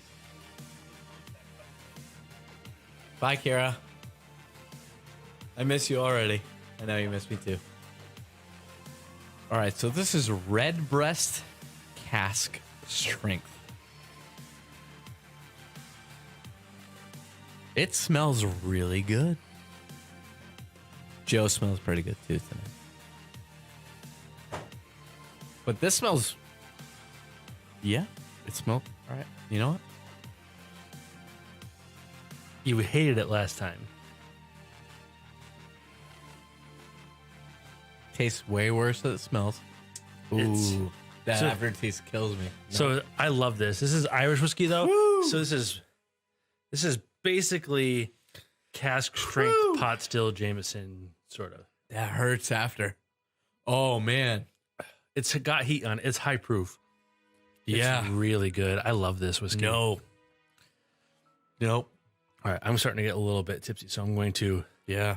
B: Bye, Kira. I miss you already. I know you miss me too. All right, so this is Redbreast cask strength. It smells really good. Joe smells pretty good too tonight. But this smells, yeah, it smells all right. You know what?
A: You hated it last time.
B: Tastes way worse than it smells. Ooh, that
A: so-
B: aftertaste kills me. No.
A: So I love this. This is Irish whiskey though.
B: Woo!
A: So this is basically cask strength pot still Jameson sort of.
B: that hurts after. Oh man,
A: It's got heat on it. It's high proof.
B: yeah.
A: It's really good. I love this whiskey.
B: Nope.
A: All right, I'm starting to get a little bit tipsy, so I'm going to
B: Yeah.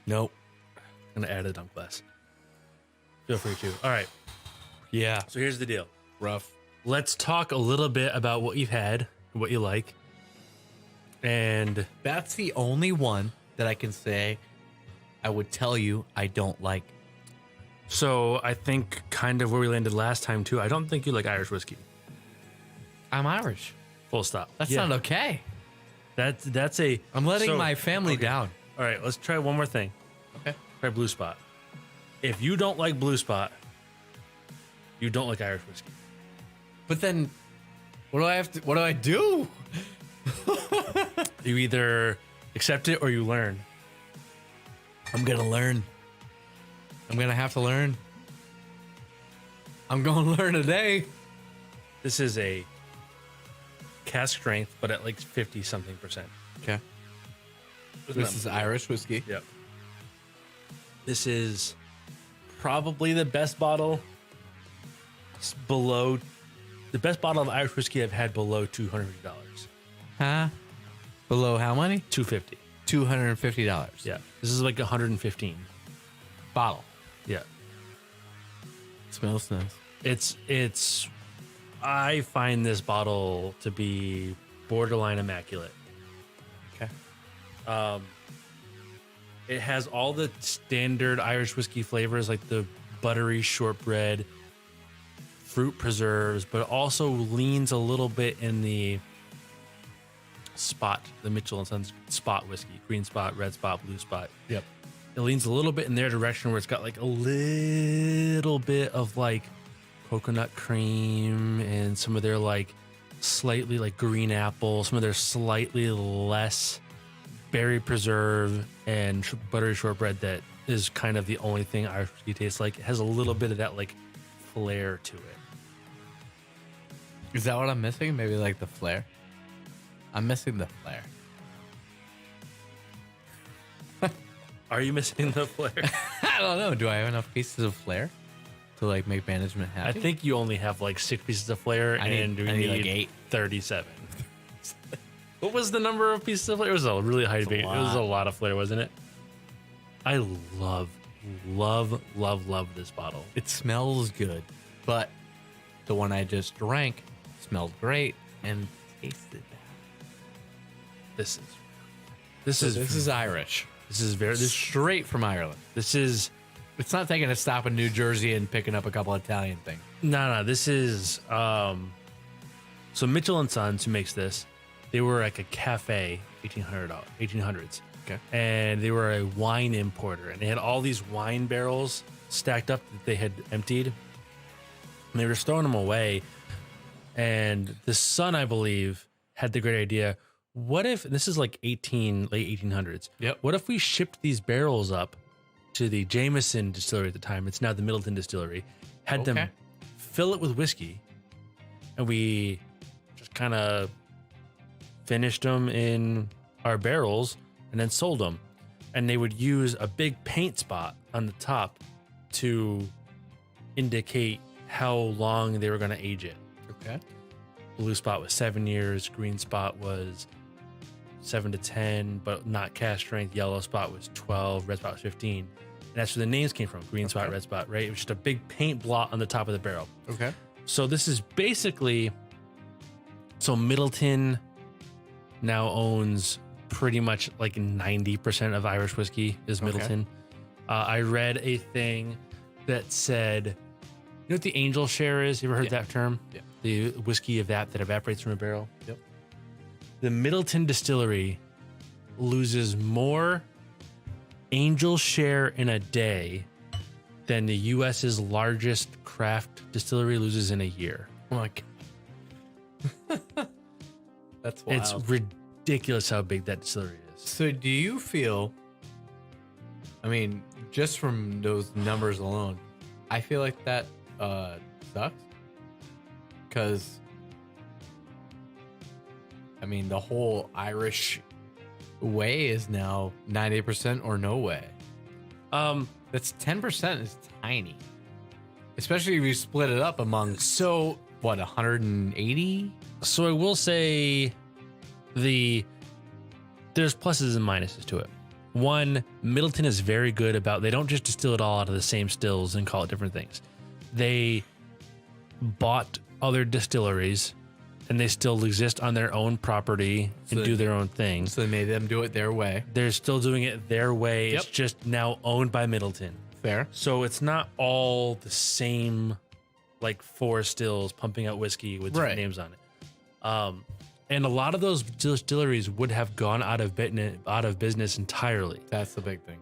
B: Nope.
A: add a dunk glass. Feel free to. All right.
B: Yeah.
A: So here's the deal.
B: Rough.
A: Let's talk a little bit about what you've had, what you like, and
B: That's the only one that I can say I would tell you I don't like.
A: so I think kind of where we landed last time too. I don't think you like Irish whiskey.
B: I'm Irish.
A: Full stop.
B: That's
A: Yeah.
B: not okay.
A: That's a.
B: I'm letting
A: so-
B: my family
A: okay.
B: down.
A: All right, let's try one more thing.
B: Okay.
A: Try Blue Spot. If you don't like Blue Spot, you don't like Irish whiskey.
B: But then what do I do?
A: You either accept it or you learn.
B: I'm going to learn. I'm going to have to learn. I'm going to learn today.
A: This is a cask strength, but at like 50 something percent.
B: Okay. This is Irish whiskey.
A: Yep. This is probably the best bottle. It's below the best bottle of Irish whiskey I've had below $250.
B: Huh? Below how many?
A: $250.
B: $250.
A: Yeah. This is like 115.
B: Bottle.
A: Yeah.
B: Smells nice.
A: It's I find this bottle to be borderline immaculate.
B: Okay.
A: It has all the standard Irish whiskey flavors like the buttery shortbread, fruit preserves, but it also leans a little bit in the spot, the Mitchell & Sons spot whiskey, green spot, red spot, blue spot.
B: Yep.
A: It leans a little bit in their direction where it's got like a little bit of like coconut cream and some of their like slightly like green apple, some of their slightly less berry preserve and buttery shortbread that is kind of the only thing Irish whiskey tastes like. It has a little bit of that like flair to it.
B: Is that what I'm missing? Maybe like the flair? I'm missing the flair.
A: Are you missing the flair?
B: I don't know. Do I have enough pieces of flair to like make management
A: I
B: happy?
A: think you only have like 6 pieces of flair
B: I need-
A: and we
B: I need,
A: need
B: like 8.
A: 37. What was the number of pieces of flair? It was a really high debate. It was a lot of flair, wasn't it? I love this bottle.
B: It smells good, but the one I just drank smelled great and tasted bad.
A: This
B: This is Irish.
A: this
B: Straight from Ireland.
A: this is
B: It's not taking a stop in New Jersey and picking up a couple Italian things.
A: no this is so Mitchell and Sons, who makes this, they were like a cafe 1800s.
B: Okay.
A: And they were a wine importer, and they had all these wine barrels stacked up that they had emptied, and they were just throwing them away. And the son, I believe, had the great idea: what if this is like late 1800s?
B: Yep.
A: What if we shipped these barrels up to the Jameson distillery at the time? It's now the Middleton distillery. Had them
B: Okay.
A: fill it with whiskey, and we just kind of finished them in our barrels and then sold them. And they would use a big paint spot on the top to indicate how long they were going to age it.
B: Okay.
A: Blue spot was 7 years, green spot was 7 to 10, but not cask strength. Yellow spot was 12, red spot was 15. And that's where the names came from: green spot, red spot, right? It was just a big paint blot on the top of the barrel.
B: Okay.
A: So this is basically, so Middleton now owns pretty much like 90% of Irish whiskey is Middleton. I read a thing that said know what the angel share is? You ever heard that term?
B: Yeah.
A: The whiskey that evaporates from a barrel.
B: Yep.
A: The Middleton distillery loses more angel share in a day than the U.S.'s largest craft distillery loses in a year.
B: Oh my God. That's wild.
A: It's ridiculous how big that distillery is.
B: So do you feel, I mean, just from those numbers alone, I feel like that sucks. Because, I mean, the whole Irish way is now 90% or no way. That's 10% is tiny. Especially if you split it up among,
A: So,
B: what, 180?
A: I will say there's pluses and minuses to it. One, Middleton is very good about, they don't just distill it all out of the same stills and call it different things. They bought other distilleries and they still exist on their own property and do their own thing.
B: So they made them do it their way.
A: They're still doing it their way.
B: Yep.
A: It's just now owned by Middleton.
B: Fair.
A: So it's not all the same, like 4 stills pumping out whiskey with different names on it. And a lot of those distilleries would have gone out of business entirely.
B: That's the big thing.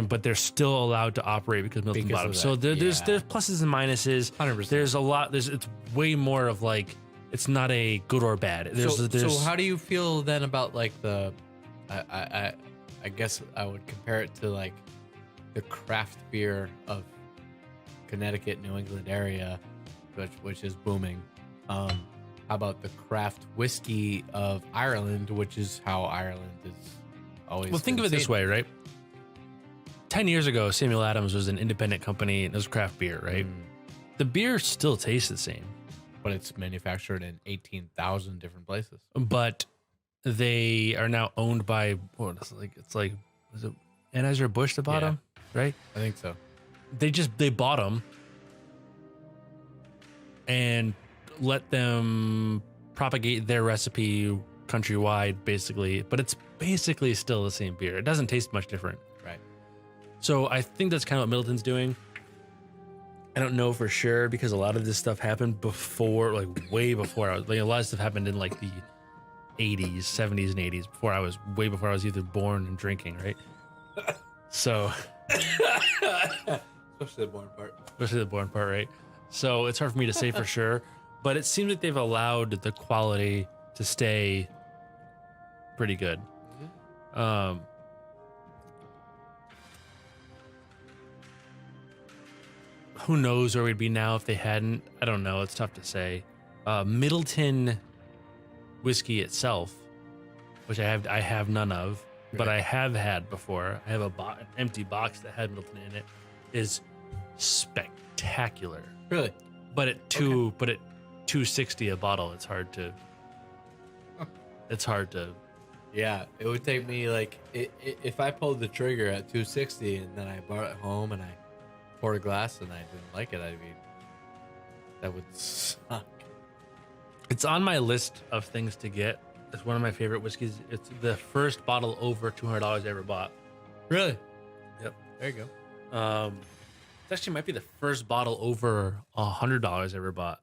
A: But they're still allowed to operate because Middleton bought them. So there's pluses and minuses.
B: 100%.
A: There's a lot. It's way more of like, it's not a good or bad.
B: So how do you feel then about like I guess I would compare it to like the craft beer of Connecticut, New England area, which is booming. How about the craft whiskey of Ireland, which is how Ireland is always.
A: Well, think of it this way, right? 10 years ago, Samuel Adams was an independent company and it was craft beer, right? The beer still tastes the same.
B: But it's manufactured in 18,000 different places.
A: But they are now owned by, is it Anheuser-Busch that bought them, right?
B: I think so.
A: They bought them and let them propagate their recipe countrywide, basically. But it's basically still the same beer. It doesn't taste much different.
B: Right.
A: So I think that's kind of what Middleton's doing. I don't know for sure because a lot of this stuff happened before, like way before I was, like a lot of stuff happened in like the 80s, 70s and 80s way before I was either born and drinking, right? So,
B: Especially the born part.
A: Especially the born part, right? So it's hard for me to say for sure, but it seems like they've allowed the quality to stay pretty good. Who knows where we'd be now if they hadn't? I don't know. It's tough to say. Middleton whiskey itself, which I have none of, but I have had before. I have an empty box that had Middleton in it. Is spectacular.
B: Really?
A: But at $260 a bottle, it's hard to.
B: Yeah, it would take me like if I pulled the trigger at 260 and then I brought it home and I poured a glass and I didn't like it, that would suck.
A: It's on my list of things to get. It's one of my favorite whiskeys. It's the first bottle over $200 I ever bought.
B: Really?
A: Yep.
B: There you
A: go. It actually might be the first bottle over $100 I ever bought.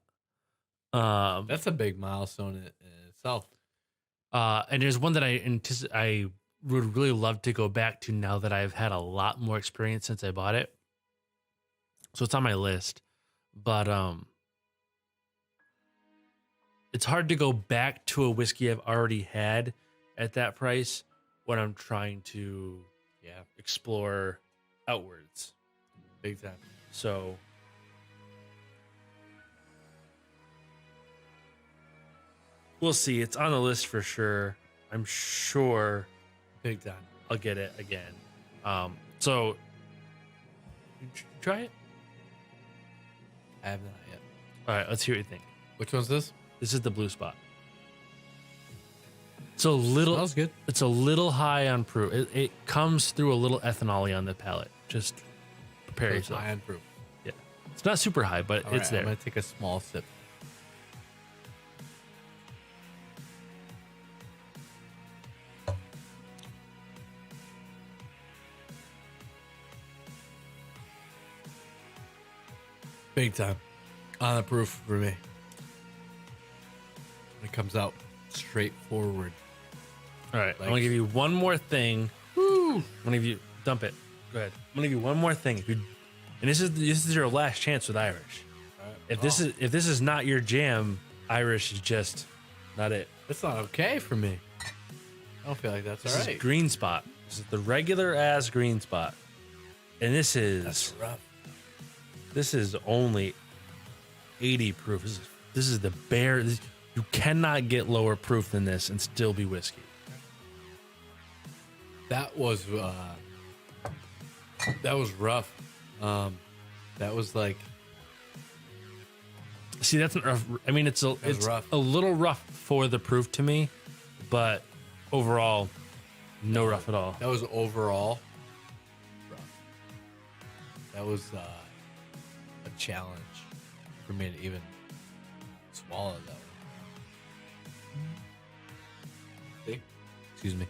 B: That's a big milestone in itself.
A: And there's one that I would really love to go back to now that I've had a lot more experience since I bought it. So it's on my list, but it's hard to go back to a whiskey I've already had at that price when I'm trying to explore outwards.
B: Big time.
A: So we'll see. It's on the list for sure. I'm sure
B: Big time.
A: I'll get it again. So try it.
B: I have not yet.
A: All right, let's hear what you think.
B: Which one's this?
A: This is the Blue Spot. It's a little.
B: Smells good.
A: It's a little high on proof. It comes through a little ethanol on the palate. Just prepare
B: It's
A: yourself.
B: high on proof.
A: Yeah, it's not super high, but
B: All
A: it's
B: right,
A: there.
B: I'm gonna take a small sip. Big time. On the proof for me. It comes out straightforward.
A: All right, I'm gonna give you one more thing. Woo! I'm gonna give you dump it. Go ahead. I'm gonna give you one more thing. And this is your last chance with Irish. If this is not your jam, Irish is just not it.
B: That's not okay for me. I don't feel like that's
A: This
B: all right.
A: is green spot. This is the regular ass green spot, and this
B: That's rough.
A: is only 80 proof. This is the bare. You cannot get lower proof than this and still be whiskey.
B: That was rough. That was like,
A: See, that's an rough. I mean, it's
B: rough.
A: a little rough for the proof to me, but overall, no rough at all.
B: that was overall rough. That was a challenge for me to even swallow that one. See? Excuse me.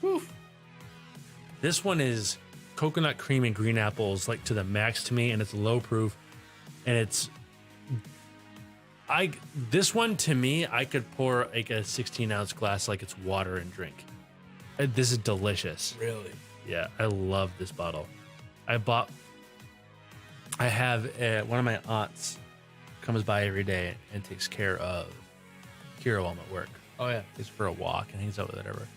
B: Whew.
A: This one is coconut cream and green apples, like to the max to me, and it's low proof, and this one to me, I could pour like a 16-ounce glass like it's water and drink. This is delicious.
B: Really?
A: Yeah, I love this bottle. I have one of my aunts comes by every day and takes care of Kira while I'm at work.
B: Oh, yeah.
A: Takes her for a walk and hangs out with whatever.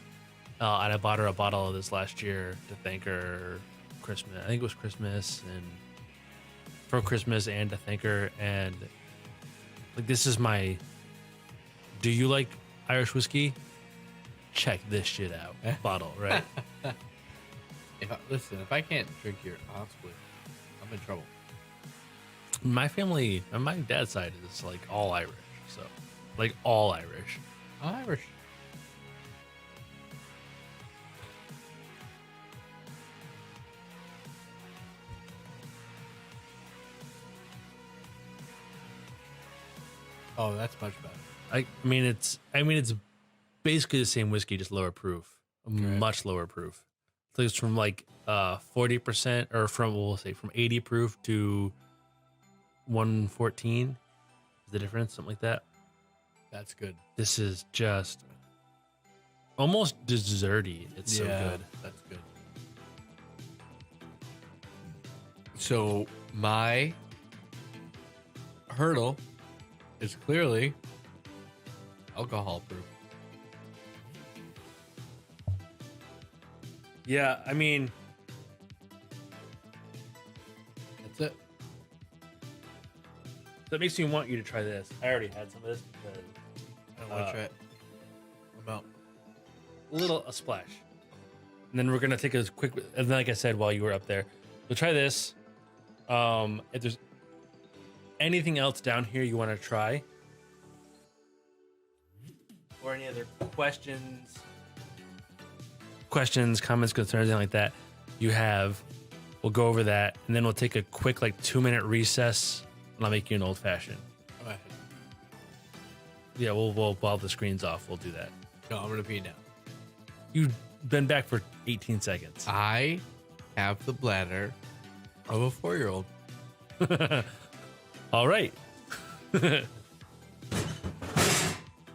A: And I bought her a bottle of this last year to thank her Christmas. I think it was Christmas and for Christmas and to thank her. And like, this is my, do you like Irish whiskey? Check this shit out. Bottle, right?
B: If I can't drink your aunt's whiskey, I'm in trouble.
A: My family, on my dad's side, is like all Irish. So, like all Irish.
B: Irish. Oh, that's much better.
A: I mean, it's basically the same whiskey, just lower proof, much lower proof. So it's from like 40% or we'll say from 80 proof to 114 is the difference, something like that.
B: That's good.
A: This is just almost desserty. It's so good.
B: That's good. So my hurdle is clearly alcohol proof.
A: Yeah, I mean,
B: That's it.
A: that makes me want you to try this. I already had some of this because
B: I don't want to try it. I'm out.
A: a splash. And then we're gonna take a quick, and then like I said while you were up there, we'll try this. If there's anything else down here you want to try, or any other questions, comments, concerns, anything like that, we'll go over that, and then we'll take a quick 2-minute recess, and I'll make you an old fashioned.
B: All right.
A: Yeah, we'll while the screen's off, we'll do that.
B: No, I'm gonna pee now.
A: You've been back for 18 seconds.
B: I have the bladder of a 4-year-old.
A: All right.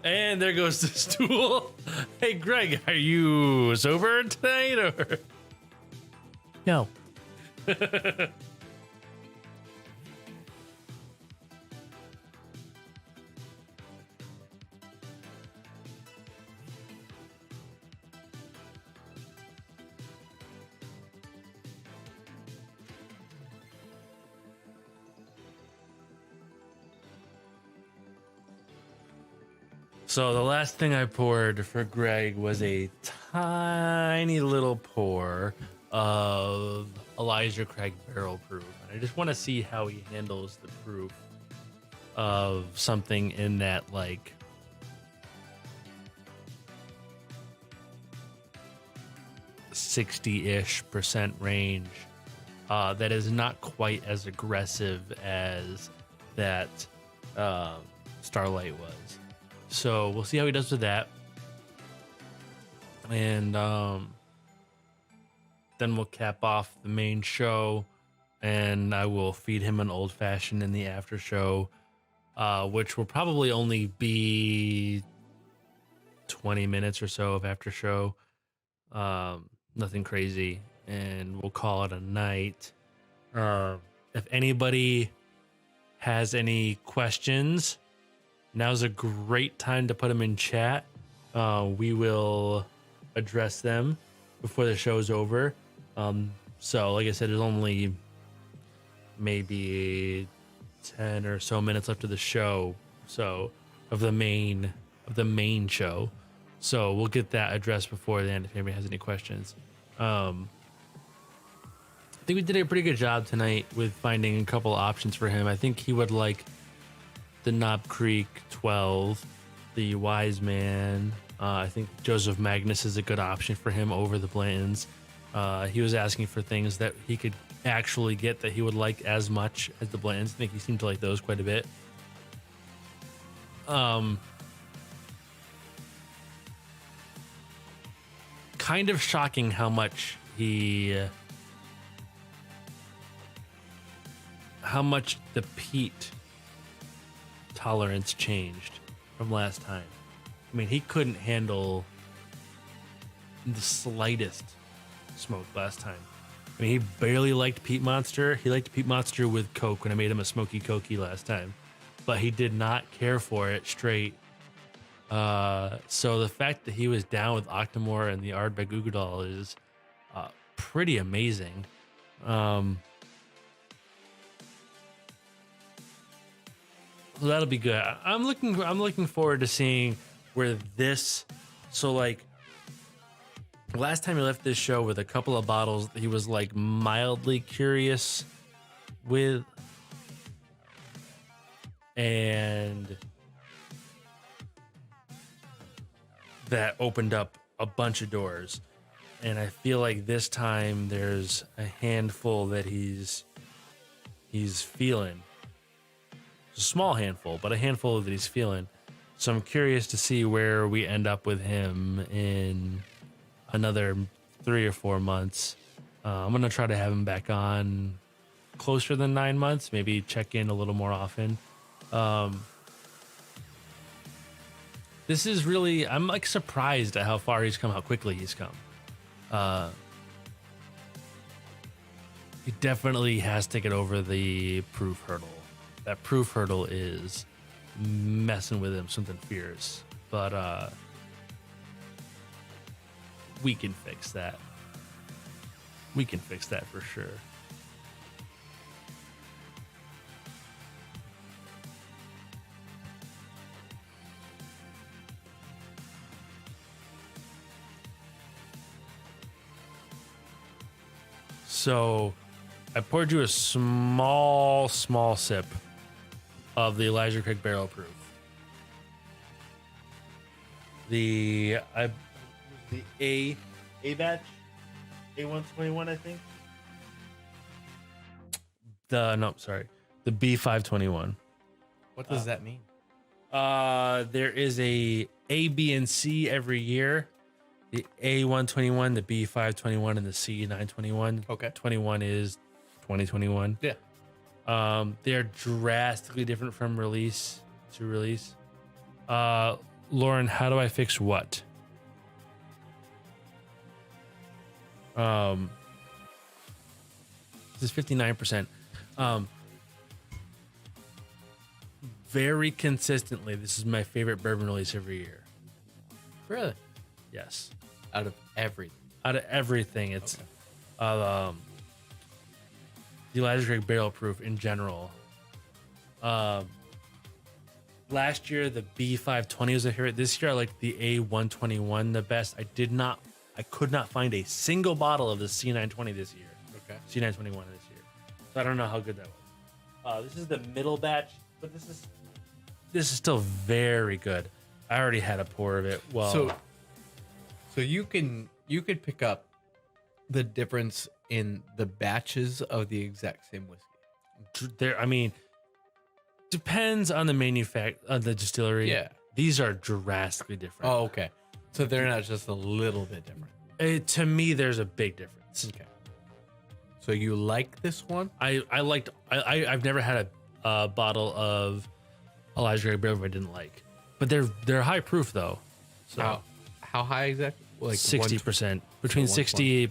A: And there goes the stool. Hey, Greg, are you sober tonight or?
B: No.
A: So the last thing I poured for Greg was a tiny little pour of Elijah Craig Barrel Proof. And I just want to see how he handles the proof of something in that 60-ish% range. That is not quite as aggressive as that Starlight was. So we'll see how he does with that. And then we'll cap off the main show and I will feed him an old fashioned in the after show, which will probably only be 20 minutes or so of after show. Nothing crazy, and we'll call it a night. If anybody has any questions, now's a great time to put them in chat. We will address them before the show's over. So like I said, there's only maybe 10 or so minutes left of the show. So of the main show. So we'll get that addressed before then if anybody has any questions. I think we did a pretty good job tonight with finding a couple options for him. I think he would like the Knob Creek 12, the Wise Man. I think Joseph Magnus is a good option for him over the Blantons. He was asking for things that he could actually get that he would like as much as the Blantons. I think he seemed to like those quite a bit. Kind of shocking how much the peat tolerance changed from last time. I mean, he couldn't handle the slightest smoke last time. I mean, he barely liked Peat Monster. He liked Peat Monster with Coke when I made him a smoky Cokey last time, but he did not care for it straight. So the fact that he was down with Octamore and the Artbeg Udoll is pretty amazing. So that'll be good. I'm looking forward to seeing where this. So like last time he left this show with a couple of bottles that he was like mildly curious with, and that opened up a bunch of doors. And I feel like this time there's a handful that he's feeling. It's a small handful, but a handful that he's feeling. So I'm curious to see where we end up with him in another 3 or 4 months. I'm going to try to have him back on closer than 9 months, maybe check in a little more often. This is really, I'm like surprised at how far he's come, how quickly he's come. He definitely has to get over the proof hurdle. That proof hurdle is messing with him something fierce, but we can fix that. We can fix that for sure. So I poured you a small sip of the Elijah Craig Barrel Proof. The A batch, A121, I think. The B521.
B: What does that mean?
A: There is a B, and C every year. The A121, the B521, and the C921.
B: Okay.
A: 21 is 2021.
B: Yeah.
A: They're drastically different from release to release. Lauren, how do I fix what? This is 59%. Very consistently, this is my favorite bourbon release every year.
B: Really?
A: Yes.
B: Out of everything.
A: Out of everything, it's
B: Okay.
A: The Elijah Craig Barrel Proof in general. Last year the B520 was a favorite. This year I like the A121 the best. I could not find a single bottle of the C920 this year.
B: Okay.
A: C921 this year. So I don't know how good that was. This is the middle batch, but this is still very good. I already had a pour of it. Well,
B: so you could pick up the difference in the batches of the exact same whiskey.
A: there, I mean, depends on the the distillery.
B: Yeah.
A: These are drastically different.
B: Oh, okay. So they're not just a little bit different.
A: To me, there's a big difference.
B: Okay. So you like this one?
A: I've never had a bottle of Elijah Craig Bourbon I didn't like, but they're high proof though. So
B: How high exactly? Like
A: 60%, between 60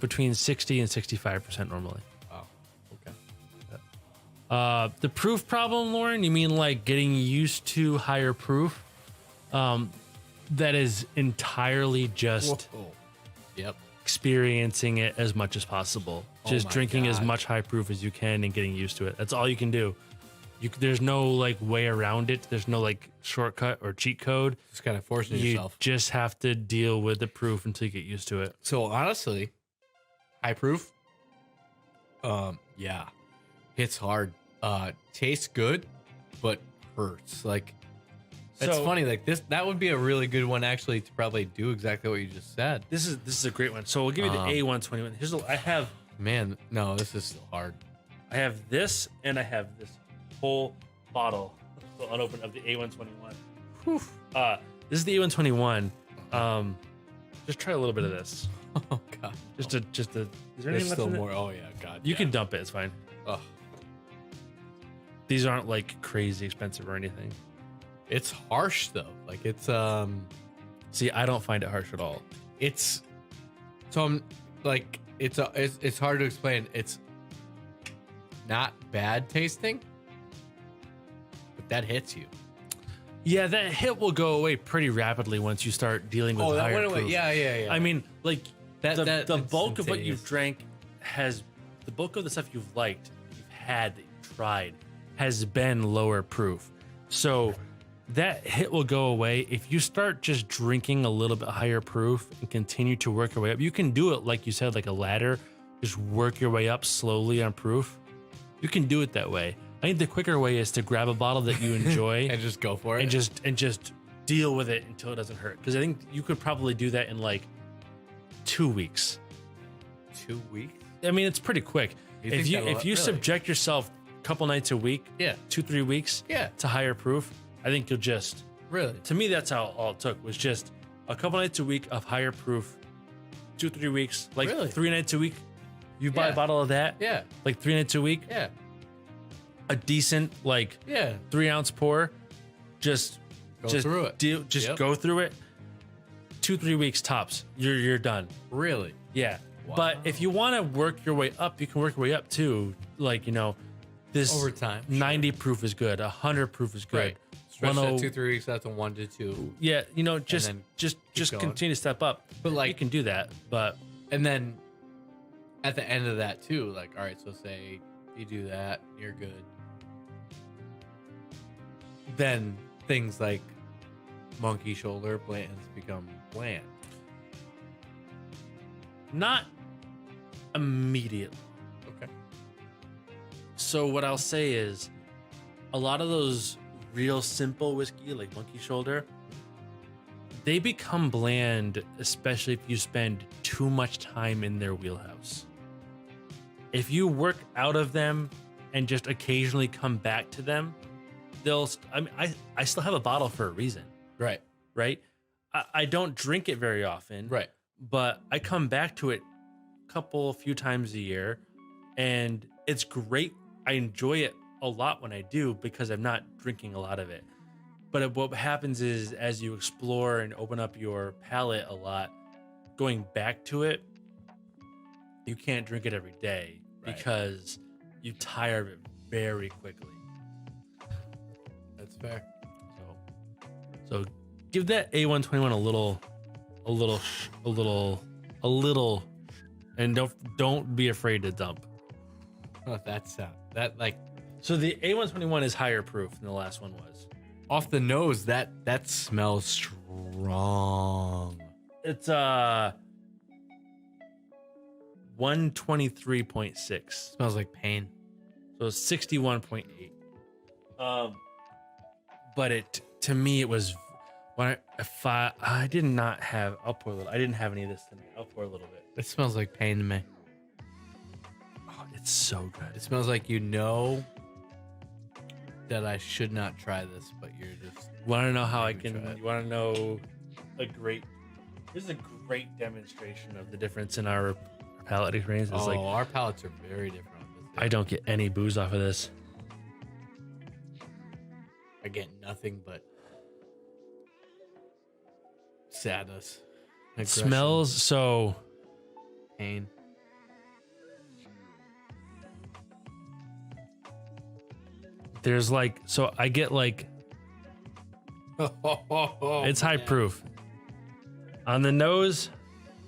A: and 65% normally.
B: Oh, okay.
A: The proof problem, Lauren, you mean like getting used to higher proof? That is entirely just
B: Whoa. Yep.
A: experiencing it as much as possible. Just drinking as much high proof as you can and getting used to it. That's all you can do. There's no like way around it. There's no like shortcut or cheat code.
B: Just kind of forcing
A: You
B: yourself.
A: just have to deal with the proof until you get used to it.
B: So honestly, high proof. Yeah, it's hard. Tastes good, but hurts. Like it's
A: So-
B: funny. Like that would be a really good one actually to probably do exactly what you just said.
A: This is a great one. So we'll give you the A121.
B: Man, no, this is still hard.
A: I have this and I have this whole bottle still unopened of the A121.
B: Whew.
A: This is the A121. Just try a little bit of this.
B: Oh god.
A: Just a. Is there
B: There's
A: anything left
B: still
A: in it?
B: more. Oh yeah, god.
A: You can dump it. It's fine.
B: Oh,
A: These aren't like crazy expensive or anything.
B: it's harsh though. Like it's
A: See, I don't find it harsh at all.
B: it's so I'm like it's hard to explain. It's not bad tasting, but that hits you.
A: Yeah, that hit will go away pretty rapidly once you start dealing with higher proof.
B: Yeah.
A: I mean, like the
B: that's
A: bulk of what you've
B: instantaneous.
A: drank has the bulk of the stuff you've liked, you've had, that you've tried, has been lower proof. So that hit will go away if you start just drinking a little bit higher proof and continue to work your way up. You can do it like you said, like a ladder, just work your way up slowly on proof. You can do it that way. I think the quicker way is to grab a bottle that you enjoy
B: and just go for it.
A: and just deal with it until it doesn't hurt. Because I think you could probably do that in like 2 weeks.
B: 2 weeks.
A: I mean, it's pretty quick.
B: You
A: If
B: think
A: you
B: that'll-
A: if you
B: really?
A: subject yourself a couple nights a week,
B: Yeah.
A: 2-3 weeks,
B: Yeah.
A: to higher proof, I think you'll just.
B: Really?
A: To me, that's how all it took was just a couple nights a week of higher proof, 2-3 weeks, like
B: Really?
A: 3 nights a week. You buy a
B: Yeah.
A: bottle of that,
B: Yeah.
A: like 3 nights a week,
B: Yeah.
A: a decent like
B: Yeah.
A: 3 ounce pour, just
B: Go through it.
A: Just
B: Yep.
A: go through it. 2-3 weeks tops. You're done.
B: Really?
A: Yeah. But if you want to work your way up, you can work your way up too. Like, this
B: Over time,
A: 90 proof is good. 100 proof is good.
B: Right. Stretch
A: 10
B: that 2-3 weeks out to 1 to 2.
A: Yeah, just
B: then
A: just
B: going.
A: continue to step up.
B: But, like-
A: you can do that. But
B: And then at the end of that too, like, all right, so say you do that, you're good. Then things like monkey shoulder blands become bland.
A: not immediately.
B: Okay.
A: So what I'll say is a lot of those real simple whiskey like Monkey Shoulder, they become bland, especially if you spend too much time in their wheelhouse. If you work out of them and just occasionally come back to them, I still have a bottle for a reason,
B: Right.
A: right? I don't drink it very often,
B: Right.
A: but I come back to it a few times a year, and it's great. I enjoy it a lot when I do because I'm not drinking a lot of it. But what happens is as you explore and open up your palate a lot, going back to it, you can't drink it every day
B: Right.
A: because you tire of it very quickly.
B: That's fair.
A: So give that A121 a little, and don't be afraid to dump.
B: Oh, that's that like
A: So the A121 is higher proof than the last one was.
B: off the nose. That smells strong.
A: It's 123.6.
B: Smells like pain.
A: So 61.8. But to me it was when I did not have. I'll pour a little. I didn't have any of this tonight. I'll pour a little bit.
B: It smells like pain to me.
A: Oh, it's so good.
B: It smells like that I should not try this, but you're just
A: Want to know how I
B: Maybe try
A: can?
B: it.
A: You want to know This is a great demonstration of the difference in our palate experience. It's like
B: our palates are very different.
A: I don't get any booze off of this.
B: I get nothing but sadness. aggression,
A: Smells so.
B: pain.
A: There's like, so I get like, it's high proof. On the nose,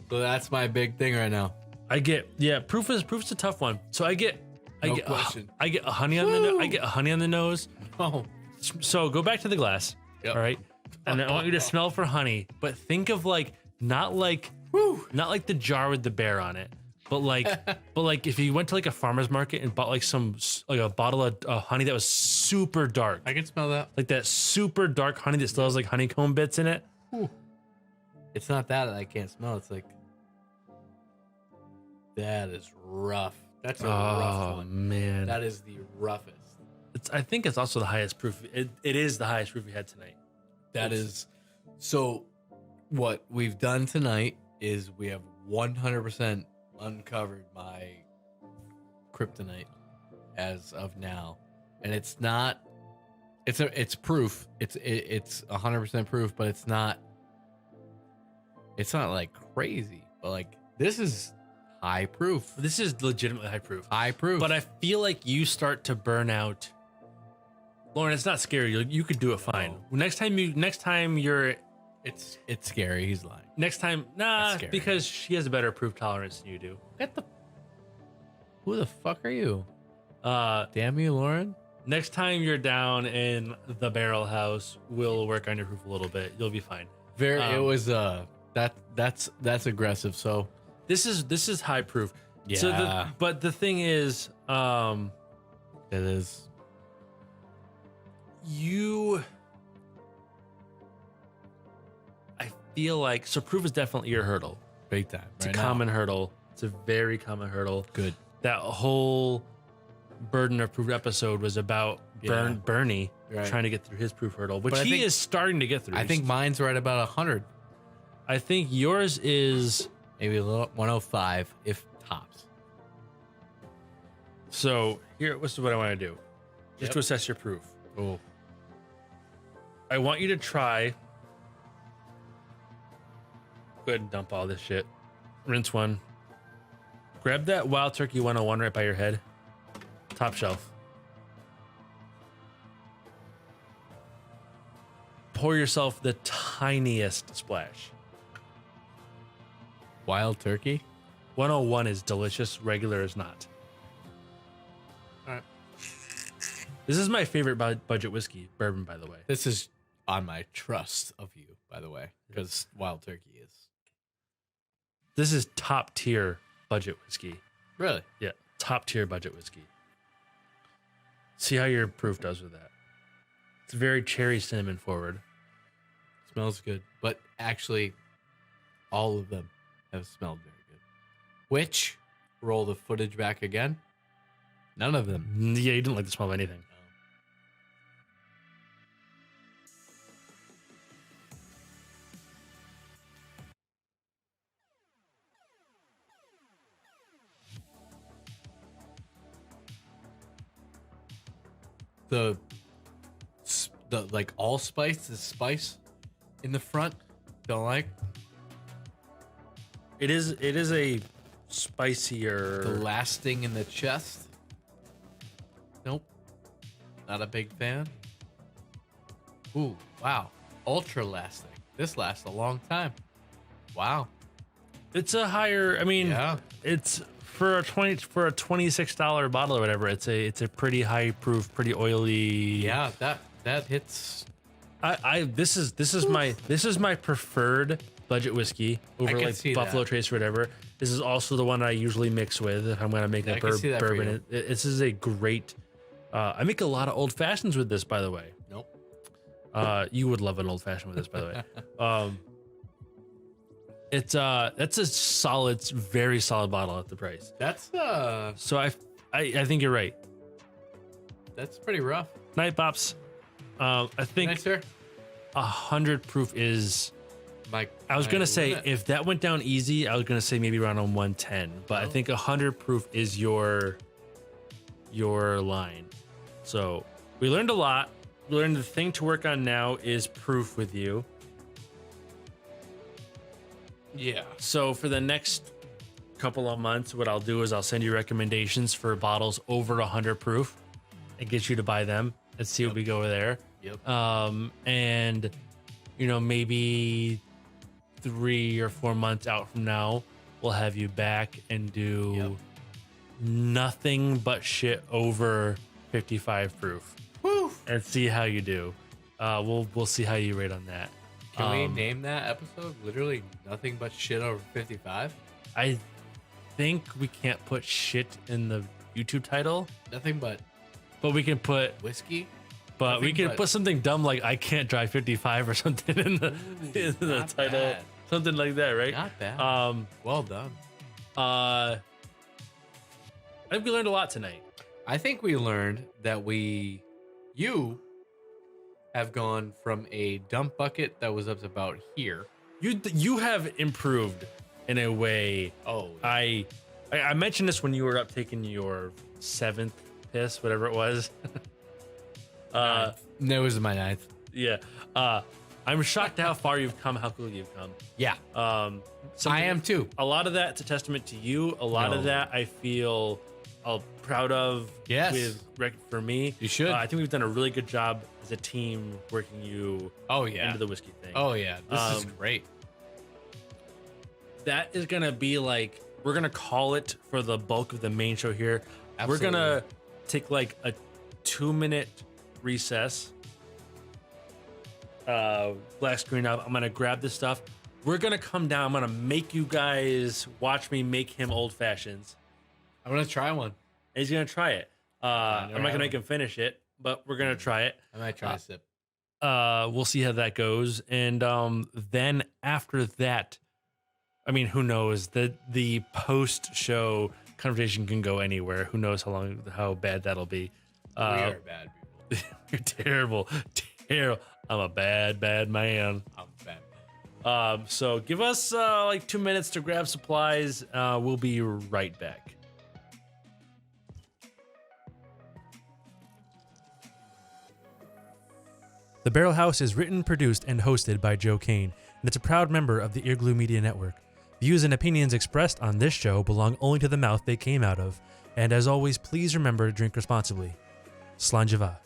B: So that's my big thing right now.
A: I get, yeah, proof's a tough one. So I get
B: No question.
A: I get a honey on the I get a honey on the nose.
B: Oh,
A: So go back to the glass.
B: Yep.
A: All right. And I want you to smell for honey, but think of like not like the jar with the bear on it, but like if you went to like a farmer's market and bought like a bottle of honey that was super dark,
B: I can smell that.
A: like that super dark honey that still has like honeycomb bits in it.
B: It's not that I can't smell. It's like that is rough. That's a rough
A: Oh
B: one.
A: man,
B: That is the roughest.
A: I think it's also the highest proof. It is the highest proof we had tonight.
B: That is so. What we've done tonight is we have 100% uncovered my kryptonite as of now, and it's not. It's proof. It's 100% proof, but it's not. It's not like crazy, but like this is high proof.
A: This is legitimately high proof.
B: High proof.
A: But I feel like you start to burn out. Lauren, it's not scary. You could do it fine.
B: No.
A: Next time you're
B: it's scary. He's lying.
A: Next time,
B: That's scary.
A: because she has a better proof tolerance than you do.
B: Who the fuck are you?
A: Uh,
B: Damn you, Lauren.
A: next time you're down in the barrel house, we'll work on your proof a little bit. You'll be fine.
B: It was that's aggressive. So
A: This is high proof. So
B: Yeah.
A: but the thing is,
B: it is.
A: I feel like, so proof is definitely your hurdle.
B: Big time.
A: It's a common hurdle. It's a very common hurdle.
B: Good.
A: That whole burden of proof episode was about Bernie
B: Right.
A: trying to get through his proof hurdle, which
B: But I
A: he
B: think-
A: is starting to get through.
B: I think mine's right about 100,
A: I think yours is.
B: maybe a little 105 if tops.
A: So here, this is what I want to do, just
B: Yep.
A: to assess your proof.
B: Oh,
A: I want you to try. Go ahead and dump all this shit. Rinse one. Grab that Wild Turkey 101 right by your head. Top shelf. Pour yourself the tiniest splash.
B: Wild Turkey.
A: 101 is delicious. Regular is not.
B: All right.
A: This is my favorite budget whiskey, bourbon, by the way.
B: This is on my trust of you, by the way, because Wild Turkey is
A: This is top tier budget whiskey.
B: really.
A: Yeah, top tier budget whiskey. See how your proof does with that. It's very cherry cinnamon forward.
B: Smells good, but actually, all of them have smelled very good. Which, roll the footage back again. None of them.
A: Yeah, you didn't like the smell of anything.
B: The like allspice, the spice in the front, don't like.
A: It is a
B: The
A: spicier.
B: lasting in the chest. Nope. Not a big fan. Ooh, wow. Ultra lasting. This lasts a long time. Wow.
A: It's a higher. I mean,
B: Yeah.
A: it's for a $26 bottle or whatever. It's a pretty high proof, pretty oily.
B: Yeah, that hits.
A: This is my preferred budget whiskey over
B: can
A: like
B: see
A: Buffalo
B: that.
A: Trace or whatever. This is also the one I usually mix with if I'm gonna make
B: Yeah,
A: a
B: I can see that for
A: bourbon. This is a great. I make a lot of old fashions with this, by the way.
B: Nope.
A: You would love an old fashioned with this, by the way. That's a solid, very solid bottle at the price.
B: That's
A: So I think you're right.
B: that's pretty rough.
A: Night Pops. I think
B: Nice, sir.
A: 100 proof is.
B: Mike,
A: I was gonna say
B: limit.
A: if that went down easy, I was gonna say maybe around on 110, but I think 100 proof is your your line. So we learned a lot. We learned the thing to work on now is proof with you.
B: Yeah.
A: So for the next couple of months, what I'll do is I'll send you recommendations for bottles over 100 proof and get you to buy them and see what we go there.
B: Yep.
A: And you know, maybe 3 or 4 months out from now, we'll have you back and do nothing but shit over 55 proof.
B: Woo!
A: And see how you do. We'll see how you rate on that.
B: Can we name that episode literally nothing but shit over 55?
A: I think we can't put shit in the YouTube title,
B: Nothing but
A: but we can put
B: whiskey?
A: but we
B: Nothing
A: can
B: but-
A: put something dumb like I can't drive 55 or something in the
B: not
A: title.
B: bad.
A: Something like that, right?
B: Not bad. Well done.
A: I think we learned a lot tonight.
B: I think we learned that you have gone from a dump bucket that was up to about here.
A: You have improved in a way.
B: Oh,
A: I mentioned this when you were up taking your 7th piss, whatever it was.
B: no, it was my 9th.
A: Yeah. I'm shocked at how far you've come, how cool you've come.
B: Yeah,
A: Something-
B: I am too.
A: A lot of that's a testament to you. A lot of
B: No.
A: that I feel proud of.
B: Yes.
A: For me.
B: You should.
A: I think we've done a really good job as a team working you
B: Oh yeah.
A: into the whiskey thing.
B: Oh yeah. This is
A: Um,
B: great.
A: That is gonna be like, we're gonna call it for the bulk of the main show here. We're gonna take like a 2-minute recess. Black screen up. I'm gonna grab this stuff. We're gonna come down. I'm gonna make you guys watch me make him old fashions.
B: I'm gonna try one.
A: And he's gonna try it. I'm not
B: had
A: gonna make him finish it, but we're gonna try it.
B: I might try a sip.
A: We'll see how that goes. And then after that, I mean, who knows? The post show conversation can go anywhere. Who knows how bad that'll be.
B: We are bad people.
A: You're terrible. I'm a bad man.
B: I'm bad.
A: So give us like 2 minutes to grab supplies. We'll be right back. The Barrel House is written, produced, and hosted by Joe Kane, and it's a proud member of the Earglue Media Network. Views and opinions expressed on this show belong only to the mouth they came out of, and as always, please remember to drink responsibly. Slanjava.